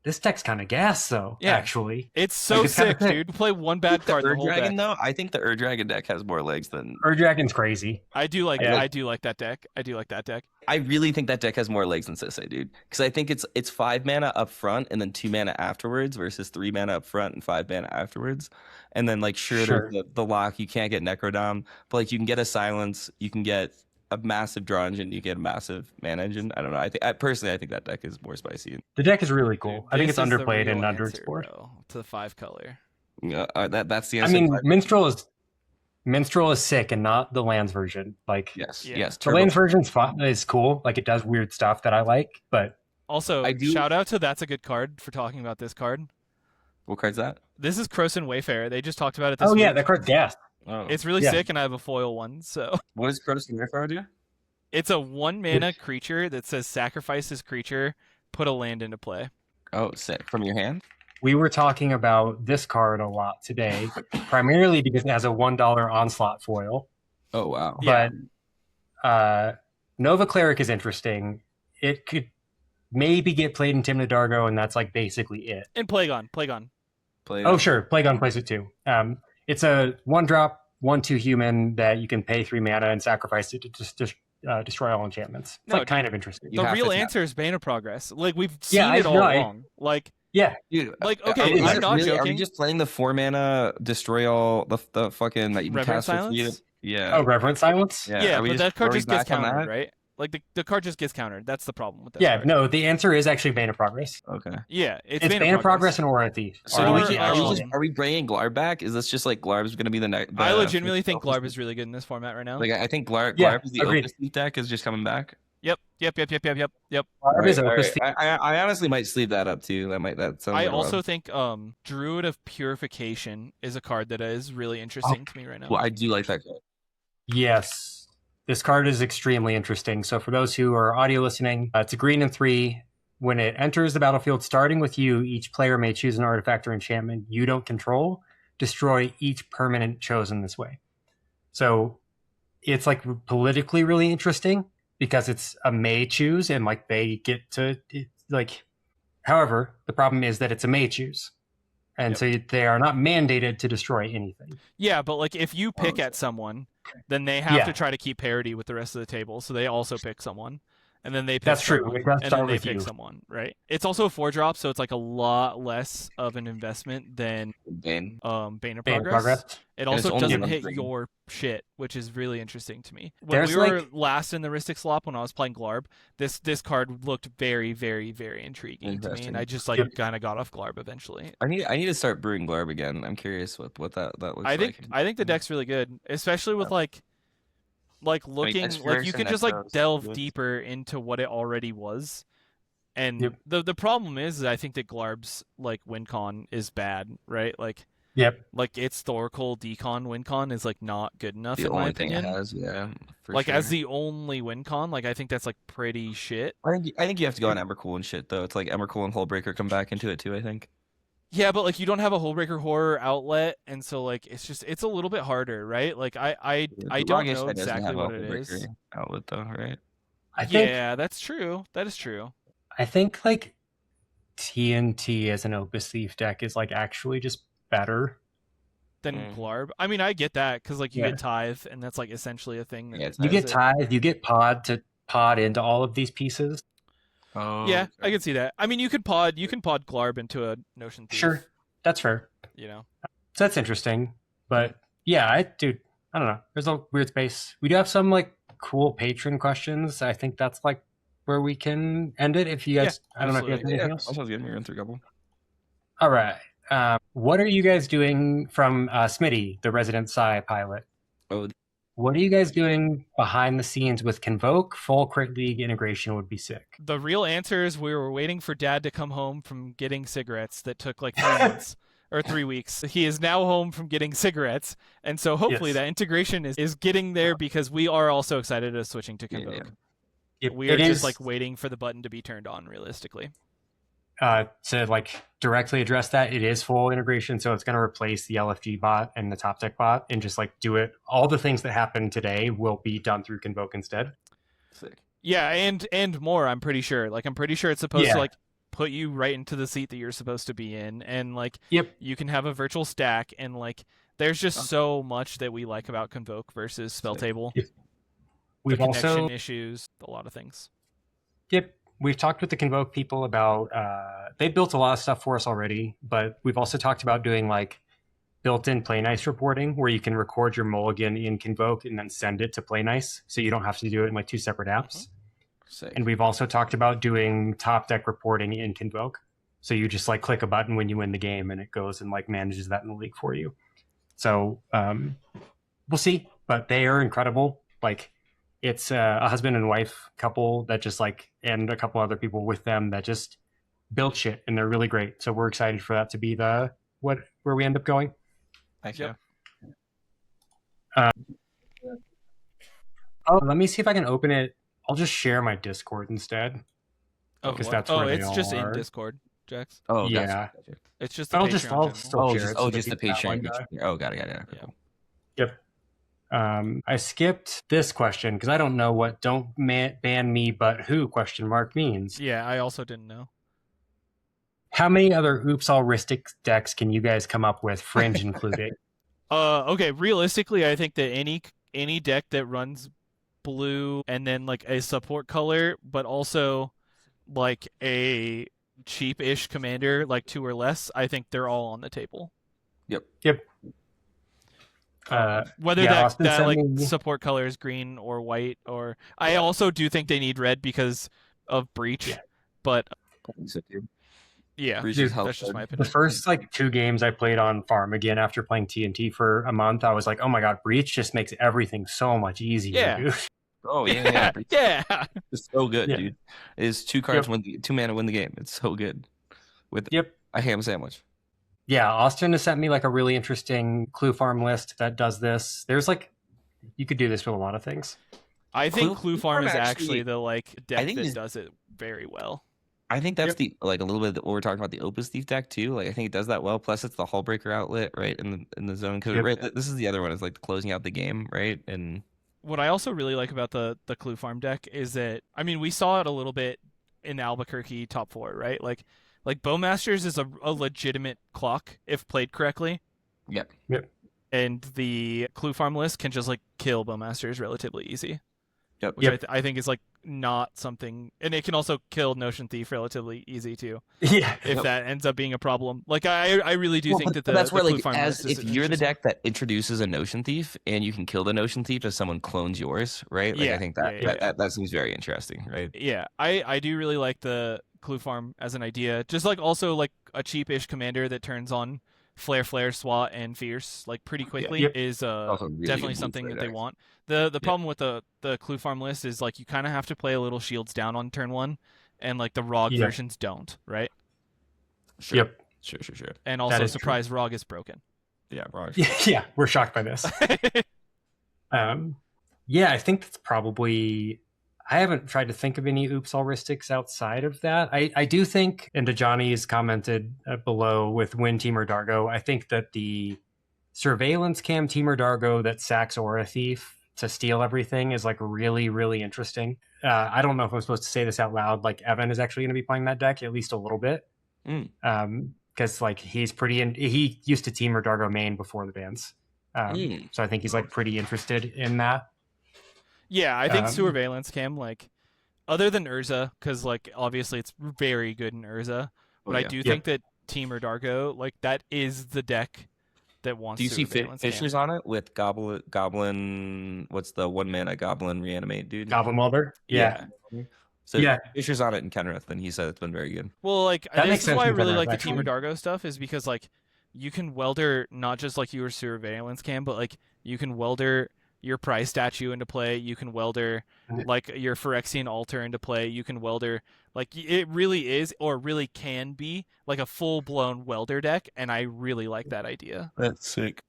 this deck's kind of gas, though, actually. It's so sick, dude. You play one bad card the whole Dragon, deck. though, I think the Dragon deck has more legs than... Dragon's crazy. I do like that deck. I really think that deck has more legs than Sisay, dude. Because I think it's 5 mana up front and then 2 mana afterwards versus 3 mana up front and 5 mana afterwards. And then, like, sure. The lock, you can't get Necrodom, but, like, you can get a Silence, you can get a massive draw engine, you get a massive mana engine. I don't know. I think that deck is more spicy. The deck is really cool. I think it's underplayed and underexplored. To the 5 color. Yeah, that's the answer. I mean, Minstrel is sick and not the lands version. Like, yes. The lands version is cool. Like, it does weird stuff that I like, but also shout out to That's a Good Card for talking about this card. What card's that? This is Krosan Wayfarer. They just talked about it this week. Oh yeah, that card's gas. Oh. It's really sick, and I have a foil one. So what does Krosan Wayfarer do? It's a 1 mana creature that says sacrifice this creature, put a land into play. Oh, sick. From your hand? We were talking about this card a lot today, primarily because it has a $1 onslaught foil. Oh, wow. But Nova Cleric is interesting. It could maybe get played in Tymna Dargo, and that's like basically it. And Plagon. Oh, sure. Plagon plays it too. It's a 1-drop, 1/2 human that you can pay 3 mana and sacrifice it to just destroy all enchantments. It's kind of interesting. The real answer is Bane of Progress. Like, we've seen it all along. Like, yeah, dude. Like, okay, I'm not joking. Are you just playing the 4 mana destroy all the fucking that you can cast for free? Yeah. Oh, Reverent Silence. Yeah, but that card just gets countered, right? Like the card just gets countered. That's the problem with that. Yeah, no. The answer is actually Bane of Progress. Okay. Yeah, it's Bane of Progress and Aura Thief. So are we bringing Glarb back? Is this just like Glarb's going to be the next? I legitimately think Glarb is really good in this format right now. Like, I think Glarb is the Opus Thief deck is just coming back. Yep. Glarb is Opus Thief. I honestly might sleeve that up too. I also think Druid of Purification is a card that is really interesting to me right now. Well, I do like that card. Yes. This card is extremely interesting. So for those who are audio listening, it's a 3/3. When it enters the battlefield, starting with you, each player may choose an artifact or enchantment you don't control. Destroy each permanent chosen this way. So it's like politically really interesting because it's a may choose and like they get to like. However, the problem is that it's a may choose. And so they are not mandated to destroy anything. Yeah, but like if you pick at someone, then they have to try to keep parity with the rest of the table. So they also pick someone. And then they pick someone, and then they pick someone, right? It's also a 4-drop, so it's like a lot less of an investment than Bane of Progress. It also doesn't hit your shit, which is really interesting to me. When we were last in the Rystic slop when I was playing Glarb, this card looked very, very, very intriguing to me, and I just kind of got off Glarb eventually. I need to start brewing Glarb again. I'm curious what that looks like. I think the deck's really good, especially with like looking like you can just like delve deeper into what it already was. And the problem is I think that Glarb's like win con is bad, right? Like like its Thoracle decon win con is like not good enough in my opinion. As the only win con, like I think that's like pretty shit. I think you have to go on Emrakul and shit though. It's like Emrakul and Hullbreaker come back into it too, I think. Yeah, but like you don't have a Hullbreaker horror outlet, and so like it's a little bit harder, right? Like I don't know exactly what it is. Outlet though, right? That's true. That is true. I think like TNT as an Opus Thief deck is like actually just better than Glarb. I mean, I get that because like you get Tithe, and that's like essentially a thing. You get Tithe, you get Pod to pod into all of these pieces. Oh, yeah, okay. I can see that. I mean, you can pod Glarb into a Notion Thief. Sure, that's fair. You know, so that's interesting. But yeah, I don't know. There's a weird space. We do have some like cool patron questions. I think that's like where we can end it. If you guys, I don't know if you have anything else. Also, getting your answer, couple. All right. What are you guys doing from Smitty, the resident Psy pilot? Oh. What are you guys doing behind the scenes with Convoke? Full Crit League integration would be sick. The real answer is we were waiting for Dad to come home from getting cigarettes that took like 3 months or 3 weeks. He is now home from getting cigarettes, and so hopefully that integration is getting there because we are also excited about switching to Convoke. We are just like waiting for the button to be turned on realistically. To like directly address that, it is full integration, so it's going to replace the LFG bot and the top deck bot and just like do it. All the things that happen today will be done through Convoke instead. Sick. Yeah, and more, I'm pretty sure. Like I'm pretty sure it's supposed to like put you right into the seat that you're supposed to be in, and like you can have a virtual stack, and like there's just so much that we like about Convoke versus Spell Table. We've the connection also issues, a lot of things. We've talked with the Convoke people about they built a lot of stuff for us already, but we've also talked about doing like built-in Play Nice reporting where you can record your mulligan in Convoke and then send it to Play Nice, so you don't have to do it in like 2 separate apps. Sick. And we've also talked about doing top deck reporting in Convoke, so you just like click a button when you win the game and it goes and like manages that in the league for you. So we'll see, but they are incredible. Like it's a husband and wife couple that just like, and a couple other people with them that just build shit, and they're really great. So we're excited for that to be where we end up going. Thanks. Yep. Let me see if I can open it. I'll just share my Discord instead. Because that's where they it's all just are. in Discord, Jax. Oh, yeah. Gotcha. It's just the I'll Patreon just channel. Just the Patreon. Got it. Yeah. Yep. I skipped this question because I don't know what "don't ban me, but who?" means. Yeah, I also didn't know. How many other Oops All Rystic decks can you guys come up with, Fringe included? Okay, realistically, I think that any deck that runs blue and then like a support color, but also like a cheap-ish commander, like 2 or less, I think they're all on the table. Yep. Whether that like support color is green or white, or I also do think they need red because of Breach, but yeah, Breach that's just my opinion. The first like 2 games I played on Farm again after playing TNT for a month, I was like, oh my god, Breach just makes everything so much easier, dude. Oh yeah. It's so good, Yeah. dude. It's 2 cards, 2 mana win the game. It's so good. With a ham sandwich. Yeah, Austin has sent me like a really interesting Clue Farm list that does this. There's like, you could do this with a lot of things. I think Clue Farm is actually actually the like deck that does it very well. I think that's the like a little bit what we're talking about, the Opus Thief deck too. Like I think it does that well. Plus it's the Hullbreaker outlet, right, in the zone code. Right, this is the other one. It's like closing out the game, right? And what I also really like about the Clue Farm deck is that, I mean, we saw it a little bit in the Albuquerque top 4, right? Like Bowmasters is a legitimate clock if played correctly. Yep. And the Clue Farm list can just like kill Bowmasters relatively easy. Yep. Which I think is like not something, and it can also kill Notion Thief relatively easy too. Yeah. If that ends up being a problem, like I really do think that that's where Clue like Farm as list if you're the deck that introduces a Notion Thief and you can kill the Notion Thief if someone clones yours, right? Like I think that seems very interesting, right? Yeah, I do really like the Clue Farm as an idea. Just like also like a cheap-ish commander that turns on Flare, Swat, and Fierce like pretty quickly is really definitely something that they want. The problem with the Clue Farm list is like you kind of have to play a little shields down on turn 1, and like the ROG versions don't, right? Sure. Sure. And also, surprise, ROG is broken. Yeah, ROG. Yeah, we're shocked by this. I think that's probably. I haven't tried to think of any Oops All Rystics outside of that. I do think, and Johnny's commented below with Win Teamer Dargo, I think that the surveillance cam Teamer Dargo that sacks Aura Thief to steal everything is like really, really interesting. I don't know if I'm supposed to say this out loud. Like Evan is actually going to be playing that deck at least a little bit. Because like he's he used to Teamer Dargo main before the bans. So I think he's like pretty interested in that. Yeah, I think Surveillance Cam, like, other than Urza, because, like, obviously it's very good in Urza, but I do think that Teamer Dargo, like, that is the deck that wants Do you see Surveillance Fishers Cam. on it with Goblin, what's the 1-mana Goblin reanimate, dude? Goblin Welder? Yeah. So Fishers on it in Kenrith, and he said it's been very good. Well, like, that this is why I really like actually. the Teamer Dargo stuff, is because, like, you can welder not just, like, your Surveillance Cam, but, like, you can welder your prize statue into play, you can welder like your Phyrexian altar into play, you can welder, like it really is, or really can be, like a full-blown welder deck, and I really like that idea. That's sick.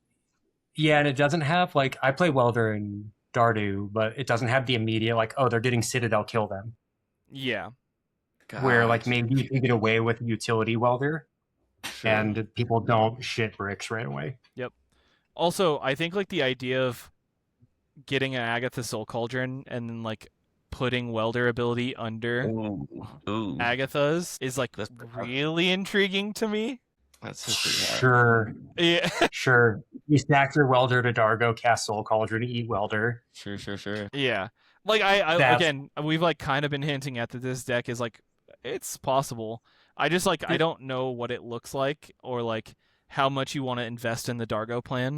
Yeah, and it doesn't have, like, I play welder in Dardu, but it doesn't have the immediate, like, oh, they're getting Citadel, kill them. Yeah. Where, like, maybe you can get away with utility welder, and people don't shit bricks right away. Yep. Also, I think, like, the idea of getting an Agatha Soul Cauldron and then, like, putting welder ability under Agatha's is like really intriguing to me. That's sure. Yeah. Sure. You stack your welder to Dargo, cast Soul Cauldron to eat welder. Sure. Yeah. Like I again, we've like kind of been hinting at that this deck is like it's possible. I just like I don't know what it looks like or like how much you want to invest in the Dargo plan.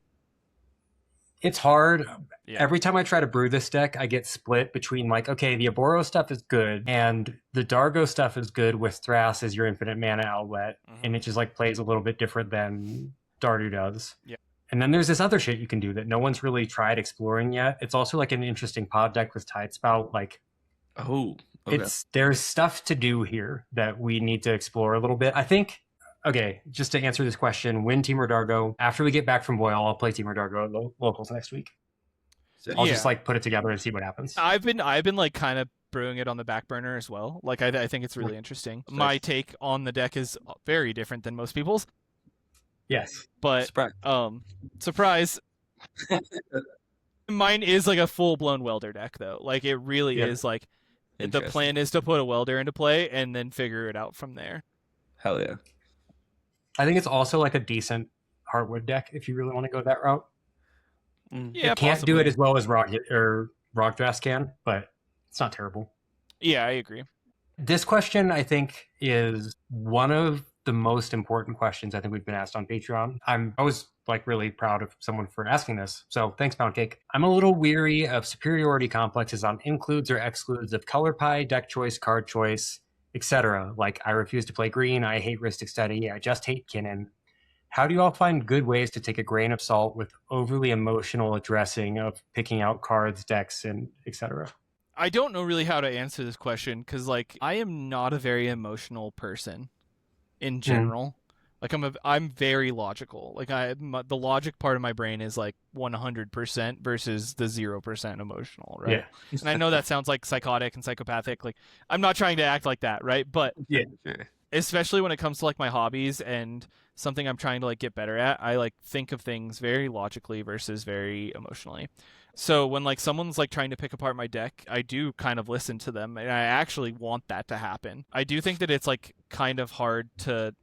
It's hard. Yeah. Every time I try to brew this deck, I get split between like, okay, the Aboro stuff is good, and the Dargo stuff is good with Thras as your infinite mana outlet, and it just like plays a little bit different than Dardu does. Yeah. And then there's this other shit you can do that no one's really tried exploring yet. It's also like an interesting pod deck with Tidespout. Like, there's stuff to do here that we need to explore a little bit. I think. Okay, just to answer this question, win Temur Dargo. After we get back from Boyle, I'll play Temur Dargo at locals next week. I'll just like put it together and see what happens. I've been like kind of brewing it on the back burner as well. Like I think it's really interesting. My take on the deck is very different than most people's. Yes. But surprise. Mine is like a full-blown welder deck though. Like it really is like the plan is to put a welder into play and then figure it out from there. Hell yeah. I think it's also like a decent Heartwood deck if you really want to go that route. Yeah, it can't do it as well as Rockdrass can, but it's not terrible. Yeah, I agree. This question, I think, is one of the most important questions I think we've been asked on Patreon. I was like really proud of someone for asking this. So thanks, Pound Cake. I'm a little weary of superiority complexes on includes or excludes of color pie, deck choice, card choice, etc. Like, I refuse to play green, I hate Rystic Study, I just hate Kinnan. How do you all find good ways to take a grain of salt with overly emotional addressing of picking out cards, decks, and etc.? I don't know really how to answer this question because, like, I am not a very emotional person in general. Like, I'm very logical. Like, the logic part of my brain is like 100% versus the 0% emotional, right? Yeah. And I know that sounds like psychotic and psychopathic. Like, I'm not trying to act like that, right? But especially when it comes to like my hobbies and something I'm trying to like get better at, I like think of things very logically versus very emotionally. So when like someone's like trying to pick apart my deck, I do kind of listen to them, and I actually want that to happen. I do think that it's like kind of hard to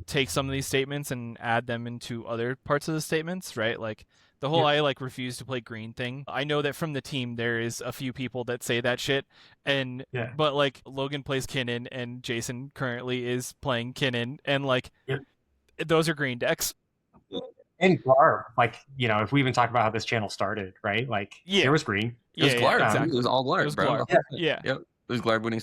take some of these statements and add them into other parts of the statements, right? Like the whole I like refuse to play green thing. I know that from the team there is a few people that say that shit, and but like Logan plays Kinnan and Jason currently is playing Kinnan, and like those are green decks. And Glarb, like, you know, if we even talk about how this channel started, right? Like, there was green. It was Glarb. Exactly. It was all Glarb, bro. Yeah. Yep. It was Glarb winning.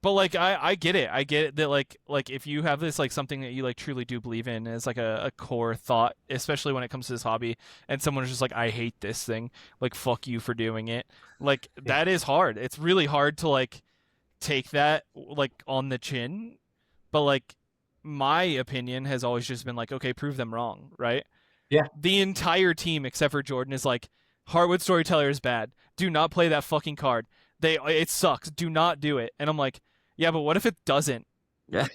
But like I get it. I get it that like if you have this like something that you like truly do believe in as like a core thought, especially when it comes to this hobby, and someone is just like, I hate this thing, like fuck you for doing it. Like that is hard. It's really hard to like take that like on the chin. But like my opinion has always just been like, okay, prove them wrong, right? Yeah. The entire team except for Jordan is like, Heartwood Storyteller is bad. Do not play that fucking card. It sucks. Do not do it. And I'm like, yeah, but what if it doesn't? Yeah.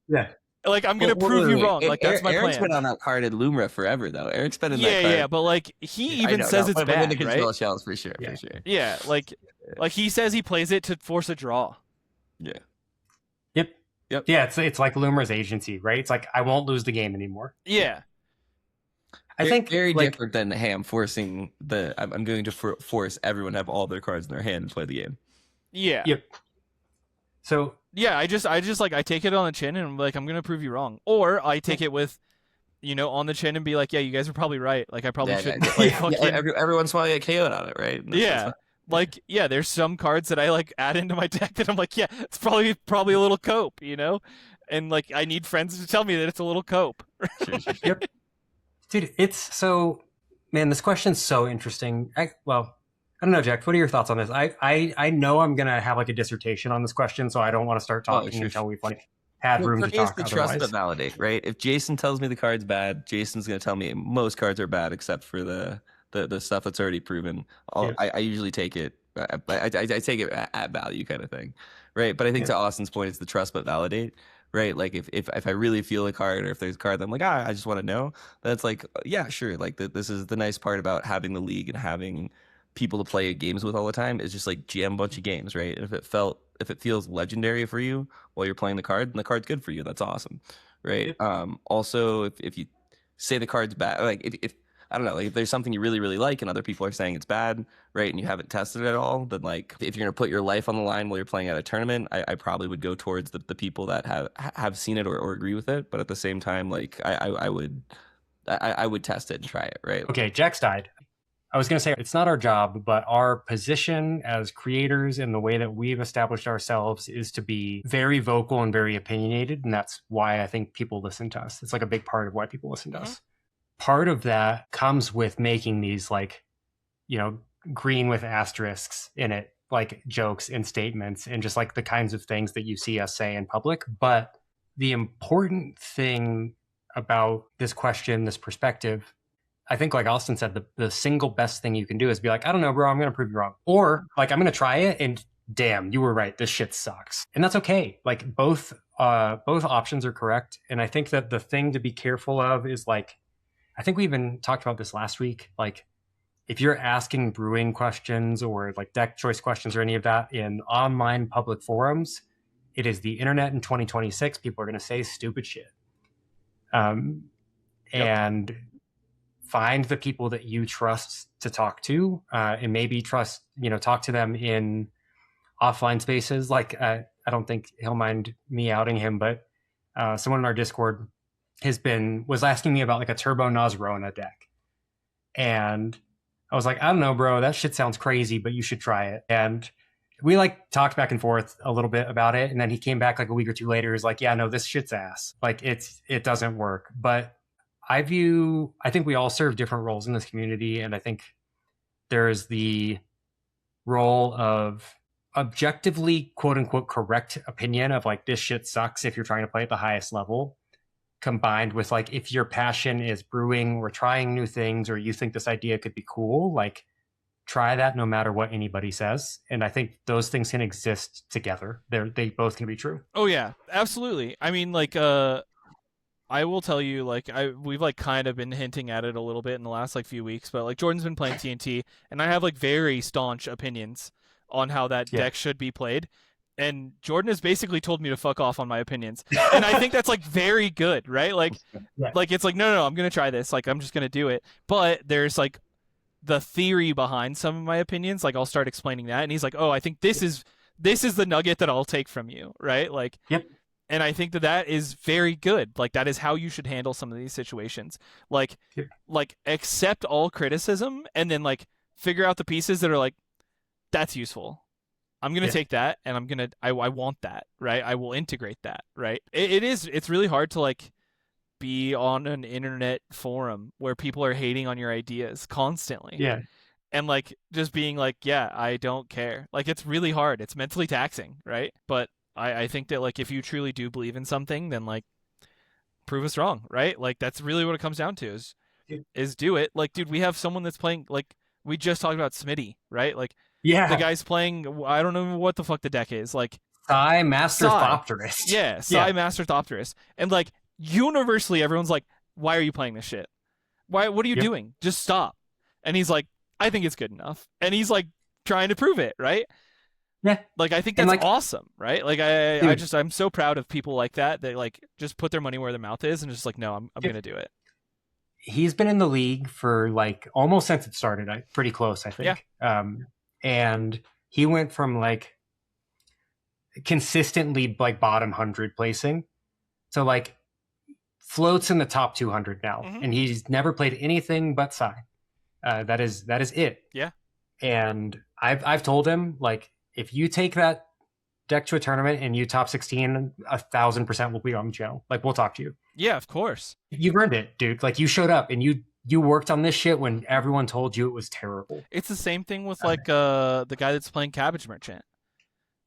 Yeah. Like, I'm going to prove you wrong. Like, that's my Eric's plan. been on that card at Lumra forever, though. Eric's been in that card. Yeah, but, like, he even says it's bad, right? Shells, for sure. Yeah, like he says he plays it to force a draw. Yeah. Yep. Yep. Yeah, it's like Lumra's agency, right? It's like, I won't lose the game anymore. Yeah. I think very like, different than I'm forcing I'm going to force everyone to have all their cards in their hand and play the game. Yeah. Yep. So yeah, I just like I take it on the chin and I'm like, I'm gonna prove you wrong, or I take it with, you know, on the chin and be like, yeah, you guys are probably right. Like I probably shouldn't play fucking. Every once in a while, I get KO'd on it, right? Yeah. Like, yeah, there's some cards that I like add into my deck that I'm like, yeah, it's probably a little cope, you know, and like I need friends to tell me that it's a little cope. Yep. Dude, it's so, man, this question's so interesting. I don't know, Jack, what are your thoughts on this? I know I'm going to have like a dissertation on this question, so I don't want to start talking until we've like had room to talk. The trust but validate, right? If Jason tells me the card's bad, Jason's going to tell me most cards are bad except for the stuff that's already proven. I usually take it. I take it at value kind of thing, right? But I think to Austin's point, it's the trust but validate. Right, like if I really feel a card, or if there's a card that I'm like, I just want to know, that's like, yeah, sure. Like this is the nice part about having the league and having people to play games with all the time is just like jam a bunch of games, right? And if it feels legendary for you while you're playing the card, then the card's good for you. That's awesome, right? Also, if you say the card's bad, like if I don't know, like if there's something you really, really like and other people are saying it's bad, right, and you haven't tested it at all, then like if you're gonna put your life on the line while you're playing at a tournament, I probably would go towards the people that have seen it or agree with it. But at the same time, like I would test it and try it, right? Okay, Jack's died. I was going to say it's not our job, but our position as creators and the way that we've established ourselves is to be very vocal and very opinionated. And that's why I think people listen to us. It's like a big part of why people listen to us. Part of that comes with making these like, you know, green with asterisks in it, like jokes and statements and just like the kinds of things that you see us say in public. But the important thing about this question, this perspective, I think like Austin said, the single best thing you can do is be like, I don't know, bro, I'm going to prove you wrong. Or like, I'm going to try it and damn, you were right. This shit sucks. And that's okay. Like both options are correct. And I think that the thing to be careful of is like, I think we even talked about this last week. Like if you're asking brewing questions or like deck choice questions or any of that in online public forums, it is the internet in 2026. People are going to say stupid shit. And find the people that you trust to talk to, and maybe talk to them in offline spaces. Like, I don't think he'll mind me outing him, but someone in our Discord was asking me about like a Turbo Nozrona deck. And I was like, I don't know, bro, that shit sounds crazy, but you should try it. And we like talked back and forth a little bit about it. And then he came back like a week or two later. He's like, yeah, no, this shit's ass. Like it doesn't work. But I think we all serve different roles in this community. And I think there's the role of objectively, quote unquote, correct opinion of like, this shit sucks if you're trying to play at the highest level, combined with like, if your passion is brewing or trying new things, or you think this idea could be cool, like try that no matter what anybody says. And I think those things can exist together. They both can be true. Oh yeah, absolutely. I mean, like, I will tell you, like, we've like kind of been hinting at it a little bit in the last like few weeks, but like Jordan's been playing TNT, and I have like very staunch opinions on how that deck should be played, and Jordan has basically told me to fuck off on my opinions, and I think that's like very good, right? Like, like it's like no, I'm gonna try this, like I'm just gonna do it, but there's like the theory behind some of my opinions, like I'll start explaining that, and he's like, oh, I think this is the nugget that I'll take from you, right? Like, And I think that is very good. Like that is how you should handle some of these situations. Like accept all criticism and then like figure out the pieces that are like, that's useful. I'm going to take that and I want that, right? I will integrate that, right? It's really hard to like be on an internet forum where people are hating on your ideas constantly. Yeah. And like just being like, yeah, I don't care. Like it's really hard. It's mentally taxing, right? But I think that like if you truly do believe in something, then like prove us wrong, right? Like that's really what it comes down to is do it. Like, dude, we have someone that's playing, like we just talked about Smitty, right? Like the guy's playing, I don't know what the fuck the deck is, like Master Thopterist. Yeah, Master Thopterist. And like universally everyone's like, why are you playing this shit? What are you doing? Just stop. And he's like, I think it's good enough. And he's like trying to prove it, right? Yeah. Like I think that's like, awesome, right? Like I'm so proud of people like that like just put their money where their mouth is and just like, no, I'm gonna do it. He's been in the league for like almost since it started, pretty close, I think. Yeah. And he went from like consistently like bottom 100 placing to like floats in the top 200 now. Mm-hmm. And he's never played anything but Psy. That is it. Yeah. And I've told him, like, if you take that deck to a tournament and you top 16, 1,000% will be on the channel. Like, we'll talk to you. Yeah, of course. You've earned it, dude. Like, you showed up and you worked on this shit when everyone told you it was terrible. It's the same thing with like the guy that's playing Cabbage Merchant.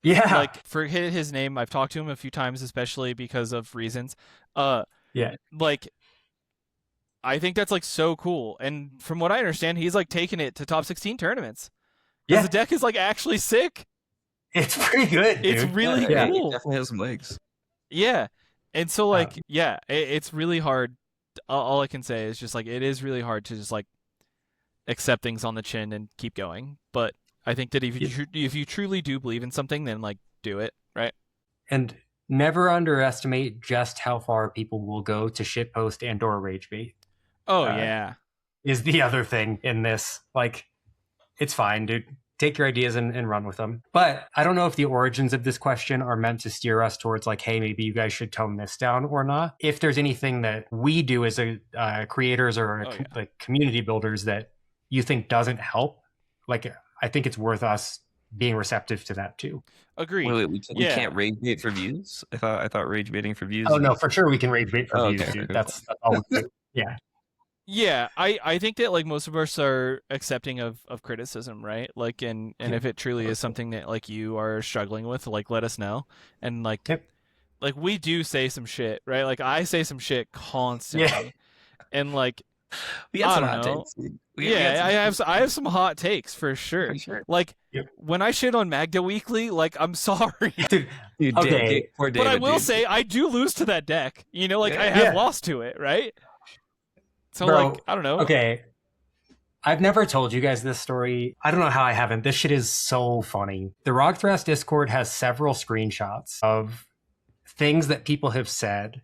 Yeah. Like, forget his name. I've talked to him a few times, especially because of reasons. Yeah. Like, I think that's like so cool. And from what I understand, he's like taking it to top 16 tournaments. Yeah. The deck is like actually sick. It's pretty good, dude. It's really cool. It definitely has some legs. Yeah. And so like, it's really hard. All I can say is just like, it is really hard to just like accept things on the chin and keep going. But I think that if you truly do believe in something, then like do it, right? And never underestimate just how far people will go to shitpost and or rage bait. Oh yeah, is the other thing in this. Like, it's fine, dude. Take your ideas and run with them. But I don't know if the origins of this question are meant to steer us towards like, hey, maybe you guys should tone this down or not. If there's anything that we do as a creators or like community builders that you think doesn't help, like I think it's worth us being receptive to that too. Agreed. Wait, we can't rage bait for views? I thought rage baiting for views. Oh no, for sure we can rage bait for views, dude. That's all we do. Yeah. Yeah, I think that like most of us are accepting of criticism, right? Like, and if it truly is something that like you are struggling with, like let us know. And like, like we do say some shit, right? Like I say some shit constantly, and like I don't know. I have some hot takes for sure. Like when I shit on Magda Weekly, like I'm sorry, dude. Okay, but I will say I do lose to that deck. You know, like I have lost to it, right? So, bro, like, I don't know. Okay. I've never told you guys this story. I don't know how I haven't. This shit is so funny. The Rogthrast Discord has several screenshots of things that people have said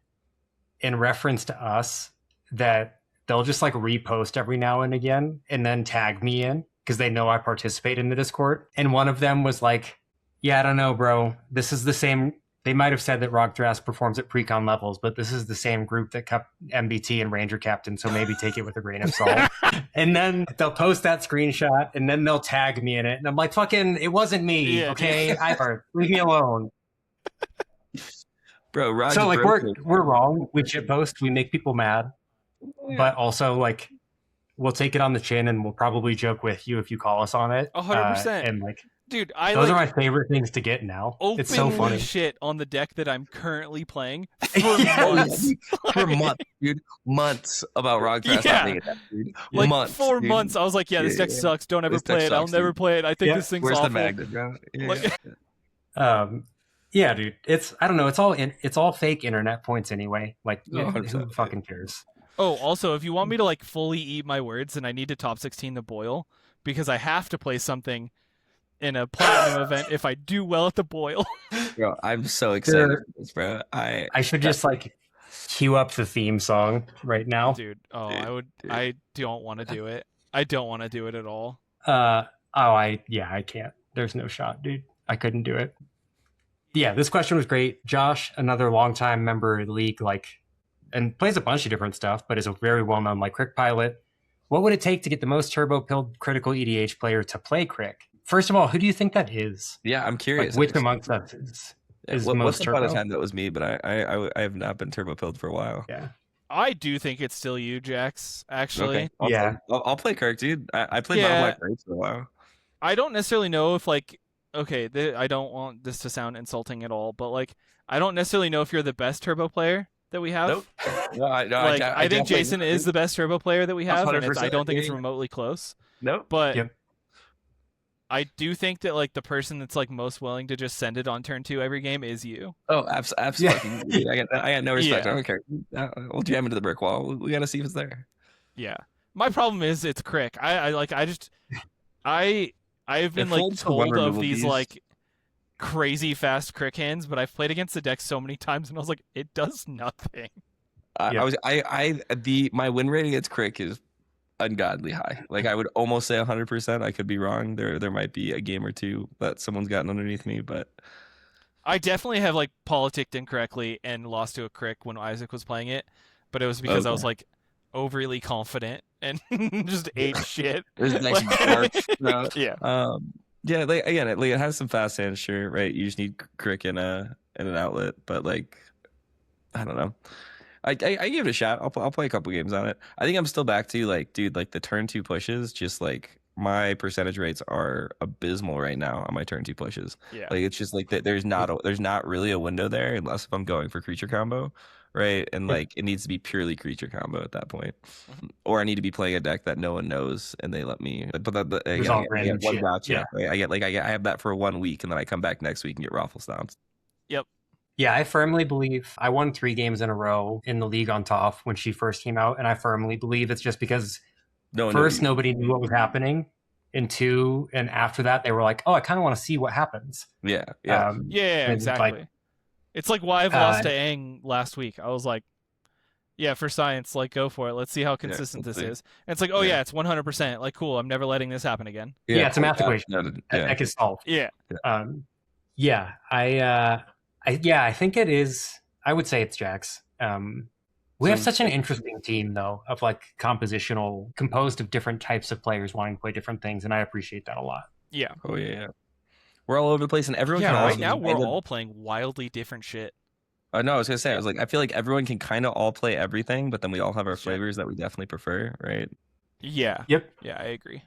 in reference to us that they'll just like repost every now and again and then tag me in because they know I participate in the Discord. And one of them was like, yeah, I don't know, bro. This is the same... They might have said that Rogthrast performs at pre-con levels, but this is the same group that kept MBT and Ranger Captain, so maybe take it with a grain of salt. And then they'll post that screenshot, and then they'll tag me in it. And I'm like, fucking, it wasn't me, okay? Leave me alone. Bro, Roger, so, like, we're wrong. We shitpost. We make people mad. But also, like, we'll take it on the chin, and we'll probably joke with you if you call us on it. 100%. And, like... Dude, those are my favorite things to get now. It's so funny. Shit on the deck that I'm currently playing for months. For months, dude. Months about Rogthrast not at that, dude. Like months, 4 months, I was like, this deck sucks. Don't ever play it. I'll never play it. I think this thing's awful. Where's the Magda, bro? Yeah, dude. I don't know. It's all fake internet points anyway. Like, who fucking cares? Oh, also, if you want me to like fully eat my words, then I need to top 16 the boil because I have to play something in a platinum event if I do well at the boil. Bro, I'm so excited for this, bro. I should just like cue up the theme song right now. Dude, I don't want to do it. I don't want to do it at all. I can't. There's no shot, dude. I couldn't do it. Yeah, this question was great. Josh, another longtime member of the league, and plays a bunch of different stuff, but is a very well-known Crick pilot. What would it take to get the most turbo-pilled critical EDH player to play Crick? First of all, who do you think that is? Yeah, I'm curious. Which amongst us is the most turbo? Once upon a time that was me, but I have not been turbo pilled for a while. Yeah, I do think it's still you, Jax. Actually, okay. I'll play Kirk, dude. I played Mountain Black Raids for a while. I don't necessarily know if I don't want this to sound insulting at all, but I don't necessarily know if you're the best turbo player that we have. Nope. I think Jason is the best turbo player that we have, and I don't think it's remotely close. Nope. But I do think that the person that's most willing to just send it on turn 2 every game is you. Oh, absolutely. I got no respect. I don't care. We'll jam into the brick wall. We gotta see if it's there. Yeah. My problem is it's Crick. I've been told of these crazy fast Crick hands, but I've played against the deck so many times and I was like, it does nothing. My win rate against Crick is ungodly high. I would almost say 100%. I could be wrong. There might be a game or two that someone's gotten underneath me, but I definitely have politicked incorrectly and lost to a Crick when Isaac was playing it, but it was because I was overly confident and just ate shit. It has some fast hands, sure, right? You just need Crick in an outlet, but I don't know. I give it a shot. I'll play a couple games on it. I think I'm still back to the turn 2 pushes. Just my percentage rates are abysmal right now on my turn 2 pushes. Yeah, it's just that there's not really a window there unless if I'm going for creature combo, right? And it needs to be purely creature combo at that point, or I need to be playing a deck that no one knows and they let me. But I get one gotcha. Right? I have that for 1 week and then I come back next week and get raffle stomps. Yep. Yeah, I firmly believe I won 3 games in a row in the league on Toph when she first came out, and I firmly believe it's just because First, nobody knew what was happening. And two, and after that, they were like, "Oh, I kind of want to see what happens." Yeah, Exactly. Like, it's like why I've lost to Aang last week. I was like, yeah, for science, like go for it. Let's see how consistent this is. And it's like, oh yeah, it's 100%. Like cool, I'm never letting this happen again. Yeah, it's a math equation that gets solved. Yeah. I think it is. I would say it's Jax. We have such an interesting team, though, of like compositional, composed of different types of players wanting to play different things, and I appreciate that a lot. Yeah. Oh yeah. We're all over the place, and everyone. Yeah, right now we're all playing wildly different shit. No, I was gonna say, I feel like everyone can kind of all play everything, but then we all have our flavors that we definitely prefer, right? Yeah. Yep. Yeah, I agree.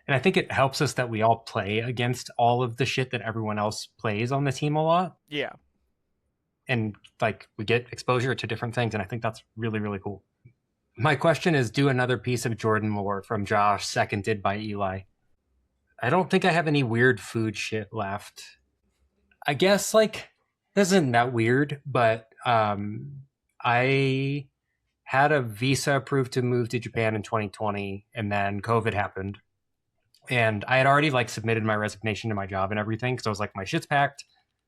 And I think it helps us that we all play against all of the shit that everyone else plays on the team a lot. Yeah. And like we get exposure to different things, and I think that's really, really cool. My question is, do another piece of Jordan lore from Josh, seconded by Eli. I don't think I have any weird food shit left. I guess like this isn't that weird, but I had a visa approved to move to Japan in 2020, and then COVID happened. And I had already like submitted my resignation to my job and everything, because I was like, my shit's packed.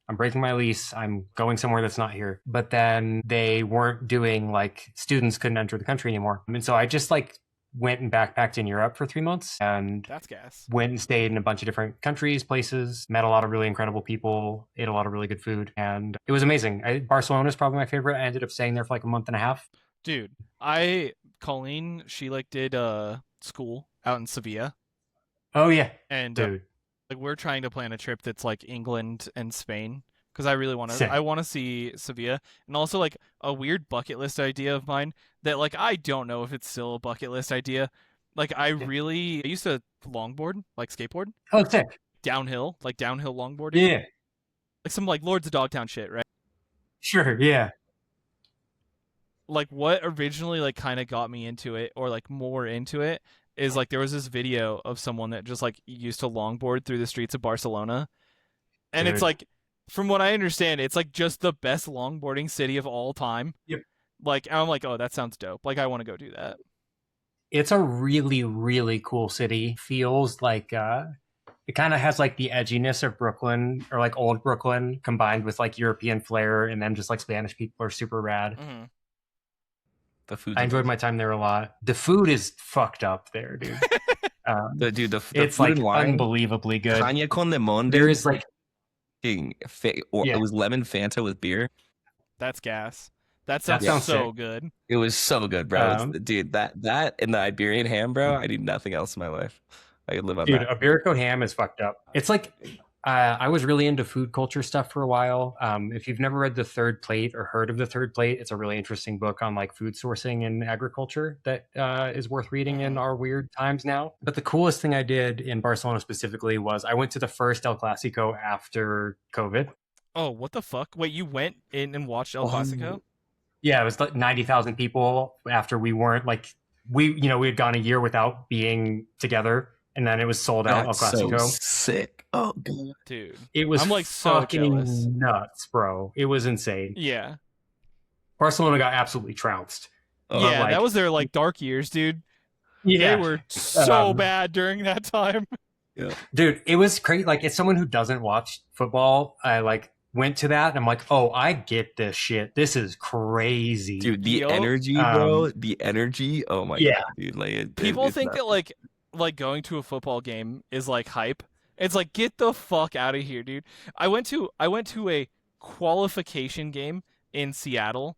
I'm breaking my lease. I'm going somewhere that's not here. But then they weren't doing like students couldn't enter the country anymore. And so I just like went and backpacked in Europe for 3 months, and that's gas. Went and stayed in a bunch of different countries, places, met a lot of really incredible people, ate a lot of really good food, and it was amazing. Barcelona is probably my favorite. I ended up staying there for like a month and a half. Dude, Colleen, she like did school out in Sevilla. Oh yeah, and dude. Like we're trying to plan a trip that's like England and Spain, because I really want to. I want to see Sevilla, and also like a weird bucket list idea of mine that like I don't know if it's still a bucket list idea. Like I used to longboard, like skateboard. Oh, sick. Downhill longboarding. Yeah. Like some like Lords of Dogtown shit, right? Sure. Yeah. Like what originally like kind of got me into it, or like more into it, is like there was this video of someone that just like used to longboard through the streets of Barcelona, and It's like, from what I understand, it's like just the best longboarding city of all time. Yep. Like I'm like, oh, that sounds dope. Like I want to go do that. It's a really, really cool city. Feels like it kind of has like the edginess of Brooklyn, or like old Brooklyn, combined with like European flair, and then just like Spanish people are super rad. Mm-hmm. I enjoyed my time there a lot. The food is fucked up there, dude. It's like unbelievably good. Caña con limón. There is like it was lemon Fanta with beer. That's gas. That sounds so good. It was so good, bro. Dude, that and the Iberian ham, bro. I need nothing else in my life. I could live on that. Dude, Iberico ham is fucked up. It's like I was really into food culture stuff for a while. If you've never read The Third Plate or heard of The Third Plate, it's a really interesting book on like food sourcing and agriculture that is worth reading in our weird times now. But the coolest thing I did in Barcelona specifically was I went to the first El Clasico after COVID. Oh, what the fuck? Wait, you went in and watched El Clasico? Yeah, it was like 90,000 people after we weren't like, we had gone a year without being together. And then it was sold out. El Clasico. So sick. Oh god, dude! It was I'm like so jealous. Nuts, bro. It was insane. Yeah. Barcelona got absolutely trounced. Yeah, that was their like dark years, dude. Yeah, they were so bad during that time. Yeah, dude, it was crazy. Like, as someone who doesn't watch football, I like went to that and I'm like, oh, I get this shit. This is crazy, dude. The energy, bro. The energy. Oh my god, dude. Like, people think that like going to a football game is like hype. It's like, get the fuck out of here, dude. I went to a qualification game in Seattle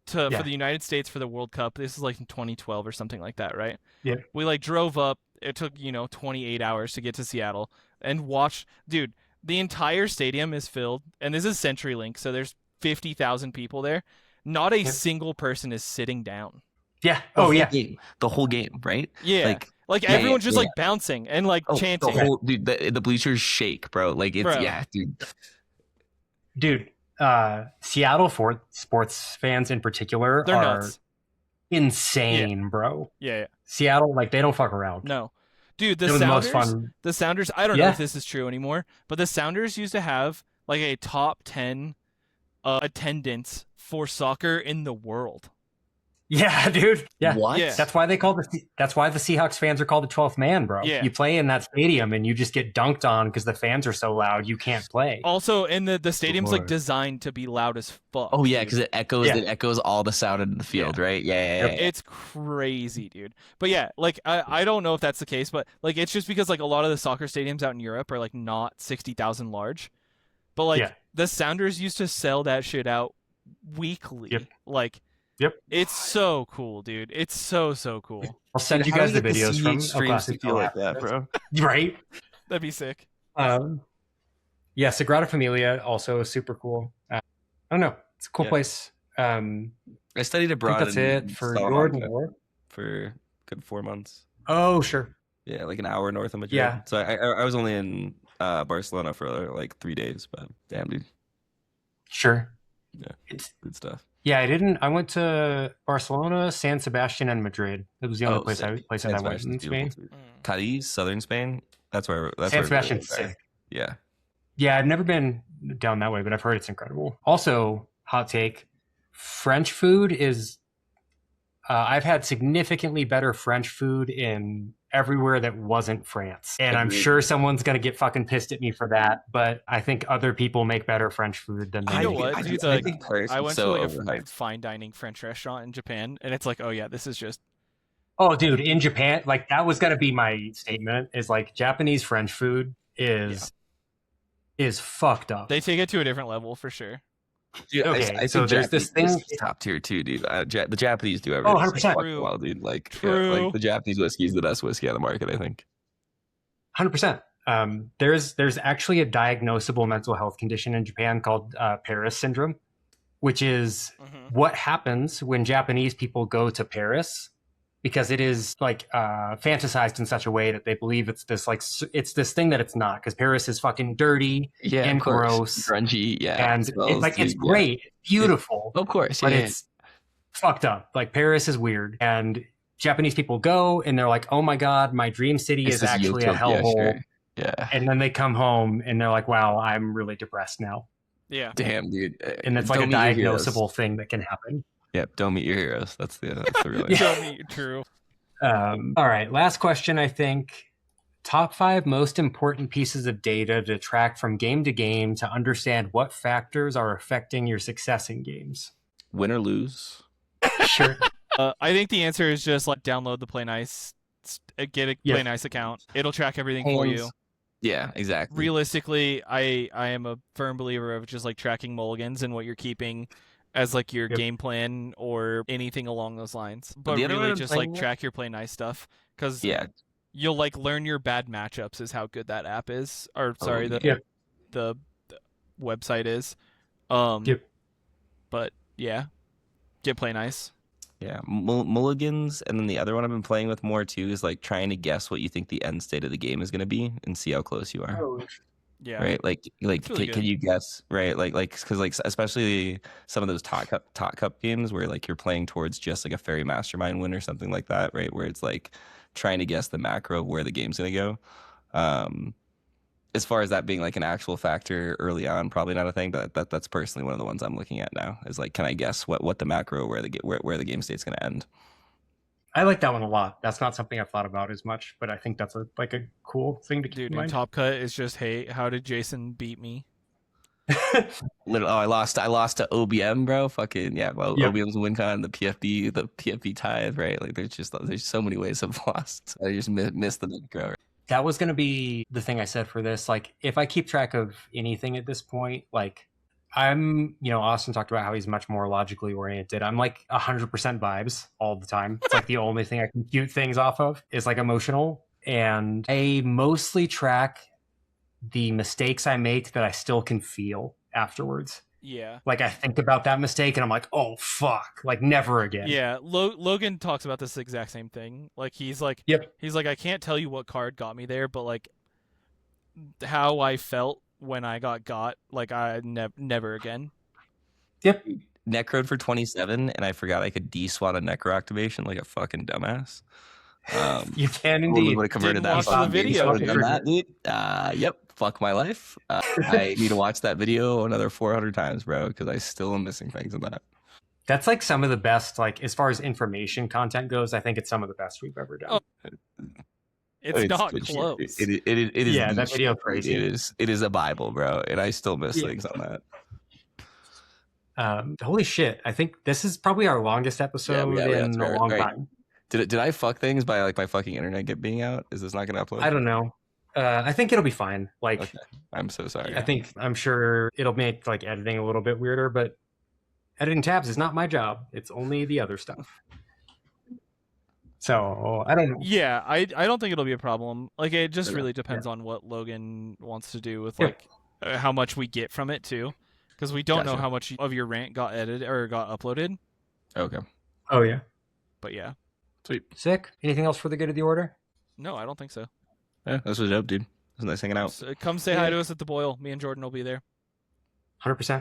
for the United States for the World Cup. This is like in 2012 or something like that, right? Yeah. We like drove up. It took 28 hours to get to Seattle and watch. Dude, the entire stadium is filled, and this is CenturyLink, so there's 50,000 people there. Not a single person is sitting down. Yeah. The whole game, right? Yeah. Like everyone's just like bouncing and like chanting. The bleachers shake, bro. Like it's dude. Dude, Seattle sports fans in particular are nuts. Insane, bro. Yeah. Seattle, like, they don't fuck around. No. Dude, the Sounders, I don't know if this is true anymore, but the Sounders used to have like a top 10 attendance for soccer in the world. Yeah, dude. Yeah. What? Yeah. That's why the Seahawks fans are called the 12th man, bro. Yeah. You play in that stadium and you just get dunked on because the fans are so loud you can't play. Also, and the stadium's like designed to be loud as fuck. Oh yeah, because dude. it echoes all the sound into the field, right? Yeah. It's crazy, dude. But yeah, like I don't know if that's the case, but like it's just because like a lot of the soccer stadiums out in Europe are like not 60,000 large. But like the Sounders used to sell that shit out weekly. Yep. Like it's so cool, dude. It's so cool. I'll send you guys the videos from streams to feel like that, bro. Right? That'd be sick. Yeah, Sagrada Familia also is super cool. I don't know. It's a cool place. I studied abroad. I think that's it for Jordan for a good 4 months. Oh, sure. Yeah, like an hour north of Madrid. Yeah. So I was only in Barcelona for like 3 days, but damn, dude. Sure. Yeah, it's good stuff. Yeah, I went to Barcelona, San Sebastian, and Madrid. That was the only places I went in Spain. Cadiz, southern Spain. That's where. San Sebastian's sick. Yeah. Yeah, I've never been down that way, but I've heard it's incredible. Also, hot take: French food is. I've had significantly better French food in everywhere that wasn't France. And I'm sure someone's going to get fucking pissed at me for that, but I think other people make better French food than You know what? I Dude, I went to like a fine dining French restaurant in Japan, and it's like, oh yeah, this is just... Oh, dude, in Japan, like that was going to be my statement, is like Japanese French food is fucked up. They take it to a different level for sure. Dude, okay, I so there's this thing top tier too, dude. The Japanese do everything. 100%. Well, dude, like True. the Japanese whiskey is the best whiskey on the market, I think. 100%. There's actually a diagnosable mental health condition in Japan called Paris syndrome, which is what happens when Japanese people go to Paris, because it is like fantasized in such a way that they believe it's this thing that it's not, because Paris is fucking dirty and gross, grungy, and it's great, beautiful, of course, but it's fucked up. Like Paris is weird, and Japanese people go and they're like, "Oh my god, my dream city is actually a hellhole." Sure. Yeah, and then they come home and they're like, "Wow, I'm really depressed now." Yeah, damn, dude, and it's like a diagnosable thing that can happen. Yep, don't meet your heroes. That's the real answer. True. All right, last question, I think. Top 5 most important pieces of data to track from game to game to understand what factors are affecting your success in games. Win or lose? Sure. I think the answer is just like download the Play Nice, get a Play Nice account. It'll track everything for you. Yeah, exactly. Realistically, I am a firm believer of just like tracking mulligans and what you're keeping as like your game plan or anything along those lines. But really just like track your Play Nice stuff, because you'll like learn your bad matchups is how good that app is. Or sorry, the website is. But yeah, get Play Nice. Yeah, mulligans, and then the other one I've been playing with more too is like trying to guess what you think the end state of the game is going to be and see how close you are. Yeah. Right. Like, really can you guess? Right. Like, because like especially some of those tot cup games where like you're playing towards just like a fairy mastermind win or something like that. Right. Where it's like trying to guess the macro of where the game's gonna go. As far as that being like an actual factor early on, probably not a thing. But that's personally one of the ones I'm looking at now. Is like, can I guess what the macro where the game state's gonna end? I like that one a lot. That's not something I've thought about as much, but I think that's a cool thing to keep in mind. Top Cut is just, hey, how did Jason beat me? I lost to OBM, bro. Fucking yeah. Well, OBM's WinCon, the PFB tithe, right? Like there's so many ways I've lost. I just missed the macro. That was going to be the thing I said for this. Like, if I keep track of anything at this point, like I'm, Austin talked about how he's much more logically oriented. I'm like 100% vibes all the time. It's like the only thing I compute things off of is like emotional. And I mostly track the mistakes I make that I still can feel afterwards. Yeah. Like I think about that mistake and I'm like, oh, fuck, like never again. Yeah. Logan talks about this exact same thing. Like he's like, I can't tell you what card got me there, but like how I felt when I got, like I never again. Yep. Necroed for 27, and I forgot I could D-swat a Necro activation like a fucking dumbass. You can indeed. Would have converted that. Watch the video. Yep. Fuck my life. I need to watch that video another 400 times, bro, because I still am missing things in that. That's like some of the best, like as far as information content goes, I think it's some of the best we've ever done. It's not close. It is Yeah, the that video shit, crazy. It is a Bible, bro, and I still miss things on that. Holy shit! I think this is probably our longest episode in a long time. Did I fuck things by like my fucking internet being out? Is this not going to upload? I don't know. I think it'll be fine. Like, okay. I'm so sorry. I'm sure it'll make like editing a little bit weirder, but editing tabs is not my job. It's only the other stuff. So I don't know. Yeah, I don't think it'll be a problem. Like, it just really depends on what Logan wants to do with like how much we get from it too, because we don't know how much of your rant got edited or got uploaded. Okay. Oh yeah. But yeah. Sweet. Sick. Anything else for the good of the order? No, I don't think so. Yeah, this was dope, dude. It was nice hanging out. Come say hi to us at the boil. Me and Jordan will be there. 100%.